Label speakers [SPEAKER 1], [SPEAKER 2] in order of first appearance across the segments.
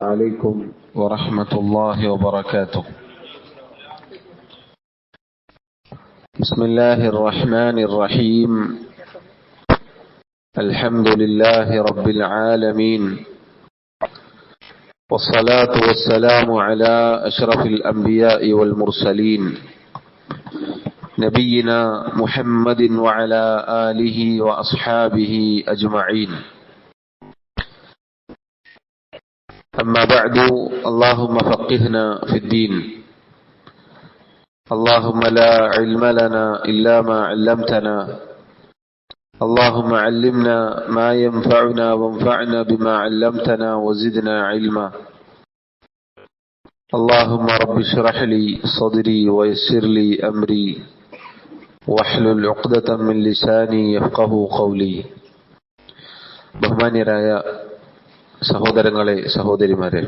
[SPEAKER 1] عليكم ورحمة الله وبركاته. بسم الله الرحمن الرحيم. الحمد لله رب العالمين، والصلاة والسلام على أشرف الأنبياء والمرسلين نبينا محمد وعلى آله وأصحابه أجمعين. أما بعد، اللهم فقهنا في الدين. اللهم لا علم لنا إلا ما علمتنا. اللهم علمنا ما ينفعنا وانفعنا بما علمتنا وزدنا علما. اللهم رب اشرح لي صدري ويسر لي أمري واحلل عقدة من لساني يفقه قولي. ബഹുമാന്യരായ സഹോദരങ്ങളെ, സഹോദരിമാരെ,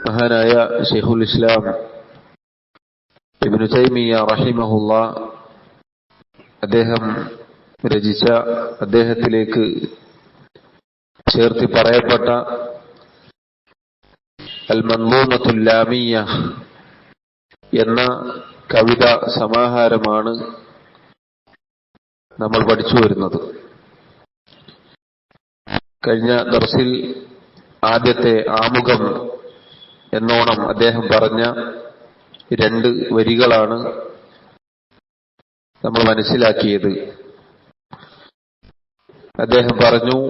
[SPEAKER 1] മഹാനായ ശൈഖുൽ ഇസ്ലാം ഇബ്നു തൈമിയ്യ റഹിമഹുല്ലാ അദ്ദേഹം രചിച്ച, അദ്ദേഹത്തിലേക്ക് ചേർത്തി പറയപ്പെട്ട അൽ മൻളൂമത്തുൽ ലാമിയ്യ എന്ന കവിതാ സമാഹാരമാണ് നമ്മൾ പഠിച്ചു വരുന്നത്. കഴിഞ്ഞ ദർസിൽ ആദ്യത്തെ ആമുഖം എന്നോണം അദ്ദേഹം പറഞ്ഞ 2 വരികളാണ് നമ്മൾ മനസ്സിലാക്കിയത്. അദ്ദേഹം പറഞ്ഞു,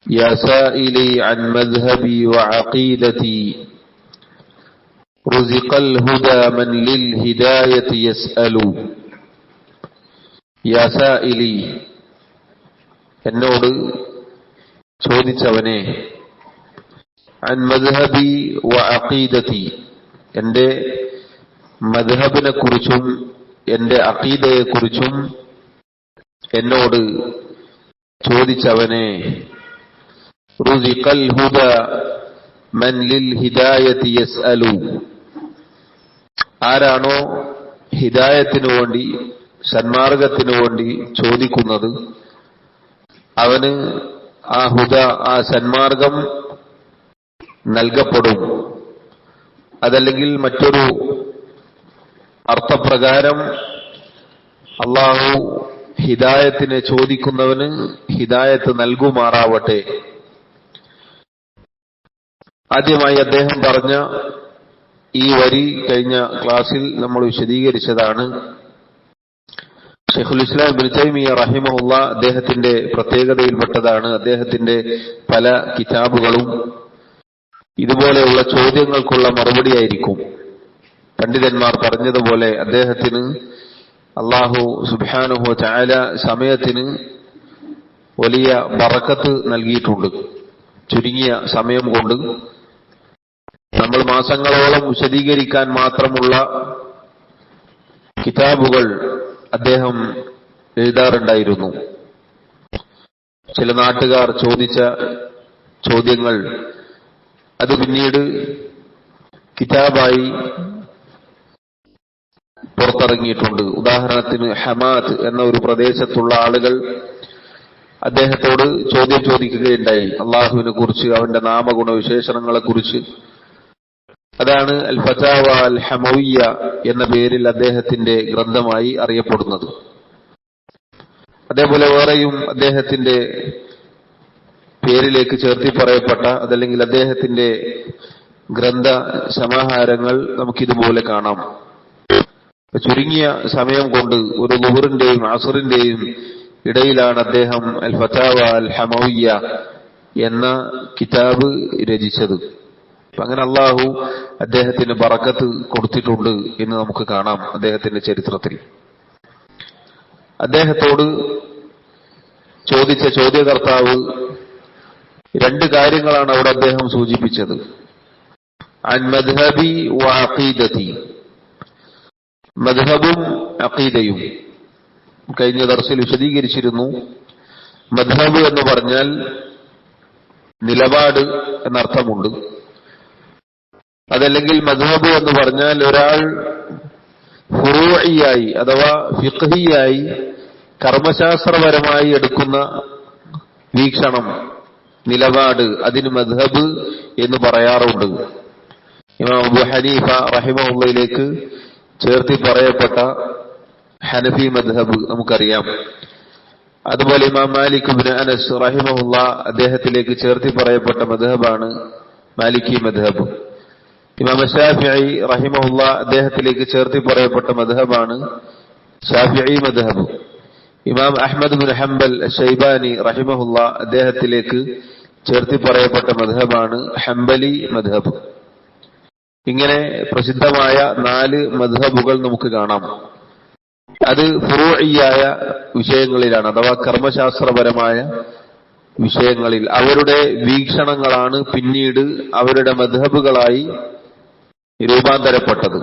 [SPEAKER 1] യാ സായിലി അൻ മദ്ഹബി വഅഖീദതി റുസിഖൽ ഹുദാ മൻ ലിൽ ഹിദായതി യസ്അലു. യാ സായിലി, എന്നോട് ചോദിച്ചവനെ, അൻ മദ്ഹബി വഅഖീദതി, എന്റെ മദ്ഹബിനെ കുറിച്ചും എന്റെ അഖീദയെ കുറിച്ചും എന്നോട് ചോദിച്ചവനെ, റുസിഖൽ ഹുദാ മൻ ലിൽ ഹിദായതി യസ്അലു, ആരാണോ ഹിദായത്തിനു വേണ്ടി, സന്മാർഗത്തിനു വേണ്ടി ചോദിക്കുന്നത്, അവന് ആ ഹുദ, ആ സന്മാർഗം നൽകപ്പെടും. അതല്ലെങ്കിൽ മറ്റൊരു അർത്ഥപ്രകാരം അല്ലാഹു ഹിദായത്തിനെ ചോദിക്കുന്നവന് ഹിദായത്ത് നൽകുമാറാവട്ടെ. ആദ്യമായി അദ്ദേഹം പറഞ്ഞ ഈ വരി കഴിഞ്ഞ ക്ലാസ്സിൽ നമ്മൾ വിശദീകരിച്ചതാണ്. ശൈഖുൽ ഇസ്ലാം ഇബ്നു തൈമിയ്യ റഹിമഹുല്ലാ അദ്ദേഹത്തിന്റെ പ്രത്യേകതയിൽപ്പെട്ടതാണ്. അദ്ദേഹത്തിന്റെ പല കിതാബുകളും ഇതുപോലെയുള്ള ചോദ്യങ്ങൾക്കുള്ള മറുപടിയായിരിക്കും. പണ്ഡിതന്മാർ പറഞ്ഞതുപോലെ അദ്ദേഹത്തിന് അല്ലാഹു സുബ്ഹാനഹു വ തആല സമയത്തിന് വലിയ ബറക്കത്ത് നൽകിയിട്ടുണ്ട്. ചുരുങ്ങിയ സമയം കൊണ്ട് നമ്മൾ മാസങ്ങളോളം വിശദീകരിക്കാൻ മാത്രമുള്ള കിതാബുകൾ അദ്ദേഹം എഴുതാറുണ്ടായിരുന്നു. ചില നാട്ടുകാർ ചോദിച്ച ചോദ്യങ്ങൾ അത് പിന്നീട് കിതാബായി പുറത്തിറങ്ങിയിട്ടുണ്ട്. ഉദാഹരണത്തിന് ഹമാദ് എന്ന ഒരു പ്രദേശത്തുള്ള ആളുകൾ അദ്ദേഹത്തോട് ചോദ്യം ചോദിക്കുകയുണ്ടായി, അള്ളാഹുവിനെ കുറിച്ച്, അവന്റെ നാമഗുണവിശേഷണങ്ങളെ കുറിച്ച്. അതാണ് അൽ ഫതാവ അൽ ഹമവിയ്യ എന്ന പേരിൽ അദ്ദേഹത്തിന്റെ ഗ്രന്ഥമായി അറിയപ്പെടുന്നത്. അതേപോലെ വേറെയും അദ്ദേഹത്തിന്റെ പേരിലേക്ക് ചേർത്തി പറയപ്പെട്ട, അതല്ലെങ്കിൽ അദ്ദേഹത്തിന്റെ ഗ്രന്ഥ സമാഹാരങ്ങൾ നമുക്കിതുപോലെ കാണാം. ചുരുങ്ങിയ സമയം കൊണ്ട്, ഒരു ളുഹറിന്റെയും അസ്റിന്റെയും ഇടയിലാണ് അദ്ദേഹം അൽ ഫതാവ അൽ ഹമവിയ്യ എന്ന കിതാബ് രചിച്ചത്. അങ്ങനെ അല്ലാഹു അദ്ദേഹത്തിന് ബറക്കത്ത് കൊടുത്തിട്ടുണ്ട് എന്ന് നമുക്ക് കാണാം അദ്ദേഹത്തിന്റെ ചരിത്രത്തിൽ. അദ്ദേഹത്തോട് ചോദിച്ച ചോദ്യകർത്താവ് 2 കാര്യങ്ങളാണ് അവിടെ അദ്ദേഹം സൂചിപ്പിച്ചത്. അൻ മദ്ഹബി വഅഖീദതി, മദ്ഹബും അഖീദയും കഴിഞ്ഞ ദർസിൽ വിശദീകരിച്ചിരുന്നു. മദ്ഹബ് എന്ന് പറഞ്ഞാൽ നിലപാട് എന്നർത്ഥമുണ്ട്. അതല്ലെങ്കിൽ മദ്ഹബ് എന്ന് പറഞ്ഞാൽ ഒരാൾ ഫുറൂഇയായി അഥവാ ഫിഖ്ഹിയായി കർമ്മശാസ്ത്രപരമായി എടുക്കുന്ന വീക്ഷണം, നിലപാട്, അതിന് മദ്ഹബ് എന്ന് പറയാറുണ്ട്. ഇമാം അബൂ ഹനീഫ റഹിമഹുള്ളയിലേക്ക് ചേർത്തി പറയപ്പെട്ട ഹനഫി മദ്ഹബ് നമുക്കറിയാം. അതുപോലെ ഇമാം മാലിക് ഇബ്നു അനസ് റഹിമഹുള്ള അദ്ദേഹത്തിലേക്ക് ചേർത്തി പറയപ്പെട്ട മദ്ഹബാണ് മാലിക്കി മദ്ഹബ്. ഇമാം ശാഫിഈ റഹിമഹുള്ള അദ്ദേഹത്തിലേക്ക് ചേർത്തി പറയപ്പെട്ട മദ്ഹബാണ് ശാഫിഈ മദ്ഹബ്. ഇമാം അഹ്മദ് ബിൻ ഹംബൽ ശൈബാനി റഹിമഹുള്ള അദ്ദേഹത്തിലേക്ക് ചേർത്തി പറയപ്പെട്ട മദ്ഹബാണ് ഹംബലി മദ്ഹബ്. ഇങ്ങനെ പ്രസിദ്ധമായ 4 മദ്ഹബുകൾ നമുക്ക് കാണാം. അത് ഫുറൂഇയായ വിഷയങ്ങളിലാണ്, അഥവാ കർമ്മശാസ്ത്രപരമായ വിഷയങ്ങളിൽ അവരുടെ വീക്ഷണങ്ങളാണ് പിന്നീട് അവരുടെ മദ്ഹബുകളായി രൂപാന്തരപ്പെട്ടത്.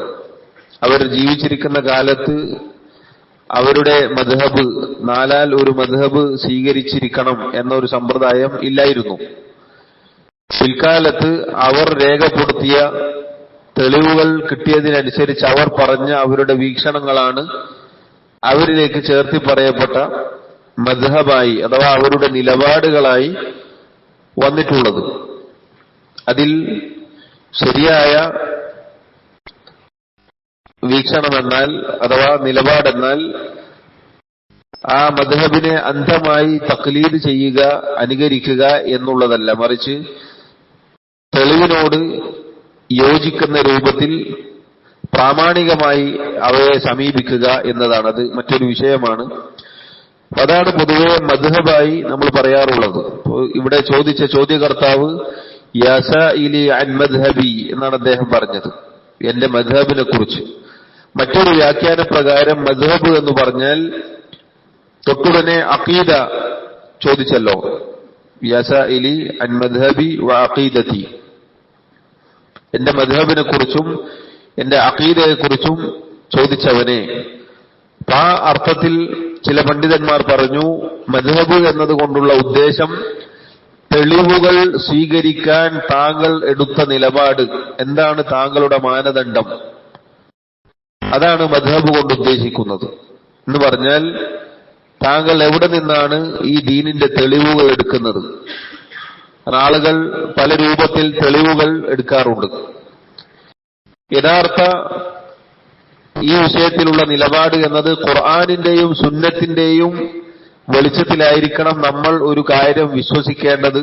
[SPEAKER 1] അവർ ജീവിച്ചിരിക്കുന്ന കാലത്ത് അവരുടെ മദ്ഹബ് 4 മദ്ഹബ് സ്വീകരിച്ചിരിക്കണം എന്നൊരു സമ്പ്രദായം ഇല്ലായിരുന്നു. പിൽക്കാലത്ത് അവർ രേഖപ്പെടുത്തിയ തെളിവുകൾ കിട്ടിയതിനനുസരിച്ച് അവർ പറഞ്ഞ അവരുടെ വീക്ഷണങ്ങളാണ് അവരിലേക്ക് ചേർത്തി പറയപ്പെട്ട മദ്ഹബായി, അഥവാ അവരുടെ നിലപാടുകളായി വന്നിട്ടുള്ളത്. അതിൽ ശരിയായ വീക്ഷണമെന്നാൽ അഥവാ നിലപാടെന്നാൽ ആ മദ്ഹബിനെ അന്ധമായി തഖ്ലീദ് ചെയ്യുക, അനുകരിക്കുക എന്നുള്ളതല്ല, മറിച്ച് തെളിവിനോട് യോജിക്കുന്ന രൂപത്തിൽ പ്രാമാണികമായി അവയെ സമീപിക്കുക എന്നതാണ്. അത് മറ്റൊരു വിഷയമാണ്. അതാണ് പൊതുവെ മദ്ഹബായി നമ്മൾ പറയാറുള്ളത്. ഇവിടെ ചോദിച്ച ചോദ്യകർത്താവ് യസഇലി അൻ മദ്ഹബി എന്നാണ് അദ്ദേഹം പറഞ്ഞത്, എന്റെ മദ്ഹബിനെ കുറിച്ച്. മറ്റൊരു വ്യാഖ്യാന പ്രകാരം മദ്ഹബ് എന്ന് പറഞ്ഞാൽ തൊട്ടുടനെ അഖീദ ചോദിച്ചല്ലോ, യസഇലി അൻ മദ്ഹബി വ അഖീദതി, എന്റെ മദ്ഹബിനെ കുറിച്ചും എന്റെ അഖീദയെ കുറിച്ചും ചോദിച്ചവനെ. ആ അർത്ഥത്തിൽ ചില പണ്ഡിതന്മാർ പറഞ്ഞു, മദ്ഹബ് എന്നതുകൊണ്ടുള്ള ഉദ്ദേശം തെളിവുകൾ സ്വീകരിക്കാൻ താങ്കൾ എടുത്ത നിലപാട് എന്താണ്, താങ്കളുടെ മാനദണ്ഡം, അതാണ് മദ്ഹബ് കൊണ്ട് ഉദ്ദേശിക്കുന്നത്. എന്ന് പറഞ്ഞാൽ താങ്കൾ എവിടെ നിന്നാണ് ഈ ദീനിന്റെ തെളിവുകൾ എടുക്കുന്നത്. ആളുകൾ പല രൂപത്തിൽ തെളിവുകൾ എടുക്കാറുണ്ട്. യഥാർത്ഥ ഈ വിഷയത്തിലുള്ള നിലപാട് എന്നത് ഖുർആനിന്റെയും സുന്നത്തിന്റെയും വെളിച്ചത്തിലായിരിക്കണം നമ്മൾ ഒരു കാര്യം വിശ്വസിക്കേണ്ടത്,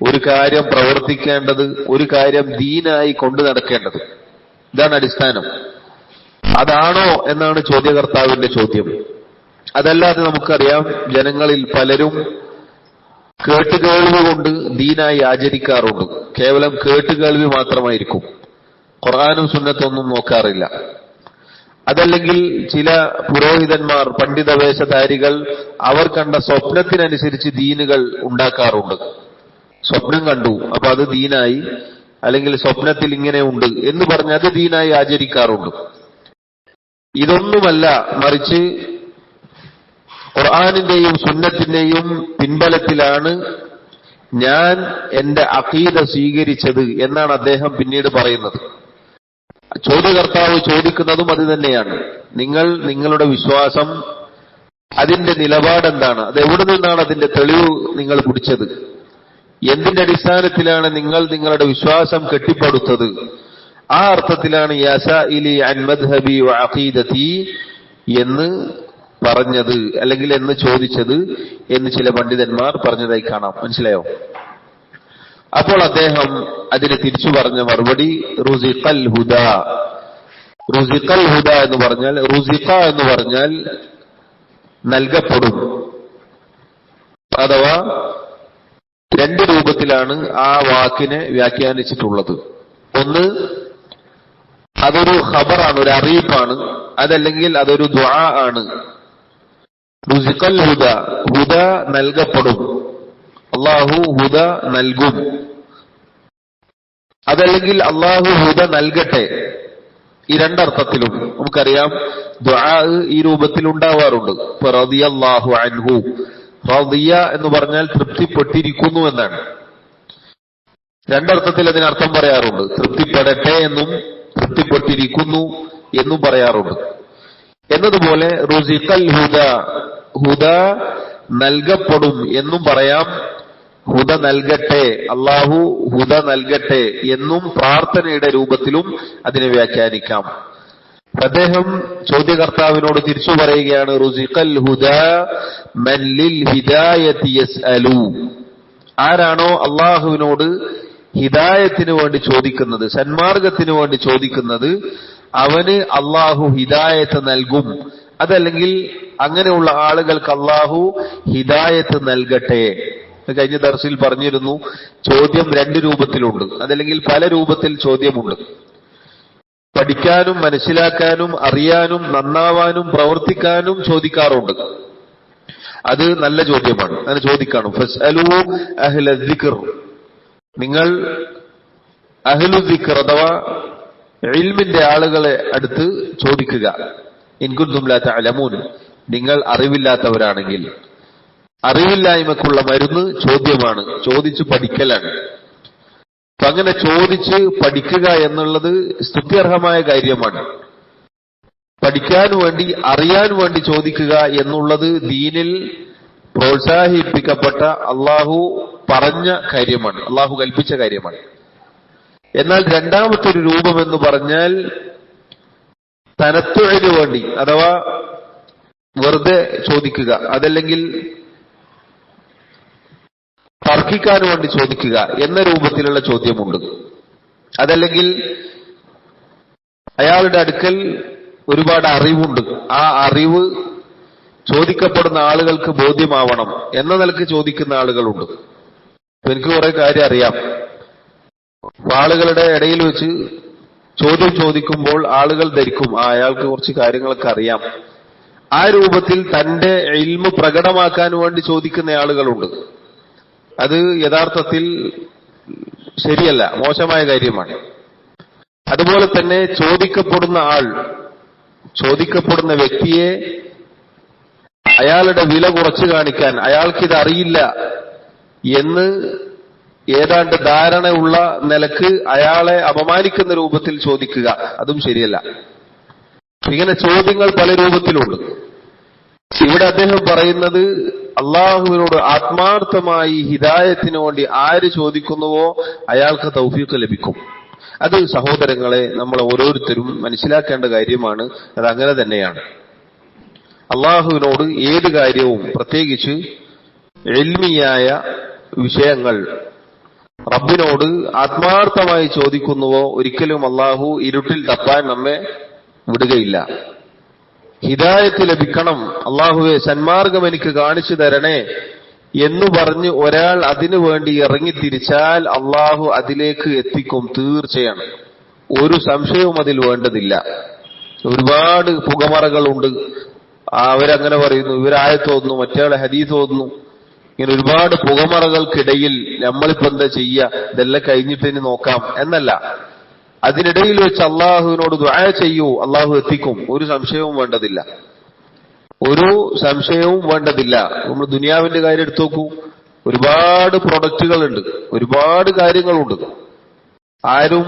[SPEAKER 1] ഒരു കാര്യം പ്രവർത്തിക്കേണ്ടത്, ഒരു കാര്യം ദീനായി കൊണ്ടു നടക്കേണ്ടത്. ഇതാണ് അടിസ്ഥാനം. അതാണോ എന്നാണ് ചോദ്യകർത്താവിന്റെ ചോദ്യം. അതല്ലാതെ നമുക്കറിയാം, ജനങ്ങളിൽ പലരും കേട്ടുകേൾവി കൊണ്ട് ദീനായി ആചരിക്കാറുണ്ട്. കേവലം കേട്ടുകേൾവി മാത്രമായിരിക്കും, ഖുർആനും സുന്നത്തൊന്നും നോക്കാറില്ല. അതല്ലെങ്കിൽ ചില പുരോഹിതന്മാർ, പണ്ഡിത വേഷധാരികൾ അവർ കണ്ട സ്വപ്നത്തിനനുസരിച്ച് ദീനുകൾ ഉണ്ടാക്കാറുണ്ട്. സ്വപ്നം കണ്ടു, അപ്പൊ അത് ദീനായി, അല്ലെങ്കിൽ സ്വപ്നത്തിൽ ഇങ്ങനെ ഉണ്ട് എന്ന് പറഞ്ഞ് അത് ദീനായി ആചരിക്കാറുണ്ട്. ഇതൊന്നുമല്ല, മറിച്ച് ഖുർആനിന്റെയും സുന്നത്തിന്റെയും പിൻബലത്തിലാണ് ഞാൻ എന്റെ അഖീദ സ്വീകരിച്ചത് എന്നാണ് അദ്ദേഹം പിന്നീട് പറയുന്നത്. ചോദ്യകർത്താവ് ചോദിക്കുന്നതും അത് തന്നെയാണ്. നിങ്ങൾ നിങ്ങളുടെ വിശ്വാസം, അതിന്റെ നിലപാടെന്താണ്, അത് എവിടെ നിന്നാണ് അതിന്റെ തെളിവ് നിങ്ങൾ പിടിച്ചത്, എന്തിന്റെ അടിസ്ഥാനത്തിലാണ് നിങ്ങൾ നിങ്ങളുടെ വിശ്വാസം കെട്ടിപ്പടുത്തത്. ആ അർത്ഥത്തിലാണ് യസഇലി അൻ മദ്ഹബി വ അഖീദതി എന്ന് പറഞ്ഞത്, അല്ലെങ്കിൽ എന്ന് ചോദിച്ചത് എന്ന് ചില പണ്ഡിതന്മാർ പറഞ്ഞതായി കാണാം. മനസ്സിലായോ? അപ്പോൾ അദ്ദേഹം അതിന് തിരിച്ചു പറഞ്ഞ മറുപടി റുസിഖൽ ഹുദ. റുസിഖൽ ഹുദ എന്ന് പറഞ്ഞാൽ, റുസിഖ എന്ന് പറഞ്ഞാൽ നൽകപ്പെടും. അഥവാ 2 രൂപത്തിലാണ് ആ വാക്കിനെ വ്യാഖ്യാനിച്ചിട്ടുള്ളത്. ഒന്ന്, അതൊരു ഖബറാണ്, ഒരു അറിയിപ്പാണ്. അതല്ലെങ്കിൽ അതൊരു ദുആ ആണ്. റുസിഖൽ ഹുദ, ഹുദ നൽകപ്പെടും, അള്ളാഹു ഹുദ നൽകും. അതല്ലെങ്കിൽ അള്ളാഹു ഹുദ നൽകട്ടെ. ഈ 2 അർത്ഥത്തിലും നമുക്കറിയാം ദുആ ഈ രൂപത്തിൽ ഉണ്ടാവാറുണ്ട്. ഇപ്പൊ റളിയല്ലാഹു അൻഹു, റളിയ എന്ന് പറഞ്ഞാൽ തൃപ്തിപ്പെട്ടിരിക്കുന്നു എന്നാണ്. 2 അർത്ഥത്തിൽ അതിനർത്ഥം പറയാറുണ്ട്. തൃപ്തിപ്പെടട്ടെ എന്നും തൃപ്തിപ്പെട്ടിരിക്കുന്നു എന്നും പറയാറുണ്ട്. എന്നതുപോലെ റുസിഖൽ ഹുദ, ഹുദ നൽകപ്പെടും എന്നും പറയാം. ഹുദ നൽകട്ടെ, അള്ളാഹു ഹുദ നൽകട്ടെ എന്നും പ്രാർത്ഥനയുടെ രൂപത്തിലും അതിനെ വ്യാഖ്യാനിക്കാം. അദ്ദേഹം ചോദ്യകർത്താവിനോട് തിരിച്ചു പറയുകയാണ്, റുസിഖൽ ഹുദാ മൻ ലിൽ ഹിദായതി യസ്അലു. ആരാണോ അള്ളാഹുവിനോട് ഹിദായത്തിന് വേണ്ടി ചോദിക്കുന്നത്, സന്മാർഗത്തിന് വേണ്ടി ചോദിക്കുന്നത്, അവന് അള്ളാഹു ഹിദായത്ത് നൽകും. അതല്ലെങ്കിൽ അങ്ങനെയുള്ള ആളുകൾക്ക് അള്ളാഹു ഹിദായത്ത് നൽകട്ടെ. കഴിഞ്ഞ ദർസിൽ പറഞ്ഞിരുന്നു, ചോദ്യം രണ്ട് രൂപത്തിലുണ്ട്, അതല്ലെങ്കിൽ പല രൂപത്തിൽ ചോദ്യമുണ്ട്. പഠിക്കാനും മനസ്സിലാക്കാനും അറിയാനും നന്നാവാനും പ്രവർത്തിക്കാനും ചോദിക്കാറുണ്ട്. അത് നല്ല ചോദ്യമാണ്, അങ്ങനെ ചോദിക്കണം. ഫസ്അലൂ അഹ്ല ദിക്ർ, നിങ്ങൾ അഹ്ലു ദിക്ർ അഥവാ ഇൽമിന്റെ ആളുകളെ അടുത്ത് ചോദിക്കുക. ഇൻ കുൻതും ലാ തഅലമൂൻ, നിങ്ങൾ അറിവില്ലാത്തവരാണെങ്കിൽ. അറിവില്ലായ്മക്കുള്ള മരുന്ന് ചോദ്യമാണ്, ചോദിച്ചു പഠിക്കലാണ്. അപ്പൊ അങ്ങനെ ചോദിച്ച് പഠിക്കുക എന്നുള്ളത് സ്തുത്യർഹമായ കാര്യമാണ്. പഠിക്കാൻ വേണ്ടി അറിയാൻ വേണ്ടി ചോദിക്കുക എന്നുള്ളത് ദീനിൽ പ്രോത്സാഹിപ്പിക്കപ്പെട്ട അള്ളാഹു പറഞ്ഞ കാര്യമാണ്, അള്ളാഹു കൽപ്പിച്ച കാര്യമാണ്. എന്നാൽ രണ്ടാമത്തെ ഒരു രൂപം എന്ന് പറഞ്ഞാൽ തനത്തുഴിന് വേണ്ടി അഥവാ വെറുതെ ചോദിക്കുക, അതല്ലെങ്കിൽ തർക്കിക്കാൻ വേണ്ടി ചോദിക്കുക എന്ന രൂപത്തിലുള്ള ചോദ്യമുണ്ട്. അതല്ലെങ്കിൽ അയാളുടെ അടുക്കൽ ഒരുപാട് അറിവുണ്ട്, ആ അറിവ് ചോദിക്കപ്പെടുന്ന ആളുകൾക്ക് ബോധ്യമാവണം എന്ന നിലക്ക് ചോദിക്കുന്ന ആളുകളുണ്ട്. എനിക്ക് കുറെ കാര്യം അറിയാം. ആളുകളുടെ ഇടയിൽ വെച്ച് ചോദ്യം ചോദിക്കുമ്പോൾ ആളുകൾ ധരിക്കും, അയാൾക്ക് കുറച്ച് കാര്യങ്ങളൊക്കെ അറിയാം. ആ രൂപത്തിൽ തന്റെ ഇൽമ് പ്രകടമാക്കാൻ വേണ്ടി ചോദിക്കുന്ന ആളുകളുണ്ട്. അത് യഥാർത്ഥത്തിൽ ശരിയല്ല, മോശമായ കാര്യമാണ്. അതുപോലെ തന്നെ ചോദിക്കപ്പെടുന്ന ആൾ, ചോദിക്കപ്പെടുന്ന വ്യക്തിയെ അയാളുടെ വില കുറച്ചു കാണിക്കാൻ, അയാൾക്കിത് അറിയില്ല എന്ന് ഏതാണ്ട് ധാരണയുള്ള നിലക്ക് അയാളെ അപമാനിക്കുന്ന രൂപത്തിൽ ചോദിക്കുക, അതും ശരിയല്ല. ഇങ്ങനെ ചോദ്യങ്ങൾ പല രൂപത്തിലുണ്ട്. ഇവിടെ അദ്ദേഹം പറയുന്നത്, അള്ളാഹുവിനോട് ആത്മാർത്ഥമായി ഹിദായത്തിന് വേണ്ടി ആര് ചോദിക്കുന്നുവോ അയാൾക്ക് തൗഫീഖ് ലഭിക്കും. അത് സഹോദരങ്ങളെ നമ്മൾ ഓരോരുത്തരും മനസ്സിലാക്കേണ്ട കാര്യമാണ്. അത് അങ്ങനെ തന്നെയാണ്. അള്ളാഹുവിനോട് ഏത് കാര്യവും, പ്രത്യേകിച്ച് ഇൽമിയായ വിഷയങ്ങൾ റബ്ബിനോട് ആത്മാർത്ഥമായി ചോദിക്കുന്നുവോ ഒരിക്കലും അള്ളാഹു ഇരുട്ടിൽ തപ്പാൻ നമ്മെ വിടുകയില്ല. ഹിദായത്ത് ലഭിക്കണം, അള്ളാഹുവെ സന്മാർഗം എനിക്ക് കാണിച്ചു തരണേ എന്നു പറഞ്ഞ് ഒരാൾ അതിനു വേണ്ടി ഇറങ്ങിത്തിരിച്ചാൽ അള്ളാഹു അതിലേക്ക് എത്തിക്കും, തീർച്ചയാണ്. ഒരു സംശയവും അതിൽ വേണ്ടതില്ല. ഒരുപാട് പുകമറകളുണ്ട്. അവരങ്ങനെ പറയുന്നു, ഇവരായത്ത് ഓതുന്നു, മറ്റേയാളെ ഹദീസ് ഓതുന്നു. ഇങ്ങനെ ഒരുപാട് പുകമറകൾക്കിടയിൽ നമ്മളിപ്പോ എന്താ ചെയ്യുക, ഇതെല്ലാം കഴിഞ്ഞിട്ട് ഇനി നോക്കാം എന്നല്ല. അതിനിടയിൽ വെച്ച് അള്ളാഹുവിനോട് ദുആ ചെയ്യൂ, അള്ളാഹു എത്തിക്കും. ഒരു സംശയവും വേണ്ടതില്ല, ഒരു സംശയവും വേണ്ടതില്ല. നമ്മൾ ദുനിയാവിന്റെ കാര്യം എടുത്തു നോക്കൂ, ഒരുപാട് പ്രൊഡക്റ്റുകളുണ്ട്, ഒരുപാട് കാര്യങ്ങളുണ്ട്. ആരും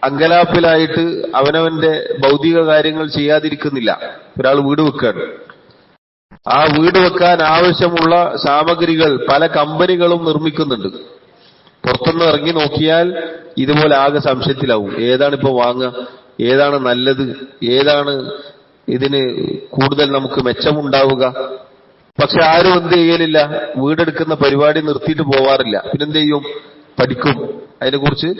[SPEAKER 1] അങ്കലാപ്പിലായിട്ട് അവനവന്റെ ഭൗതിക കാര്യങ്ങൾ ചെയ്യാതിരിക്കുന്നില്ല. ഒരാൾ വീട് വെക്കുകയാണ്, ആ വീട് വെക്കാൻ ആവശ്യമുള്ള സാമഗ്രികൾ പല കമ്പനികളും നിർമ്മിക്കുന്നുണ്ട്. പുറത്തുനിന്ന് ഇറങ്ങി നോക്കിയാൽ ഇതുപോലെ ആകെ സംശയത്തിലാവും, ഏതാണിപ്പോ വാങ്ങുക, ഏതാണ് നല്ലത്, ഏതാണ് ഇതിന് കൂടുതൽ നമുക്ക് മെച്ചമുണ്ടാവുക. പക്ഷെ ആരും എന്ത് ചെയ്യലില്ല, വീടെടുക്കുന്ന പരിപാടി നിർത്തിയിട്ട് പോവാറില്ല. പിന്നെന്ത് ചെയ്യും, പഠിക്കും, അതിനെക്കുറിച്ച്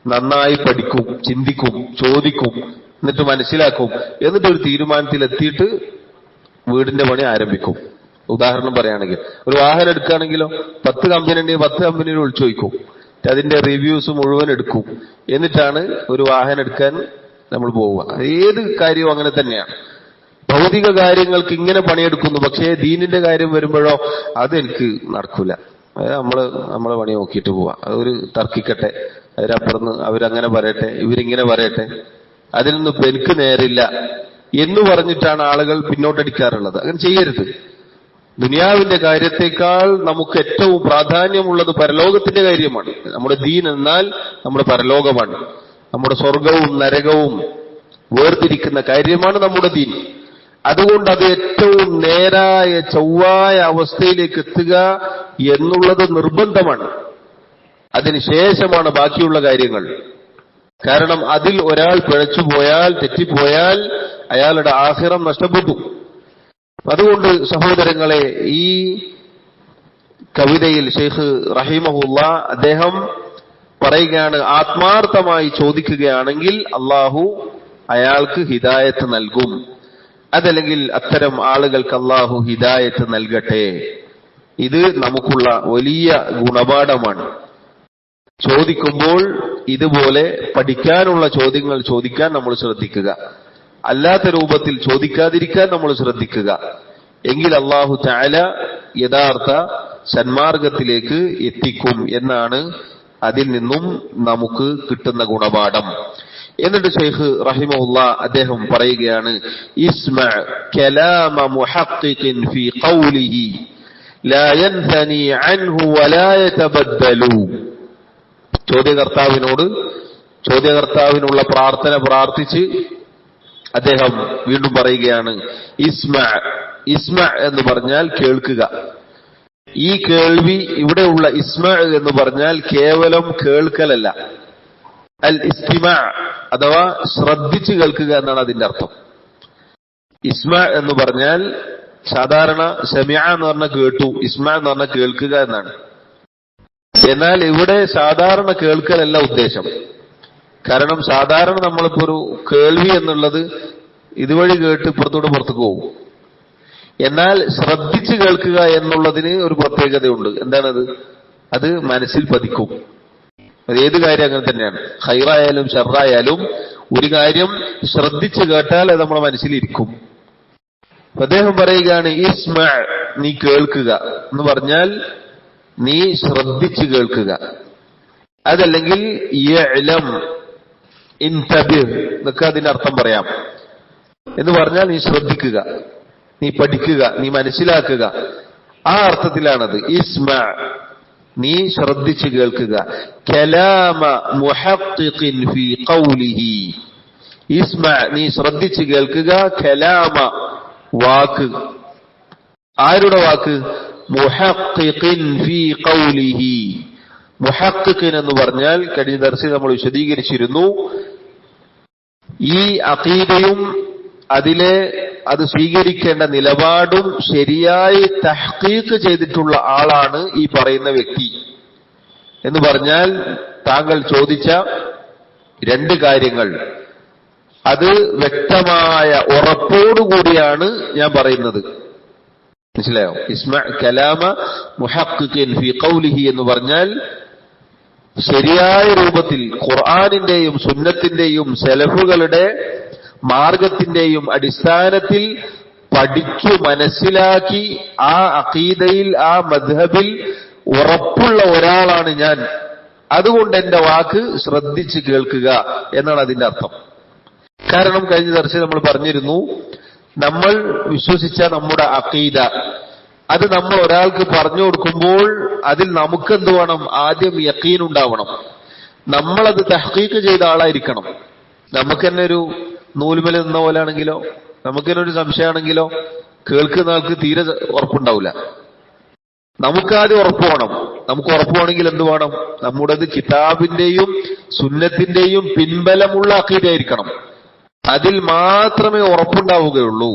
[SPEAKER 1] നന്നായി പഠിക്കും, ചിന്തിക്കും, ചോദിക്കും, എന്നിട്ട് മനസ്സിലാക്കും, എന്നിട്ട് ഒരു തീരുമാനത്തിലെത്തിയിട്ട് വീടിന്റെ പണി ആരംഭിക്കും. ഉദാഹരണം പറയുകയാണെങ്കിൽ ഒരു വാഹനം എടുക്കുകയാണെങ്കിലോ 10 കമ്പനി ഉണ്ടെങ്കിൽ 10 കമ്പനിയിൽ വിളിച്ചു ചോദിക്കും, അതിന്റെ റിവ്യൂസ് മുഴുവൻ എടുക്കും, എന്നിട്ടാണ് ഒരു വാഹനം എടുക്കാൻ നമ്മൾ പോവുക. ഏത് കാര്യവും അങ്ങനെ തന്നെയാണ്. ഭൗതിക കാര്യങ്ങൾക്ക് ഇങ്ങനെ പണിയെടുക്കുന്നു, പക്ഷേ ദീനിന്റെ കാര്യം വരുമ്പോഴോ അതെനിക്ക് നടക്കൂല, നമ്മളെ പണി നോക്കിയിട്ട് പോവാ, അതൊരു തർക്കിക്കട്ടെ, അതിനപ്പുറന്ന് അവരങ്ങനെ പറയട്ടെ, ഇവരിങ്ങനെ പറയട്ടെ, അതിനൊന്നും ഇപ്പൊ എനിക്ക് നേരില്ല എന്ന് പറഞ്ഞിട്ടാണ് ആളുകൾ പിന്നോട്ടടിക്കാറുള്ളത്. അങ്ങനെ ചെയ്യരുത്. ദുനിയാവിന്റെ കാര്യത്തെക്കാൾ നമുക്ക് ഏറ്റവും പ്രാധാന്യമുള്ളത് പരലോകത്തിന്റെ കാര്യമാണ്. നമ്മുടെ ദീൻ എന്നാൽ നമ്മുടെ പരലോകമാണ്. നമ്മുടെ സ്വർഗവും നരകവും വേർതിരിക്കുന്ന കാര്യമാണ് നമ്മുടെ ദീൻ. അതുകൊണ്ട് അത് ഏറ്റവും നേരായ ചൊവ്വായ അവസ്ഥയിലേക്ക് എത്തുക എന്നുള്ളത് നിർബന്ധമാണ്. അതിനുശേഷമാണ് ബാക്കിയുള്ള കാര്യങ്ങൾ. കാരണം അതിൽ ഒരാൾ പിഴച്ചുപോയാൽ, തെറ്റിപ്പോയാൽ അയാളുടെ ആഖിറം നഷ്ടപ്പെട്ടു. അതുകൊണ്ട് സഹോദരങ്ങളെ, ഈ കവിതയിൽ ഷെയ്ഖ് റഹിമഹുല്ലാ അദ്ദേഹം പറയുകയാണ്, ആത്മാർത്ഥമായി ചോദിക്കുകയാണെങ്കിൽ അള്ളാഹു അയാൾക്ക് ഹിദായത്ത് നൽകും. അതല്ലെങ്കിൽ അത്തരം ആളുകൾക്ക് അള്ളാഹു ഹിദായത്ത് നൽകട്ടെ. ഇത് നമുക്കുള്ള വലിയ ഗുണപാഠമാണ്. ചോദിക്കുമ്പോൾ ഇതുപോലെ പഠിക്കാനുള്ള ചോദ്യങ്ങൾ ചോദിക്കാൻ നമ്മൾ ശ്രദ്ധിക്കുക. അല്ലാത്ത രൂപത്തിൽ ചോദിക്കാതിരിക്കാൻ നമ്മൾ ശ്രദ്ധിക്കുക. എങ്കിൽ അല്ലാഹു തആല യഥാർത്ഥ സന്മാർഗത്തിലേക്ക് എത്തിക്കും എന്നാണ് അതിൽ നിന്നും നമുക്ക് കിട്ടുന്ന ഗുണപാഠം. എന്നിട്ട് ശൈഖ് റഹിമഹുല്ലാ അദ്ദേഹം പറയുകയാണ്, ഇസ്മഅ കലാമ മുഹഖ്ഖിഖിൻ ഫീ ഖൗലിഹി ലാ യൻസനി അൻഹു വലാ യതബദ്ദലു. ചോദ്യകർത്താവിനുള്ള പ്രാർത്ഥന പ്രാർത്ഥിച്ച് അദ്ദേഹം വീണ്ടും പറയുകയാണ്, ഇസ്മഅ എന്ന് പറഞ്ഞാൽ കേൾക്കുക. ഈ കേൾവി, ഇവിടെയുള്ള ഇസ്മഅ എന്ന് പറഞ്ഞാൽ കേവലം കേൾക്കലല്ല, അൽ ഇസ്തിമാ അഥവാ ശ്രദ്ധിച്ച് കേൾക്കുക എന്നാണ് അതിന്റെ അർത്ഥം. ഇസ്മഅ എന്ന് പറഞ്ഞാൽ സാധാരണ സമിഅ എന്ന് പറഞ്ഞാൽ കേട്ടു, ഇസ്മഅ എന്ന് പറഞ്ഞാൽ കേൾക്കുക എന്നാണ്. എന്നാൽ ഇവിടെ സാധാരണ കേൾക്കലല്ല ഉദ്ദേശം. കാരണം സാധാരണ നമ്മളിപ്പോ ഒരു കേൾവി എന്നുള്ളത് ഇതുവഴി കേട്ട് പുറത്തേക്ക് പോകും. എന്നാൽ ശ്രദ്ധിച്ച് കേൾക്കുക എന്നുള്ളതിന് ഒരു പ്രത്യേകതയുണ്ട്. എന്താണത്? അത് മനസ്സിൽ പതിക്കും. ഏത് കാര്യം അങ്ങനെ തന്നെയാണ്. ഖൈറായാലും ഷർറായാലും ഒരു കാര്യം ശ്രദ്ധിച്ച് കേട്ടാൽ അത് നമ്മുടെ മനസ്സിലിരിക്കും. അദ്ദേഹം പറയുകയാണ്, ഇസ്മഅ നീ കേൾക്കുക എന്ന് പറഞ്ഞാൽ നീ ശ്രദ്ധിച്ച് കേൾക്കുക. അതല്ലെങ്കിൽ യഅലം ഇൻതബിഹ് എന്നൊക്കെ അതിന്റെ അർത്ഥം പറയാം. എന്ന് പറഞ്ഞാൽ നീ ശ്രദ്ധിക്കുക, നീ പഠിക്കുക, നീ മനസ്സിലാക്കുക. ആ അർത്ഥത്തിലാണത്. ഇസ്മഅ നീ ശ്രദ്ധിച്ച് കേൾക്കുക. കലാമ മുഹഖ്ഖിഖിൻ ഫീ ഖൗലിഹി. ഇസ്മഅ നീ ശ്രദ്ധിച്ച് കേൾക്കുക. കലാമ വാക്ക്. ആരുടെ വാക്ക്? മുഹഖ്ഖിഖിൻ ഫീ ഖൗലിഹി. മുഹഖ്ഖിഖിൻ എന്ന് പറഞ്ഞാൽ കഴിഞ്ഞ ദർസിൽ നമ്മൾ വിശദീകരിച്ചിരുന്നു, ഈ അഖീദയും അത് സ്വീകരിക്കേണ്ട നിലപാടും ശരിയായി തഹ്ഖീഖ് ചെയ്തിട്ടുള്ള ആളാണ് ഈ പറയുന്ന വ്യക്തി. എന്ന് പറഞ്ഞാൽ താങ്കൾ ചോദിച്ച രണ്ട് കാര്യങ്ങൾ അത് വ്യക്തമായ ഉറപ്പോടുകൂടിയാണ് ഞാൻ പറയുന്നത്. മനസ്സിലായോ? ഇസ്മഅ കലാമ മുഹഖ്ഖിഖിൻ ഫീ ഖൗലിഹി എന്ന് പറഞ്ഞാൽ ശരിയായ രൂപത്തിൽ ഖുർആനിന്റെയും സുന്നത്തിന്റെയും സലഫുകളുടെ മാർഗത്തിന്റെയും അടിസ്ഥാനത്തിൽ പഠിച്ചു മനസ്സിലാക്കി ആ അഖീദയിൽ ആ മദ്ഹബിൽ ഉറപ്പുള്ള ഒരാളാണ് ഞാൻ. അതുകൊണ്ട് എന്റെ വാക്ക് ശ്രദ്ധിച്ച് കേൾക്കുക എന്നാണ് അതിന്റെ അർത്ഥം. കാരണം കഴിഞ്ഞ ദർശനം നമ്മൾ പറഞ്ഞിരുന്നു, നമ്മൾ വിശ്വസിച്ച നമ്മുടെ അഖീദ അത് നമ്മൾ ഒരാൾക്ക് പറഞ്ഞു കൊടുക്കുമ്പോൾ അതിൽ നമുക്കെന്ത് വേണം? ആദ്യം യഖീൻ ഉണ്ടാവണം. നമ്മളത് തഹ്ഖീഖ് ചെയ്ത ആളായിരിക്കണം. നമുക്ക് തന്നെ ഒരു നൂലുമല നിന്ന പോലാണെങ്കിലോ, നമുക്ക് തന്നെ ഒരു സംശയമാണെങ്കിലോ കേൾക്കുന്ന ആൾക്ക് തീരെ ഉറപ്പുണ്ടാവില്ല. നമുക്കാദ്യം ഉറപ്പ് വേണം. നമുക്ക് ഉറപ്പ് വേണമെങ്കിൽ എന്ത് വേണം? നമ്മുടേത് കിതാബിന്റെയും സുന്നത്തിന്റെയും പിൻബലമുള്ള അഖീദയായിരിക്കണം. അതിൽ മാത്രമേ ഉറപ്പുണ്ടാവുകയുള്ളൂ.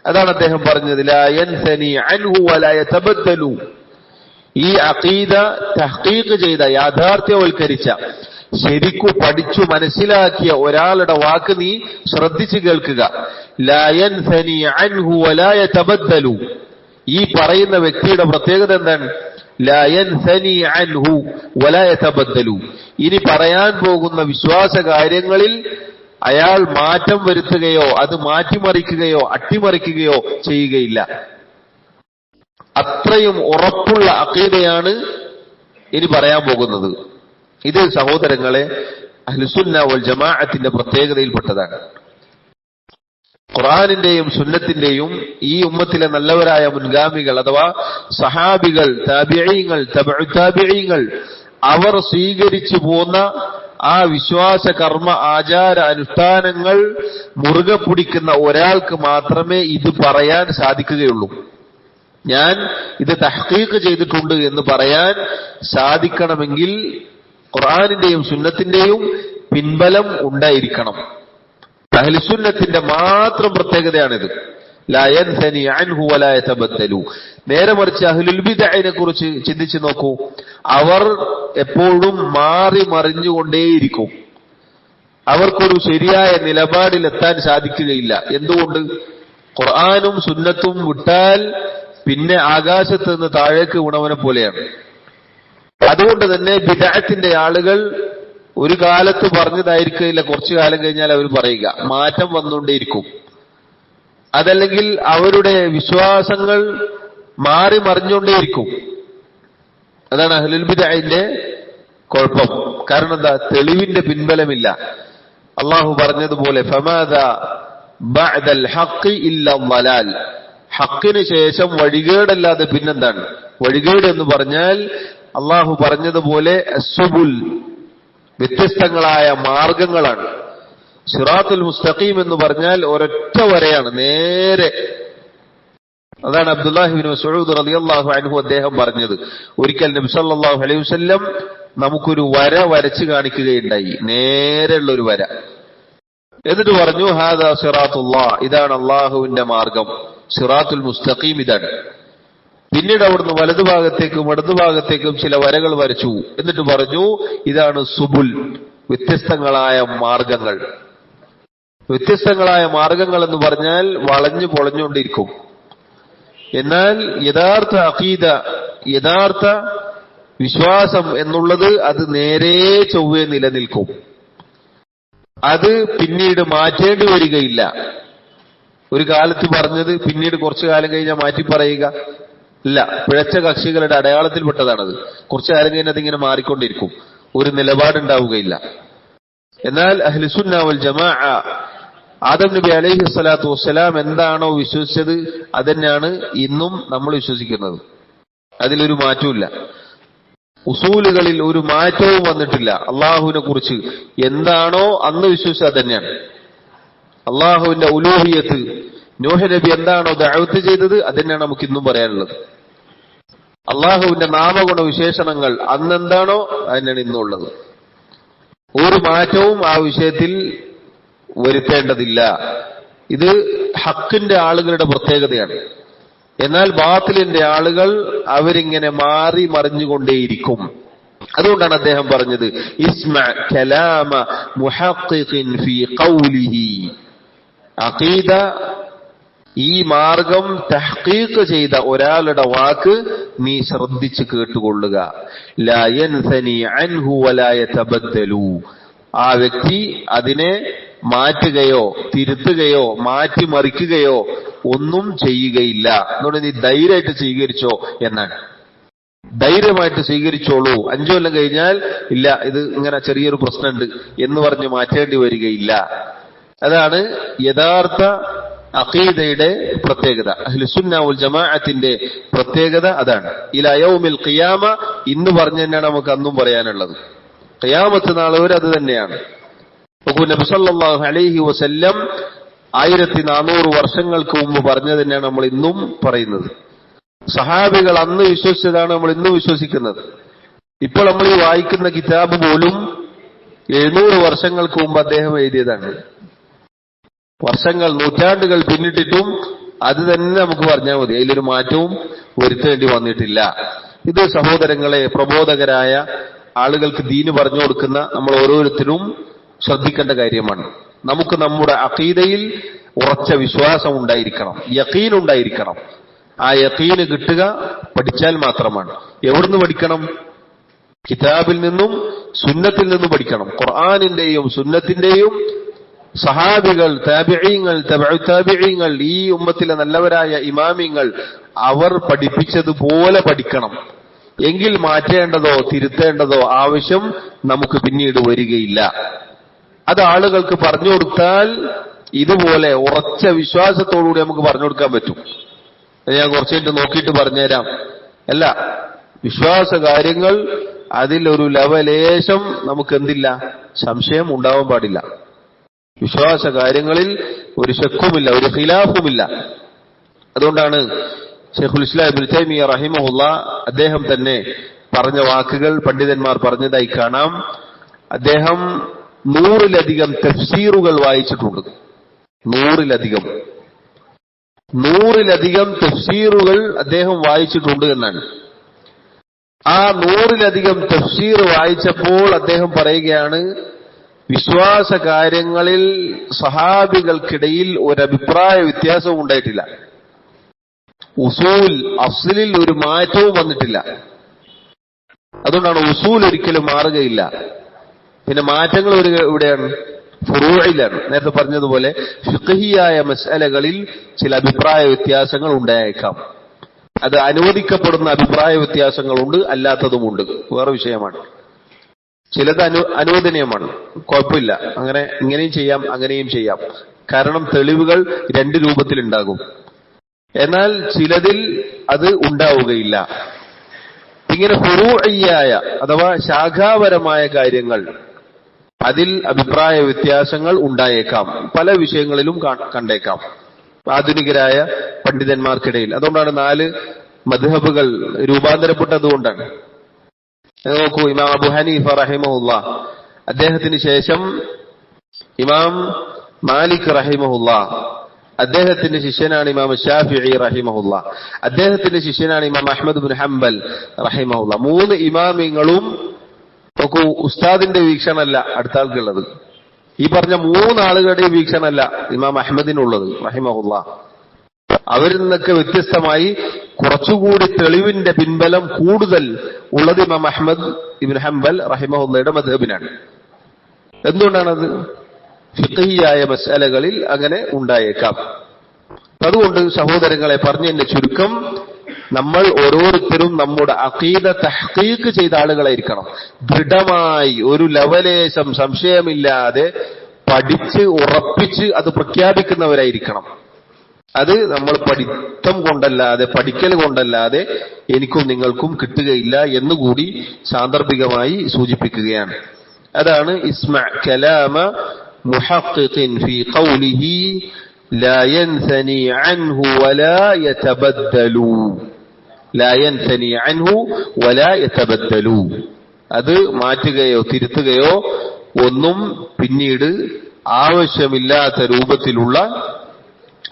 [SPEAKER 1] അതാണ് അദ്ദേഹം പറഞ്ഞത്, ലാ യൻസനി അൻഹു വലാ യതബദ്ദലു. ഈ അഖീദ തഹ്ഖീഖ് ചെയ്ത, യാഥാർത്ഥ്യവൽക്കരിച്ച, ശരിക്കു പഠിച്ചു മനസ്സിലാക്കിയ ഒരാളുടെ വാക്ക് നീ ശ്രദ്ധിച്ചു കേൾക്കുക. ലാ യൻസനി അൻഹു വലാ യതബദ്ദലു. ഈ പറയുന്ന വ്യക്തിയുടെ പ്രത്യേകത എന്താണ്? ലാ യൻസനി അൻഹു വലാ യതബദ്ദലു. ഇനി പറയാൻ പോകുന്ന വിശ്വാസ കാര്യങ്ങളിൽ അയാൾ മാറ്റം വരുത്തുകയോ അത് മാറ്റിമറിക്കുകയോ അട്ടിമറിക്കുകയോ ചെയ്യുകയില്ല. അത്രയും ഉറപ്പുള്ള അഖീദയാണ് ഇനി പറയാൻ പോകുന്നത്. ഇത് സഹോദരങ്ങളെ അഹ്ലുസുന്ന വൽ ജമാഅത്തിന്റെ പ്രത്യേകതയിൽപ്പെട്ടതാണ്. ഖുർആനിന്റെയും സുന്നത്തിന്റെയും ഈ ഉമ്മത്തിലെ നല്ലവരായ മുൻഗാമികൾ അഥവാ സഹാബികൾ, താബിഈങ്ങൾ, തബഉ താബിഈങ്ങൾ അവർ സ്വീകരിച്ചു പോന്ന ആ വിശ്വാസ കർമ്മ ആചാര അനുഷ്ഠാനങ്ങൾ മുറുകെ പിടിക്കുന്ന ഒരാൾക്ക് മാത്രമേ ഇത് പറയാൻ സാധിക്കുകയുള്ളൂ. ഞാൻ ഇത് തഹ്ഖീഖ് ചെയ്തിട്ടുണ്ട് എന്ന് പറയാൻ സാധിക്കണമെങ്കിൽ ഖുർആനിന്റെയും സുന്നത്തിന്റെയും പിൻബലം ഉണ്ടായിരിക്കണം. അഹ്ലുസുന്നത്തിന്റെ മാത്രം പ്രത്യേകതയാണിത്. ലാ യൻസനി അൻഹു വലാ യതബദ്ദലു. നേരെ മറിച്ച് അഹ്ലുൽ ബിദ്അനെ കുറിച്ച് ചിന്തിച്ചു നോക്കൂ. അവർ എപ്പോഴും മാറി മറിഞ്ഞുകൊണ്ടേയിരിക്കും. അവർക്കൊരു ശരിയായ നിലപാടിലെത്താൻ സാധിക്കുകയില്ല. എന്തുകൊണ്ട്? ഖുർആനും സുന്നത്തും വിട്ടാൽ പിന്നെ ആകാശത്ത് നിന്ന് താഴേക്ക് വീണവനെ പോലെയാണ്. അതുകൊണ്ട് തന്നെ ബിദ്അത്തിന്റെ ആളുകൾ ഒരു കാലത്ത് പറഞ്ഞതായിരിക്കില്ല, കുറച്ചു കാലം കഴിഞ്ഞാൽ അവർ പറയുക, മാറ്റം വന്നുകൊണ്ടേയിരിക്കും. അതല്ലെങ്കിൽ അവരുടെ വിശ്വാസങ്ങൾ മാറി മറിഞ്ഞുകൊണ്ടേയിരിക്കും. അതാണ് അഹ്ലുൽ ബിദ്അന്റെ കുഴപ്പം. കാരണം എന്താ? തെളിവിന്റെ പിൻബലമില്ല. അള്ളാഹു പറഞ്ഞതുപോലെ ഫമാദാ ബഅദൽ ഹഖ് ഇല്ലാ ളലാൽ. ഹക്കിന് ശേഷം വഴികേടല്ലാതെ പിന്നെന്താണ്? വഴികേട് എന്ന് പറഞ്ഞാൽ അള്ളാഹു പറഞ്ഞതുപോലെ അസ്സുബുൽ, വ്യത്യസ്തങ്ങളായ മാർഗങ്ങളാണ്. സിറാത്തുൽ മുസ്തഖീം എന്ന് പറഞ്ഞാൽ ഒരൊറ്റ വരയാണ്, നേരെ. അതാണ് അബ്ദുല്ലാഹി ഇബ്നു മസ്ഊദ് റളിയല്ലാഹു അൻഹു അദ്ദേഹം പറഞ്ഞത്. ഒരിക്കൽ നബി സല്ലല്ലാഹു അലൈഹി വസല്ലം നമുക്കൊരു വര വരച്ചു കാണിക്കുകയുണ്ടായി, നേരെയുള്ള ഒരു വര. എന്നിട്ട് പറഞ്ഞു ഹാദാ സിറാത്തുല്ലാഹ്, ഇതാണ് അള്ളാഹുവിന്റെ മാർഗം, സിറാത്തുൽ മുസ്തഖീം ഇതാണ്. പിന്നീട് അവിടുന്ന് വലതുഭാഗത്തേക്കും ഇടതുഭാഗത്തേക്കും ചില വരകൾ വരച്ചു. എന്നിട്ട് പറഞ്ഞു ഇതാണ് സുബുൽ, വ്യത്യസ്തങ്ങളായ മാർഗങ്ങൾ. വ്യത്യസ്തങ്ങളായ മാർഗങ്ങൾ എന്ന് പറഞ്ഞാൽ വളഞ്ഞു പൊളഞ്ഞുകൊണ്ടിരിക്കും. എന്നാൽ യഥാർത്ഥ അഖീദ, യഥാർത്ഥ വിശ്വാസം എന്നുള്ളത് അത് നേരെ ചൊവ്വേ നിലനിൽക്കും. അത് പിന്നീട് മാറ്റേണ്ടി വരികയില്ല. ഒരു കാലത്ത് പറഞ്ഞത് പിന്നീട് കുറച്ചു കാലം കഴിഞ്ഞാൽ മാറ്റി പറയുക ഇല്ല. പിഴച്ച കക്ഷികളുടെ അടയാളത്തിൽപ്പെട്ടതാണത്. കുറച്ചു കാലം കഴിഞ്ഞാൽ അതിങ്ങനെ മാറിക്കൊണ്ടിരിക്കും, ഒരു നിലപാടുണ്ടാവുകയില്ല. എന്നാൽ അഹ്ലുസുന്ന വൽ ജമാഅ, ആദം നബി അലൈഹി സ്വലാത്തു വസ്സലാം എന്താണോ വിശ്വസിച്ചത് അതന്നെയാണ് ഇന്നും നമ്മൾ വിശ്വസിക്കുന്നത്. അതിലൊരു മാറ്റമില്ല. ഉസൂലുകളിൽ ഒരു മാറ്റവും വന്നിട്ടില്ല. അള്ളാഹുവിനെ കുറിച്ച് എന്താണോ അന്ന് വിശ്വസിച്ചത് അതന്നെയാണ്. അള്ളാഹുവിന്റെ ഉലൂഹിയത്ത്, നൂഹ് നബി എന്താണോ ദഅവത്ത് ചെയ്തത് അതന്നെയാണ് നമുക്ക് ഇന്നും പറയാനുള്ളത്. അള്ളാഹുവിന്റെ നാമഗുണ വിശേഷണങ്ങൾ അന്നെന്താണോ അതന്നെയാണ് ഇന്നുള്ളത്. ഒരു മാറ്റവും ആ വിഷയത്തിൽ വരുത്തേണ്ടതില്ല. ഇത് ഹക്കിന്റെ ആളുകളുടെ പ്രത്യേകതയാണ്. എന്നാൽ ബാത്തിലിന്റെ ആളുകൾ അവരിങ്ങനെ മാറി മറിഞ്ഞുകൊണ്ടേയിരിക്കും. അതുകൊണ്ടാണ് അദ്ദേഹം പറഞ്ഞത് ഇസ്മഅ കലാമ മുഹഖ്ഖിഖിൻ ഫീ ഖൗലിഹി. അഖീദ, ഈ മാർഗം തഹ്ഖീഖ് ചെയ്ത ഒരാളുടെ വാക്ക് നീ ശ്രദ്ധിച്ച് കേട്ടുകൊള്ളുക. ലാ യൻസനി അൻഹു വലാ യതബദ്ദലു. ആ വ്യക്തി അതിനെ മാറ്റുകയോ തിരുത്തുകയോ മാറ്റിമറിക്കുകയോ ഒന്നും ചെയ്യുകയില്ല. അതുകൊണ്ട് നീ ധൈര്യമായിട്ട് സ്വീകരിച്ചോ എന്നാണ്. ധൈര്യമായിട്ട് സ്വീകരിച്ചോളൂ. 5 കൊല്ലം കഴിഞ്ഞാൽ ഇല്ല, ഇത് ഇങ്ങനെ ചെറിയൊരു പ്രശ്നമുണ്ട് എന്ന് പറഞ്ഞ് മാറ്റേണ്ടി വരികയില്ല. അതാണ് യഥാർത്ഥ അഖീദയുടെ പ്രത്യേകത. അഹ്ലുസുന്ന വൽ ജമാഅത്തിന്റെ പ്രത്യേകത അതാണ്. ഇലാ യൗമിൽ ഖിയാമ, ഇന്ന് പറഞ്ഞു തന്നെയാണ് നമുക്ക് അന്നും പറയാനുള്ളത്. ഖിയാമത്ത് നാൾ വരെ അത് തന്നെയാണ്. നബി സല്ലല്ലാഹു അലൈഹി വസല്ലം 1400 വർഷങ്ങൾക്ക് മുമ്പ് പറഞ്ഞു തന്നെയാണ് നമ്മൾ ഇന്നും പറയുന്നത്. സഹാബികൾ അന്ന് വിശ്വസിച്ചതാണ് നമ്മൾ ഇന്നും വിശ്വസിക്കുന്നത്. ഇപ്പോൾ നമ്മൾ ഈ വായിക്കുന്ന കിതാബ് പോലും 700 വർഷങ്ങൾക്ക് മുമ്പ് അദ്ദേഹം എഴുതിയതാണ്. വർഷങ്ങൾ, നൂറ്റാണ്ടുകൾ പിന്നിട്ടിട്ടും അത് തന്നെ നമുക്ക് പറഞ്ഞാൽ മതി, അതിലൊരു മാറ്റവും വരുത്തേണ്ടി വന്നിട്ടില്ല. ഇത് സഹോദരങ്ങളെ, പ്രബോധകരായ ആളുകൾക്ക് ദീന് പറഞ്ഞു കൊടുക്കുന്ന നമ്മൾ ഓരോരുത്തരും ശ്രദ്ധിക്കേണ്ട കാര്യമാണ്. നമുക്ക് നമ്മുടെ അഖീദയിൽ ഉറച്ച വിശ്വാസം ഉണ്ടായിരിക്കണം, യഖീൻ ഉണ്ടായിരിക്കണം. ആ യഖീന് കിട്ടുക പഠിച്ചാൽ മാത്രമാണ്. എവിടുന്ന് പഠിക്കണം? കിതാബിൽ നിന്നും സുന്നത്തിൽ നിന്നും പഠിക്കണം. ഖുർആനിന്റെയും സുന്നത്തിന്റെയും സഹാബികൾ, താബിഈങ്ങൾ, തബഉ താബിഈങ്ങൾ, ഈ ഉമ്മത്തിലെ നല്ലവരായ ഇമാമിങ്ങൾ അവർ പഠിപ്പിച്ചതുപോലെ പഠിക്കണം. എങ്കിൽ മാറ്റേണ്ടതോ തിരുത്തേണ്ടതോ ആവശ്യം നമുക്ക് പിന്നീട് വരികയില്ല. അത് ആളുകൾക്ക് പറഞ്ഞു കൊടുത്താൽ ഇതുപോലെ ഉറച്ച വിശ്വാസത്തോടുകൂടി നമുക്ക് പറഞ്ഞു കൊടുക്കാൻ പറ്റും. ഞാൻ കുറച്ചു കഴിഞ്ഞിട്ട് നോക്കിയിട്ട് പറഞ്ഞുതരാം അല്ല, വിശ്വാസ കാര്യങ്ങൾ അതിലൊരു ലവലേശം നമുക്ക് എന്തില്ല, സംശയം ഉണ്ടാവാൻ പാടില്ല. വിശ്വാസ കാര്യങ്ങളിൽ ഒരു ശക്കുമില്ല, ഒരു ഖിലാഫുമില്ല. അതുകൊണ്ടാണ് ശൈഖുൽ ഇസ്ലാം ഇബ്നു തൈമിയ്യ റഹിമഹുല്ലാഹ് അദ്ദേഹം തന്നെ പറഞ്ഞ വാക്കുകൾ പണ്ഡിതന്മാർ പറഞ്ഞതായി കാണാം. അദ്ദേഹം 100-ലധികം തഫ്സീറുകൾ വായിച്ചിട്ടുണ്ട്. 100-ലധികം തഫ്സീറുകൾ അദ്ദേഹം വായിച്ചിട്ടുണ്ട് എന്നാണ്. ആ 100-ലധികം തഫ്സീർ വായിച്ചപ്പോൾ അദ്ദേഹം പറയുകയാണ്, വിശ്വാസ കാര്യങ്ങളിൽ സഹാബികൾക്കിടയിൽ ഒരഭിപ്രായ വ്യത്യാസവും ഉണ്ടായിട്ടില്ല. ഉസൂൽ അസ്ലിൽ ഒരു മാറ്റവും വന്നിട്ടില്ല. അതുകൊണ്ടാണ് ഉസൂൽ ഒരിക്കലും മാറുകയില്ല. പിന്നെ മാറ്റങ്ങൾ എവിടെയാണ്? ഫുറൂഇലാണ്. നേരത്തെ പറഞ്ഞതുപോലെ ഫിഖ്ഹിയായ മസ്അലകളിൽ ചില അഭിപ്രായ വ്യത്യാസങ്ങൾ ഉണ്ടായേക്കാം. അത് അനുവദിക്കപ്പെടുന്ന അഭിപ്രായ വ്യത്യാസങ്ങളുണ്ട്, അല്ലാത്തതുമുണ്ട്. വേറെ വിഷയമാണ്. ചിലത് അനുവദനീയമാണ്, കുഴപ്പമില്ല, അങ്ങനെ ഇങ്ങനെയും ചെയ്യാം അങ്ങനെയും ചെയ്യാം. കാരണം തെളിവുകൾ 2 രൂപത്തിലുണ്ടാകും. എന്നാൽ ചിലതിൽ അത് ഉണ്ടാവുകയില്ല. ഇങ്ങനെ ഫുറൂഇയ്യായ അഥവാ ശാഖാപരമായ കാര്യങ്ങൾ, അതിൽ അഭിപ്രായ വ്യത്യാസങ്ങൾ ഉണ്ടായേക്കാം. പല വിഷയങ്ങളിലും കണ്ടേക്കാം ആധുനികരായ പണ്ഡിതന്മാർക്കിടയിൽ. അതുകൊണ്ടാണ് 4 മദ്ഹബുകൾ രൂപാന്തരപ്പെട്ടതുകൊണ്ടാണ്. നോക്കൂ, ഇമാം അബൂ ഹനീഫ റഹിമഹുല്ലാഹ്, അദ്ദേഹത്തിന് ശേഷം ഇമാം മാലിക് റഹിമഹുല്ലാഹ്, അദ്ദേഹത്തിന്റെ ശിഷ്യനാണ് ഇമാം ശാഫിഈ റഹിമഹുല്ലാഹ്, അദ്ദേഹത്തിന്റെ ശിഷ്യനാണ് ഇമാം അഹ്മദ് ബിൻ ഹംബൽ റഹിമഹുല്ലാഹ്. 3 ഇമാമിങ്ങളും നോക്കൂ, ഉസ്താദിന്റെ വീക്ഷണമല്ല അടുത്ത ആൾക്കുള്ളത്. ഈ പറഞ്ഞ 3 ആളുകളുടെ വീക്ഷണമല്ല ഇമാം അഹ്മദിനുള്ളത് റഹിമഹുല്ലാഹ്. അവരിൽ നിന്നൊക്കെ വ്യത്യസ്തമായി കുറച്ചുകൂടി തെളിവിന്റെ പിൻബലം കൂടുതൽ ഉള്ളത് ഇമാം അഹ്മദ് ഇബ്ൻ ഹംബൽ റഹിമഹുല്ലയുടെ മദ്ഹബിനാണ്. എന്തുകൊണ്ടാണത്? ഫിഖ്ഹിയായ മസ്അലകളിൽ അങ്ങനെ ഉണ്ടായേക്കാം. അതുകൊണ്ട് സഹോദരങ്ങളെ, പറഞ്ഞതിന്റെ ചുരുക്കം, നമ്മൾ ഓരോരുത്തരും നമ്മുടെ അഖീദ തഹ്ഖീഖ് ചെയ്ത ആളുകളായിരിക്കണം. ദൃഢമായി ഒരു ലവലേശം സംശയമില്ലാതെ പഠിച്ച് ഉറപ്പിച്ച് അത് പ്രഖ്യാപിക്കുന്നവരായിരിക്കണം. അത് നമ്മൾ പഠിത്തം കൊണ്ടല്ലാതെ, പഠിക്കൽ കൊണ്ടല്ലാതെ എനിക്കും നിങ്ങൾക്കും കിട്ടുകയില്ല എന്നുകൂടി സാന്ദർഭികമായി സൂചിപ്പിക്കുകയാണ്. അതാണ് ഇസ്മഅ കലാമ മുഹഖ്ഖിഖിൻ ഫീ ഖൗലിഹി ലാ യൻസനി അൻഹു വലാ യതബദ്ദലു. ലാ യൻസനി അൻഹു വലാ യതബദ്ദലു. അത് മാറ്റുകയോ തിരുത്തുകയോ ഒന്നും പിന്നീട് ആവശ്യമില്ലാത്ത രൂപത്തിലുള്ള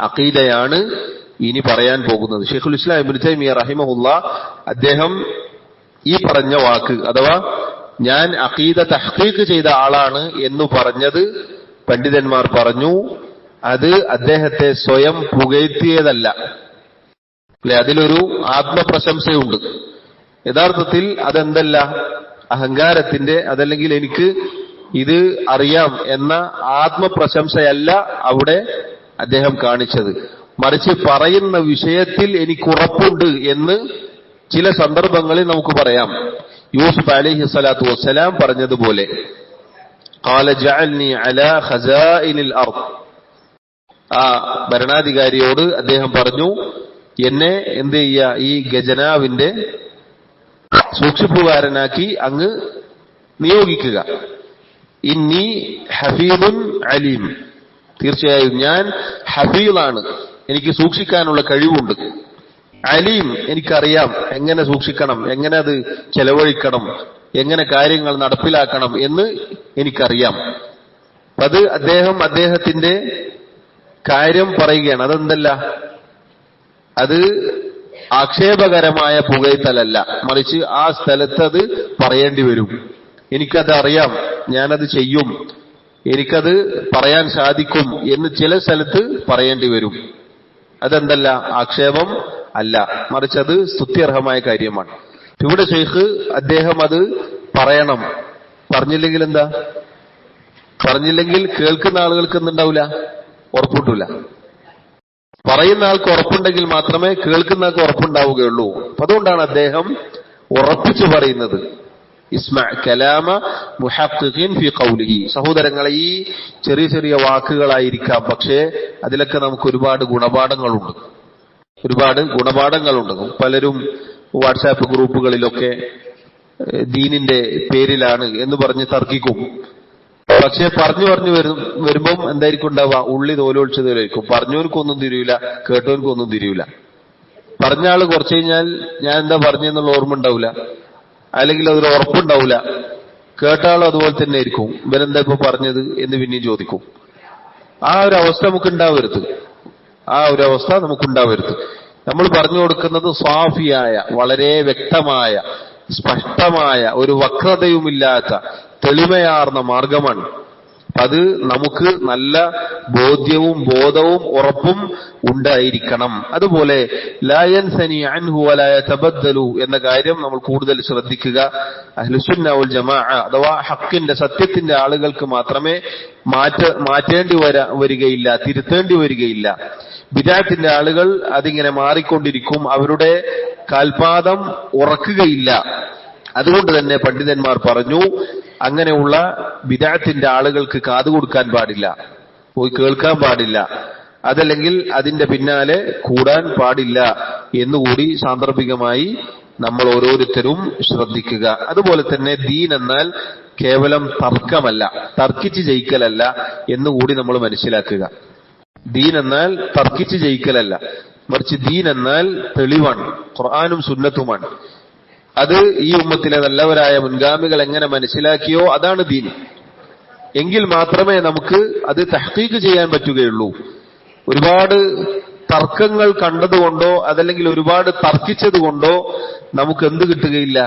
[SPEAKER 1] അഖീദയാണ് ഇനി പറയാൻ പോകുന്നത്. ശൈഖുൽ ഇസ്ലാം ഇബ്നു തൈമിയ്യ റഹിമഹുല്ലാഹ് അദ്ദേഹം ഈ പറഞ്ഞ വാക്ക്, അഥവാ ഞാൻ അഖീദ തഹ്ഖീഖ് ചെയ്ത ആളാണ് എന്ന് പറഞ്ഞത്, പണ്ഡിതന്മാർ പറഞ്ഞു അത് അദ്ദേഹത്തെ സ്വയം പുകഴ്ത്തിയതല്ല. അല്ലെ, അതിലൊരു ആത്മപ്രശംസയുണ്ട്. യഥാർത്ഥത്തിൽ അതെന്തല്ല, അഹങ്കാരത്തിന്റെ, അതല്ലെങ്കിൽ എനിക്ക് ഇത് അറിയാം എന്ന ആത്മപ്രശംസയല്ല അവിടെ അദ്ദേഹം കാണിച്ചത്. മറിച്ച് പറയുന്ന വിഷയത്തിൽ എനിക്കുറപ്പുണ്ട് എന്ന് ചില സന്ദർഭങ്ങളിൽ നമുക്ക് പറയാം. യൂസുഫ് അലൈഹി സ്വലാത്തു വസ്സലാം പറഞ്ഞതുപോലെ, ഖാല ജഅൽനി അലാ ഖസാഇനിൽ അർദ്, ആ ഭരണാധികാരിയോട് അദ്ദേഹം പറഞ്ഞു, എന്നെ എന്ത് ചെയ്യ, ഈ ഖജനാവിന്റെ സൂക്ഷിപ്പുകാരനാക്കി അങ്ങ് നിയോഗിക്കുക. ഇന്നി ഹഫീദുൻ അലീം, തീർച്ചയായും ഞാൻ ഹഫീളാണ്, എനിക്ക് സൂക്ഷിക്കാനുള്ള കഴിവുണ്ട്. അലീം, എനിക്കറിയാം എങ്ങനെ സൂക്ഷിക്കണം, എങ്ങനെ അത് ചെലവഴിക്കണം, എങ്ങനെ കാര്യങ്ങൾ നടപ്പിലാക്കണം എന്ന് എനിക്കറിയാം. അത് അദ്ദേഹത്തിന്റെ കാര്യം പറയുകയാണ്. അതെന്തല്ല, അത് ആക്ഷേപകരമായ പുകഴ്ത്തലല്ല, മറിച്ച് ആ സ്ഥലത്ത് അത് പറയേണ്ടി വരും. എനിക്കത് അറിയാം, ഞാനത് ചെയ്യും, എനിക്കത് പറയാൻ സാധിക്കും എന്ന് ചില സ്ഥലത്ത് പറയേണ്ടി വരും. അതെന്തല്ല, ആക്ഷേപം അല്ല, മറിച്ച് അത് സ്തുത്യർഹമായ കാര്യമാണ്. ഇവിടെ ശൈഖ് അദ്ദേഹം അത് പറയണം. പറഞ്ഞില്ലെങ്കിൽ എന്താ? പറഞ്ഞില്ലെങ്കിൽ കേൾക്കുന്ന ആളുകൾക്ക് എന്തുണ്ടാവില്ല? ഉറപ്പുണ്ടില്ല. പറയുന്ന ആൾക്ക് ഉറപ്പുണ്ടെങ്കിൽ മാത്രമേ കേൾക്കുന്ന ആൾക്ക് ഉറപ്പുണ്ടാവുകയുള്ളൂ. അതുകൊണ്ടാണ് അദ്ദേഹം ഉറപ്പിച്ചു പറയുന്നത്, ഇസ്മഅ കലാമ മുഹഖ്ഖിഖിൻ ഫീ ഖൗലിഹി. സഹോദരങ്ങളെ, ഈ ചെറിയ ചെറിയ വാക്കുകളായിരിക്കാം, പക്ഷേ അതിലൊക്കെ നമുക്ക് ഒരുപാട് ഗുണപാഠങ്ങളുണ്ട്. പലരും വാട്സാപ്പ് ഗ്രൂപ്പുകളിലൊക്കെ ദീനിന്റെ പേരിലാണ് എന്ന് പറഞ്ഞ് തർക്കിക്കും. പക്ഷെ പറഞ്ഞു വരുമ്പം എന്തായിരിക്കും ഉണ്ടാവുക? ഉള്ളി തോലൊളിച്ചതായിരിക്കും. പറഞ്ഞവനക്കൊന്നും തിരിയൂല, കേട്ടവനക്കൊന്നും തിരിയൂല. പറഞ്ഞ ആള് കുറച്ചു കഴിഞ്ഞാൽ ഞാൻ എന്താ പറഞ്ഞെന്നുള്ള ഓർമ്മ ഉണ്ടാവില്ല, അല്ലെങ്കിൽ അതൊരു ഉറപ്പുണ്ടാവില്ല. കേട്ട ആളും അതുപോലെ തന്നെ ആയിരിക്കും, ഇവരെന്താ ഇപ്പൊ പറഞ്ഞത് എന്ന് പിന്നെയും ചോദിക്കും. ആ ഒരു അവസ്ഥ നമുക്കുണ്ടാവരുത്. നമ്മൾ പറഞ്ഞു കൊടുക്കുന്നത് സ്വാഫിയായ, വളരെ വ്യക്തമായ, സ്പഷ്ടമായ, ഒരു വക്രതയുമില്ലാത്ത തെളിമയാർന്ന മാർഗമാണ്. അത് നമുക്ക് നല്ല ബോധ്യവും ബോധവും ഉറപ്പും ഉണ്ടായിരിക്കണം. അതുപോലെ ലാ യൻസനി അൻഹു വലാ യതബദ്ദലു എന്ന കാര്യം നമ്മൾ കൂടുതൽ ശ്രദ്ധിക്കുക. അഹ്ലുസുന്ന വൽ ജമാഅ അഥവാ ഹക്കിന്റെ, സത്യത്തിന്റെ ആളുകൾക്ക് മാത്രമേ മാറ്റേണ്ടി വരികയില്ല, തിരുത്തേണ്ടി വരികയില്ല. ബിദഅത്തിന്റെ ആളുകൾ അതിങ്ങനെ മാറിക്കൊണ്ടിരിക്കും, അവരുടെ കാൽപാദം ഉറക്കുകയില്ല. അതുകൊണ്ട് തന്നെ പണ്ഡിതന്മാർ പറഞ്ഞു, അങ്ങനെയുള്ള ബിദഅത്തിന്റെ ആളുകൾക്ക് കാതുകൊടുക്കാൻ പാടില്ല, പോയി കേൾക്കാൻ പാടില്ല, അതല്ലെങ്കിൽ അതിന്റെ പിന്നാലെ കൂടാൻ പാടില്ല എന്നുകൂടി സാന്ദർഭികമായി നമ്മൾ ഓരോരുത്തരും ശ്രദ്ധിക്കുക. അതുപോലെ തന്നെ ദീൻ എന്നാൽ കേവലം തർക്കമല്ല, തർക്കിച്ച് ജയിക്കലല്ല എന്നുകൂടി നമ്മൾ മനസ്സിലാക്കുക. ദീൻ എന്നാൽ തർക്കിച്ച് ജയിക്കലല്ല, മറിച്ച് ദീൻ എന്നാൽ തെളിവാണ്, ഖുർആനും സുന്നത്തുമാണ്. അത് ഈ ഉമ്മത്തിലെ നല്ലവരായ മുൻഗാമികൾ എങ്ങനെ മനസ്സിലാക്കിയോ അതാണ് ദീൻ. എങ്കിൽ മാത്രമേ നമുക്ക് അത് തഹ്ഖീഖ് ചെയ്യാൻ പറ്റുകയുള്ളൂ. ഒരുപാട് തർക്കങ്ങൾ കണ്ടതുകൊണ്ടോ അതല്ലെങ്കിൽ ഒരുപാട് തർക്കിച്ചത് കൊണ്ടോ നമുക്ക് എന്ത് കിട്ടുകയില്ല?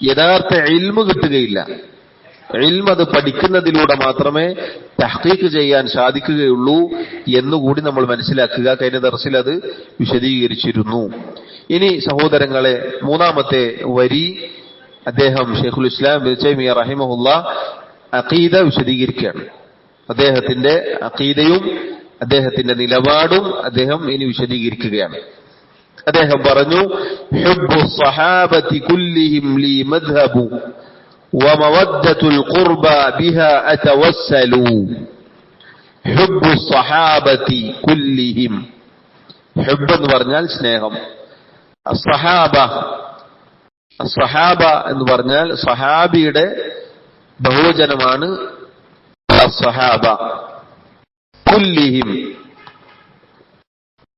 [SPEAKER 1] യഥാർത്ഥ ഇൽമ് കിട്ടുകയില്ല. ഇൽമ് അത് പഠിക്കുന്നതിലൂടെ മാത്രമേ തഹ്ഖീഖ് ചെയ്യാൻ സാധിക്കുകയുള്ളൂ എന്നുകൂടി നമ്മൾ മനസ്സിലാക്കുക. കഴിഞ്ഞ ദർസിൽ അത് വിശദീകരിച്ചിരുന്നു. ഇനി സഹോദരങ്ങളെ, മൂന്നാമത്തെ വരി അദ്ദേഹം ശൈഖുൽ ഇസ്ലാം ഇബ്നു തൈമിയ്യ റഹിമഹുല്ലാഹ് അഖീദ വിശദീകരിക്കുകയാണ്. അദ്ദേഹത്തിന്റെ അഖീദയും അദ്ദേഹത്തിന്റെ നിലപാടും അദ്ദേഹം ഇനി വിശദീകരിക്കുകയാണ്. അദ്ദേഹം പറഞ്ഞു, ഹുബ്ബു സ്വഹാബത്തി കുല്ലിഹിം ലീ മദ്ഹബു വമവദ്ദത്തുൽ ഖുർബ ബിഹാ അതവസ്സലു. ഹുബ്ബു സ്വഹാബത്തി കുല്ലിഹിം, ഹുബ്ബ് എന്ന് പറഞ്ഞാൽ സ്നേഹം. അസ്സഹാബ എന്ന് പറഞ്ഞാൽ സഹാബിയുടെ ബഹുവചനമാണ് അസ്സഹാബ. കുല്ലിഹിം,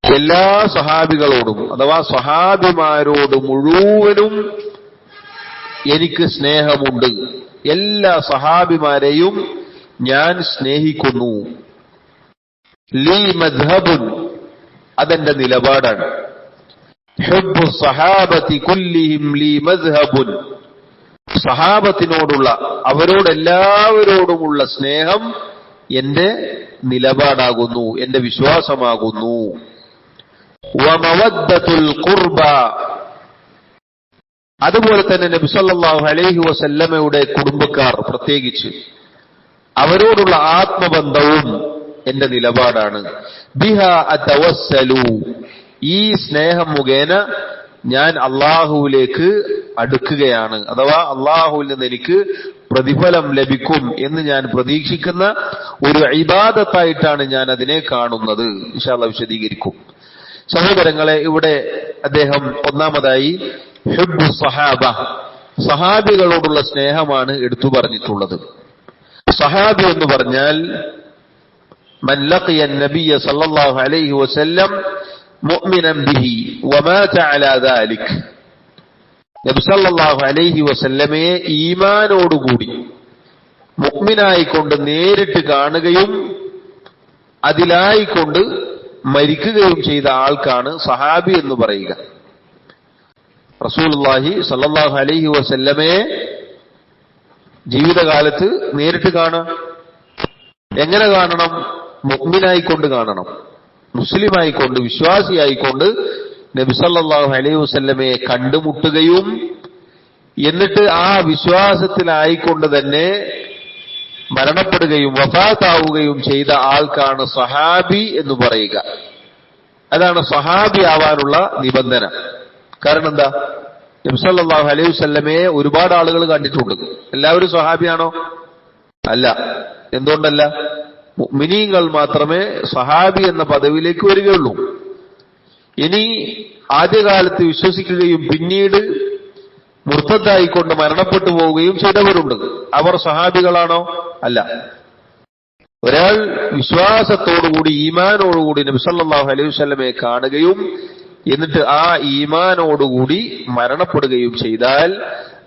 [SPEAKER 1] എല്ലാ സഹാബികളോടും അഥവാ സഹാബിമാരോട് മുഴുവനും എനിക്ക് സ്നേഹമുണ്ട്. എല്ലാ സഹാബിമാരെയും ഞാൻ സ്നേഹിക്കുന്നു. ലീ മദ്ഹബുൻ, അതെന്റെ നിലപാടാണ്. ഹുബ്ബു സ്വഹാബത്തി കുല്ലിഹിം ലീ മദ്ഹബുൻ, സഹാബത്തിനോടുള്ള, അവരോടെല്ലാവരോടുമുള്ള സ്നേഹം എന്റെ നിലപാടാകുന്നു, എന്റെ വിശ്വാസമാകുന്നു. വമവദ്ദത്തുൽ ഖുർബ, അതുപോലെ തന്നെ നബി സല്ലല്ലാഹു അലൈഹി വസല്ലമയുടെ കുടുംബക്കാർ പ്രത്യേകിച്ച് അവരോടുള്ള ആത്മബന്ധവും എന്റെ നിലപാടാണ്. ബിഹാ അതവസ്സലു, ഈ സ്നേഹം മുഖേന ഞാൻ അള്ളാഹുവിലേക്ക് അടുക്കുകയാണ്, അഥവാ അള്ളാഹുവിൽ നിന്ന് എനിക്ക് പ്രതിഫലം ലഭിക്കും എന്ന് ഞാൻ പ്രതീക്ഷിക്കുന്ന ഒരു ഇബാദത്തായിട്ടാണ് ഞാൻ അതിനെ കാണുന്നത്. ഇൻഷാ അല്ലാഹ് വിശദീകരിക്കും. സഹോദരങ്ങളെ, ഇവിടെ അദ്ദേഹം ഒന്നാമതായി ഹുബ്ബു സ്വഹാബ, സഹാബികളോടുള്ള സ്നേഹമാണ് എടുത്തു പറഞ്ഞിട്ടുള്ളത്. സഹാബി എന്ന് പറഞ്ഞാൽ മൻ ലഖിയ നബിയ സല്ലല്ലാഹു അലൈഹി വസല്ലം മുഅ്മിനൻ ബിഹി വമാത അലാ ദാലിക്, നബി സല്ലല്ലാഹു അലൈഹി വസല്ലമയെ ഈമാനോടുകൂടി മുഅ്മിനായിക്കൊണ്ട് നേരിട്ട് കാണുകയും അതിലായിക്കൊണ്ട് മരിക്കുകയും ചെയ്ത ആൾക്കാണ് സഹാബി എന്ന് പറയുക. റസൂലുള്ളാഹി സല്ലല്ലാഹു അലൈഹി വസല്ലമയെ ജീവിതകാലത്ത് നേരിട്ട് കാണാം. എങ്ങനെ കാണണം? മുഅ്മിനായിക്കൊണ്ട് കാണണം, മുസ്ലിമായിക്കൊണ്ട്, വിശ്വാസിയായിക്കൊണ്ട് നബി സല്ലല്ലാഹു അലൈഹി വസല്ലമയെ കണ്ടുമുട്ടുകയും എന്നിട്ട് ആ വിശ്വാസത്തിലായിക്കൊണ്ട് തന്നെ മരണപ്പെടുകയും വഫാത്താവുകയും ചെയ്ത ആൾക്കാണ് സഹാബി എന്ന് പറയുക. അതാണ് സഹാബി ആവാനുള്ള നിബന്ധന. കാരണം എന്താ? നബി സല്ലല്ലാഹു അലൈഹി വസല്ലമയെ ഒരുപാട് ആളുകൾ കണ്ടിട്ടുണ്ട്. എല്ലാവരും സഹാബിയാണോ? അല്ല. എന്തുകൊണ്ടല്ല? മുഅ്മിനീങ്ങൾ മാത്രമേ സഹാബി എന്ന പദവിയിലേക്ക് വരികയുള്ളൂ. ഇനി ആദ്യകാലത്ത് വിശ്വസിക്കുകയും പിന്നീട് മുർത്തദ്ദായിക്കൊണ്ട് മരണപ്പെട്ടു പോവുകയും ചെയ്തവരുണ്ട്. അവർ സഹാബികളാണോ? അല്ല. ഒരാൾ വിശ്വാസത്തോടുകൂടി ഈമാനോടുകൂടി നബി സല്ലല്ലാഹു അലൈഹി വസല്ലമയെ കാണുകയും എന്നിട്ട് ആ ഈമാനോടുകൂടി മരണപ്പെടുകയും ചെയ്താൽ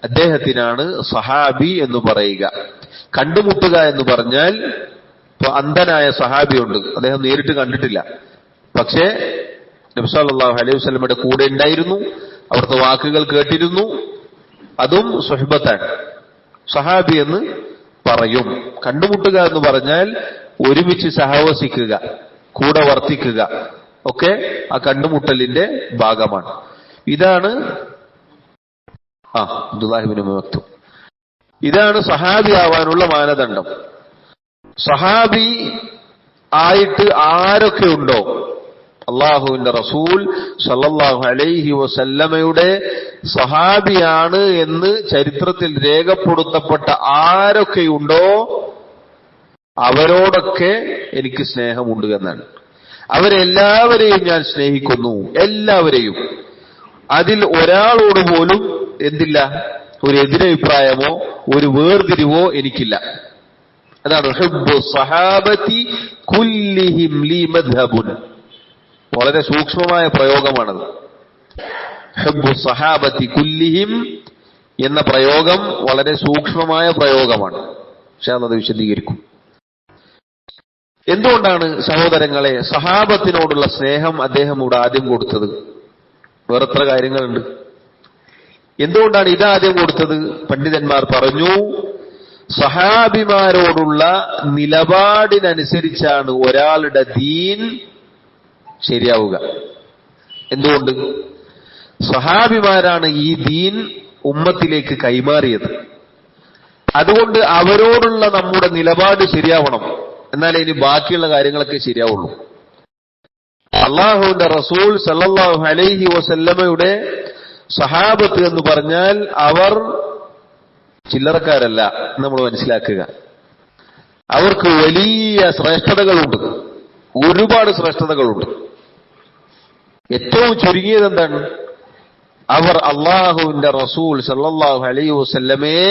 [SPEAKER 1] അദ്ദേഹത്തിനാണ് സഹാബി എന്ന് പറയുക. കണ്ടുമുട്ടുക എന്ന് പറഞ്ഞാൽ, ഇപ്പൊ അന്ധനായ സഹാബിയുണ്ട്, അദ്ദേഹം നേരിട്ട് കണ്ടിട്ടില്ല, പക്ഷേ നബി സല്ലല്ലാഹു അലൈഹി വസല്ലമയുടെ കൂടെ ഉണ്ടായിരുന്നു, അവിടുത്തെ വാക്കുകൾ കേട്ടിരുന്നു, അതും സുഹ്ബത്താണ്, സഹാബി എന്ന് പറയും. കണ്ടുമുട്ടുക എന്ന് പറഞ്ഞാൽ ഒരുമിച്ച് സഹവസിക്കുക, കൂടെ വർത്തിക്കുക ഒക്കെ ആ കണ്ടുമുട്ടലിന്റെ ഭാഗമാണ്. ഇതാണ് അബ്ദുല്ലാഹി ഇബ്നു മക്തും. ഇതാണ് സഹാബി ആവാനുള്ള മാനദണ്ഡം. സഹാബി ആയിട്ട് ആരൊക്കെ ഉണ്ടോ, അള്ളാഹുവിന്റെ റസൂൽ സല്ലല്ലാഹു അലൈഹി വസല്ലമയുടെ സഹാബിയാണ് എന്ന് ചരിത്രത്തിൽ രേഖപ്പെടുത്തപ്പെട്ട ആരൊക്കെയുണ്ടോ അവരോടൊക്കെ എനിക്ക് സ്നേഹമുണ്ട് എന്നാണ്. അവരെല്ലാവരെയും ഞാൻ സ്നേഹിക്കുന്നു, എല്ലാവരെയും. അതിൽ ഒരാളോട് പോലും എന്തില്ല, ഒരു എതിരഭിപ്രായമോ ഒരു വേർതിരിവോ എനിക്കില്ല. അതാണ് ഹുബ്ബു സഹാബത്തി കുല്ലിഹിം ലീ മദ്ഹബുൻ. വളരെ സൂക്ഷ്മമായ പ്രയോഗമാണത്. ഹുബ്ബു സഹാബത്തി കുല്ലിഹിം എന്ന പ്രയോഗം വളരെ സൂക്ഷ്മമായ പ്രയോഗമാണ്. പക്ഷെ അത് വിശദീകരിക്കും. എന്തുകൊണ്ടാണ് സഹോദരങ്ങളെ സഹാബത്തിനോടുള്ള സ്നേഹം അദ്ദേഹം ഇവിടെ ആദ്യം കൊടുത്തത്? വേറെത്ര കാര്യങ്ങളുണ്ട്. എന്തുകൊണ്ടാണ് ഇതാദ്യം കൊടുത്തത്? പണ്ഡിതന്മാർ പറഞ്ഞു, സഹാബിമാരോടുള്ള നിലപാടിനനുസരിച്ചാണ് ഒരാളുടെ ദീൻ ശരിയാവുക. എന്തുകൊണ്ട്? സഹാബിമാരാണ് ഈ ദീൻ ഉമ്മത്തിലേക്ക് കൈമാറിയത്. അതുകൊണ്ട് അവരോടുള്ള നമ്മുടെ നിലപാട് ശരിയാവണം, എന്നാലേ ഇനി ബാക്കിയുള്ള കാര്യങ്ങളൊക്കെ ശരിയാവുള്ളൂ. അള്ളാഹുവിന്റെ റസൂൽ സല്ലല്ലാഹു അലൈഹി വസല്ലമയുടെ സഹാബത്ത് എന്ന് പറഞ്ഞാൽ അവർ ചില്ലറക്കാരല്ല, നമ്മൾ മനസ്സിലാക്കുക. അവർക്ക് വലിയ ശ്രേഷ്ഠതകളുണ്ട്, ഒരുപാട് ശ്രേഷ്ഠതകളുണ്ട്. ഏറ്റവും ചുരുങ്ങിയത് എന്താണ്? അവർ അള്ളാഹുവിന്റെ റസൂൽ സല്ലല്ലാഹു അലൈഹി വസല്ലമയെ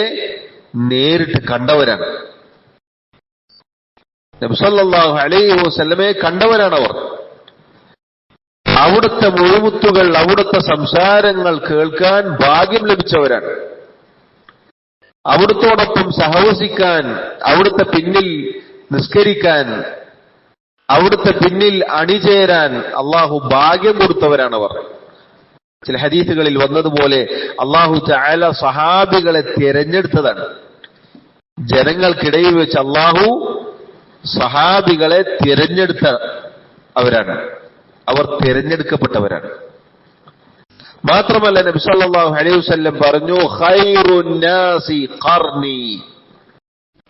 [SPEAKER 1] നേരിട്ട് കണ്ടവരാണ്. നബി സല്ലല്ലാഹു അലൈഹി വസല്ലമയെ കണ്ടവരാണ് അവർ. അവിടുത്തെ മുഴുമുത്തുകൾ, അവിടുത്തെ സംസാരങ്ങൾ കേൾക്കാൻ ഭാഗ്യം ലഭിച്ചവരാണ്. അവിടുത്തോടൊപ്പം സഹവസിക്കാൻ, അവിടുത്തെ പിന്നിൽ നിസ്കരിക്കാൻ, അവിടുത്തെ പിന്നിൽ അണിചേരാൻ അള്ളാഹു ഭാഗ്യം കൊടുത്തവരാണവർ. ചില ഹദീസുകളിൽ വന്നതുപോലെ അള്ളാഹു തആല സഹാബികളെ തിരഞ്ഞെടുത്തതാണ്. ജനങ്ങൾക്കിടയിൽ വെച്ച് അള്ളാഹു സഹാബികളെ തിരഞ്ഞെടുത്ത അവരാണ്, അവർ തിരഞ്ഞെടുക്കപ്പെട്ടവരാണ്. മാത്രമല്ല നബി സല്ലല്ലാഹു അലൈഹി വസല്ലം പറഞ്ഞു, ഖൈറുൻ നാസി ഖർനി,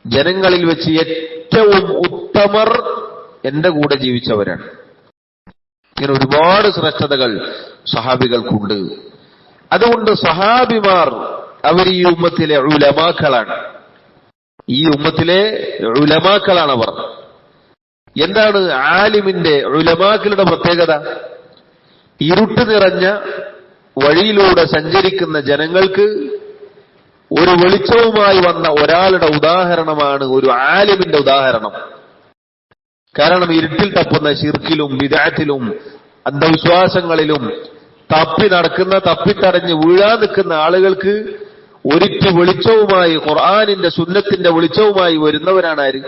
[SPEAKER 1] ജനങ്ങളിൽ വെച്ച് ഏറ്റവും ഉത്തമർ എന്റെ കൂടെ ജീവിച്ചവരാണ്. ഇങ്ങനെ ഒരുപാട് ശ്രേഷ്ഠതകൾ സഹാബികൾക്കുണ്ട്. അതുകൊണ്ട് സഹാബിമാർ അവർ ഈ ഉമ്മത്തിലെ ഉലമാക്കളാണ്. ഈ ഉമ്മത്തിലെ ഉലമാക്കളാണ് അവർ. എന്താണ് ആലിമിന്റെ, ഉലമാക്കളുടെ പ്രത്യേകത? ഇരുട്ട് നിറഞ്ഞ വഴിയിലൂടെ സഞ്ചരിക്കുന്ന ജനങ്ങൾക്ക് ഒരു വെളിച്ചവുമായി വന്ന ഒരാളുടെ ഉദാഹരണമാണ് ഒരു ആലിമിന്റെ ഉദാഹരണം. കാരണം ഇരുട്ടിൽ തപ്പുന്ന ശിർക്കിലും ബിദ്അത്തിലും അന്ധവിശ്വാസങ്ങളിലും തപ്പിത്തടഞ്ഞ് വീഴാൻ നിൽക്കുന്ന ആളുകൾക്ക് ഒരിറ്റ് വെളിച്ചവുമായി, ഖുർആനിന്റെ സുന്നത്തിന്റെ വെളിച്ചവുമായി വരുന്നവരാണ് ആര്?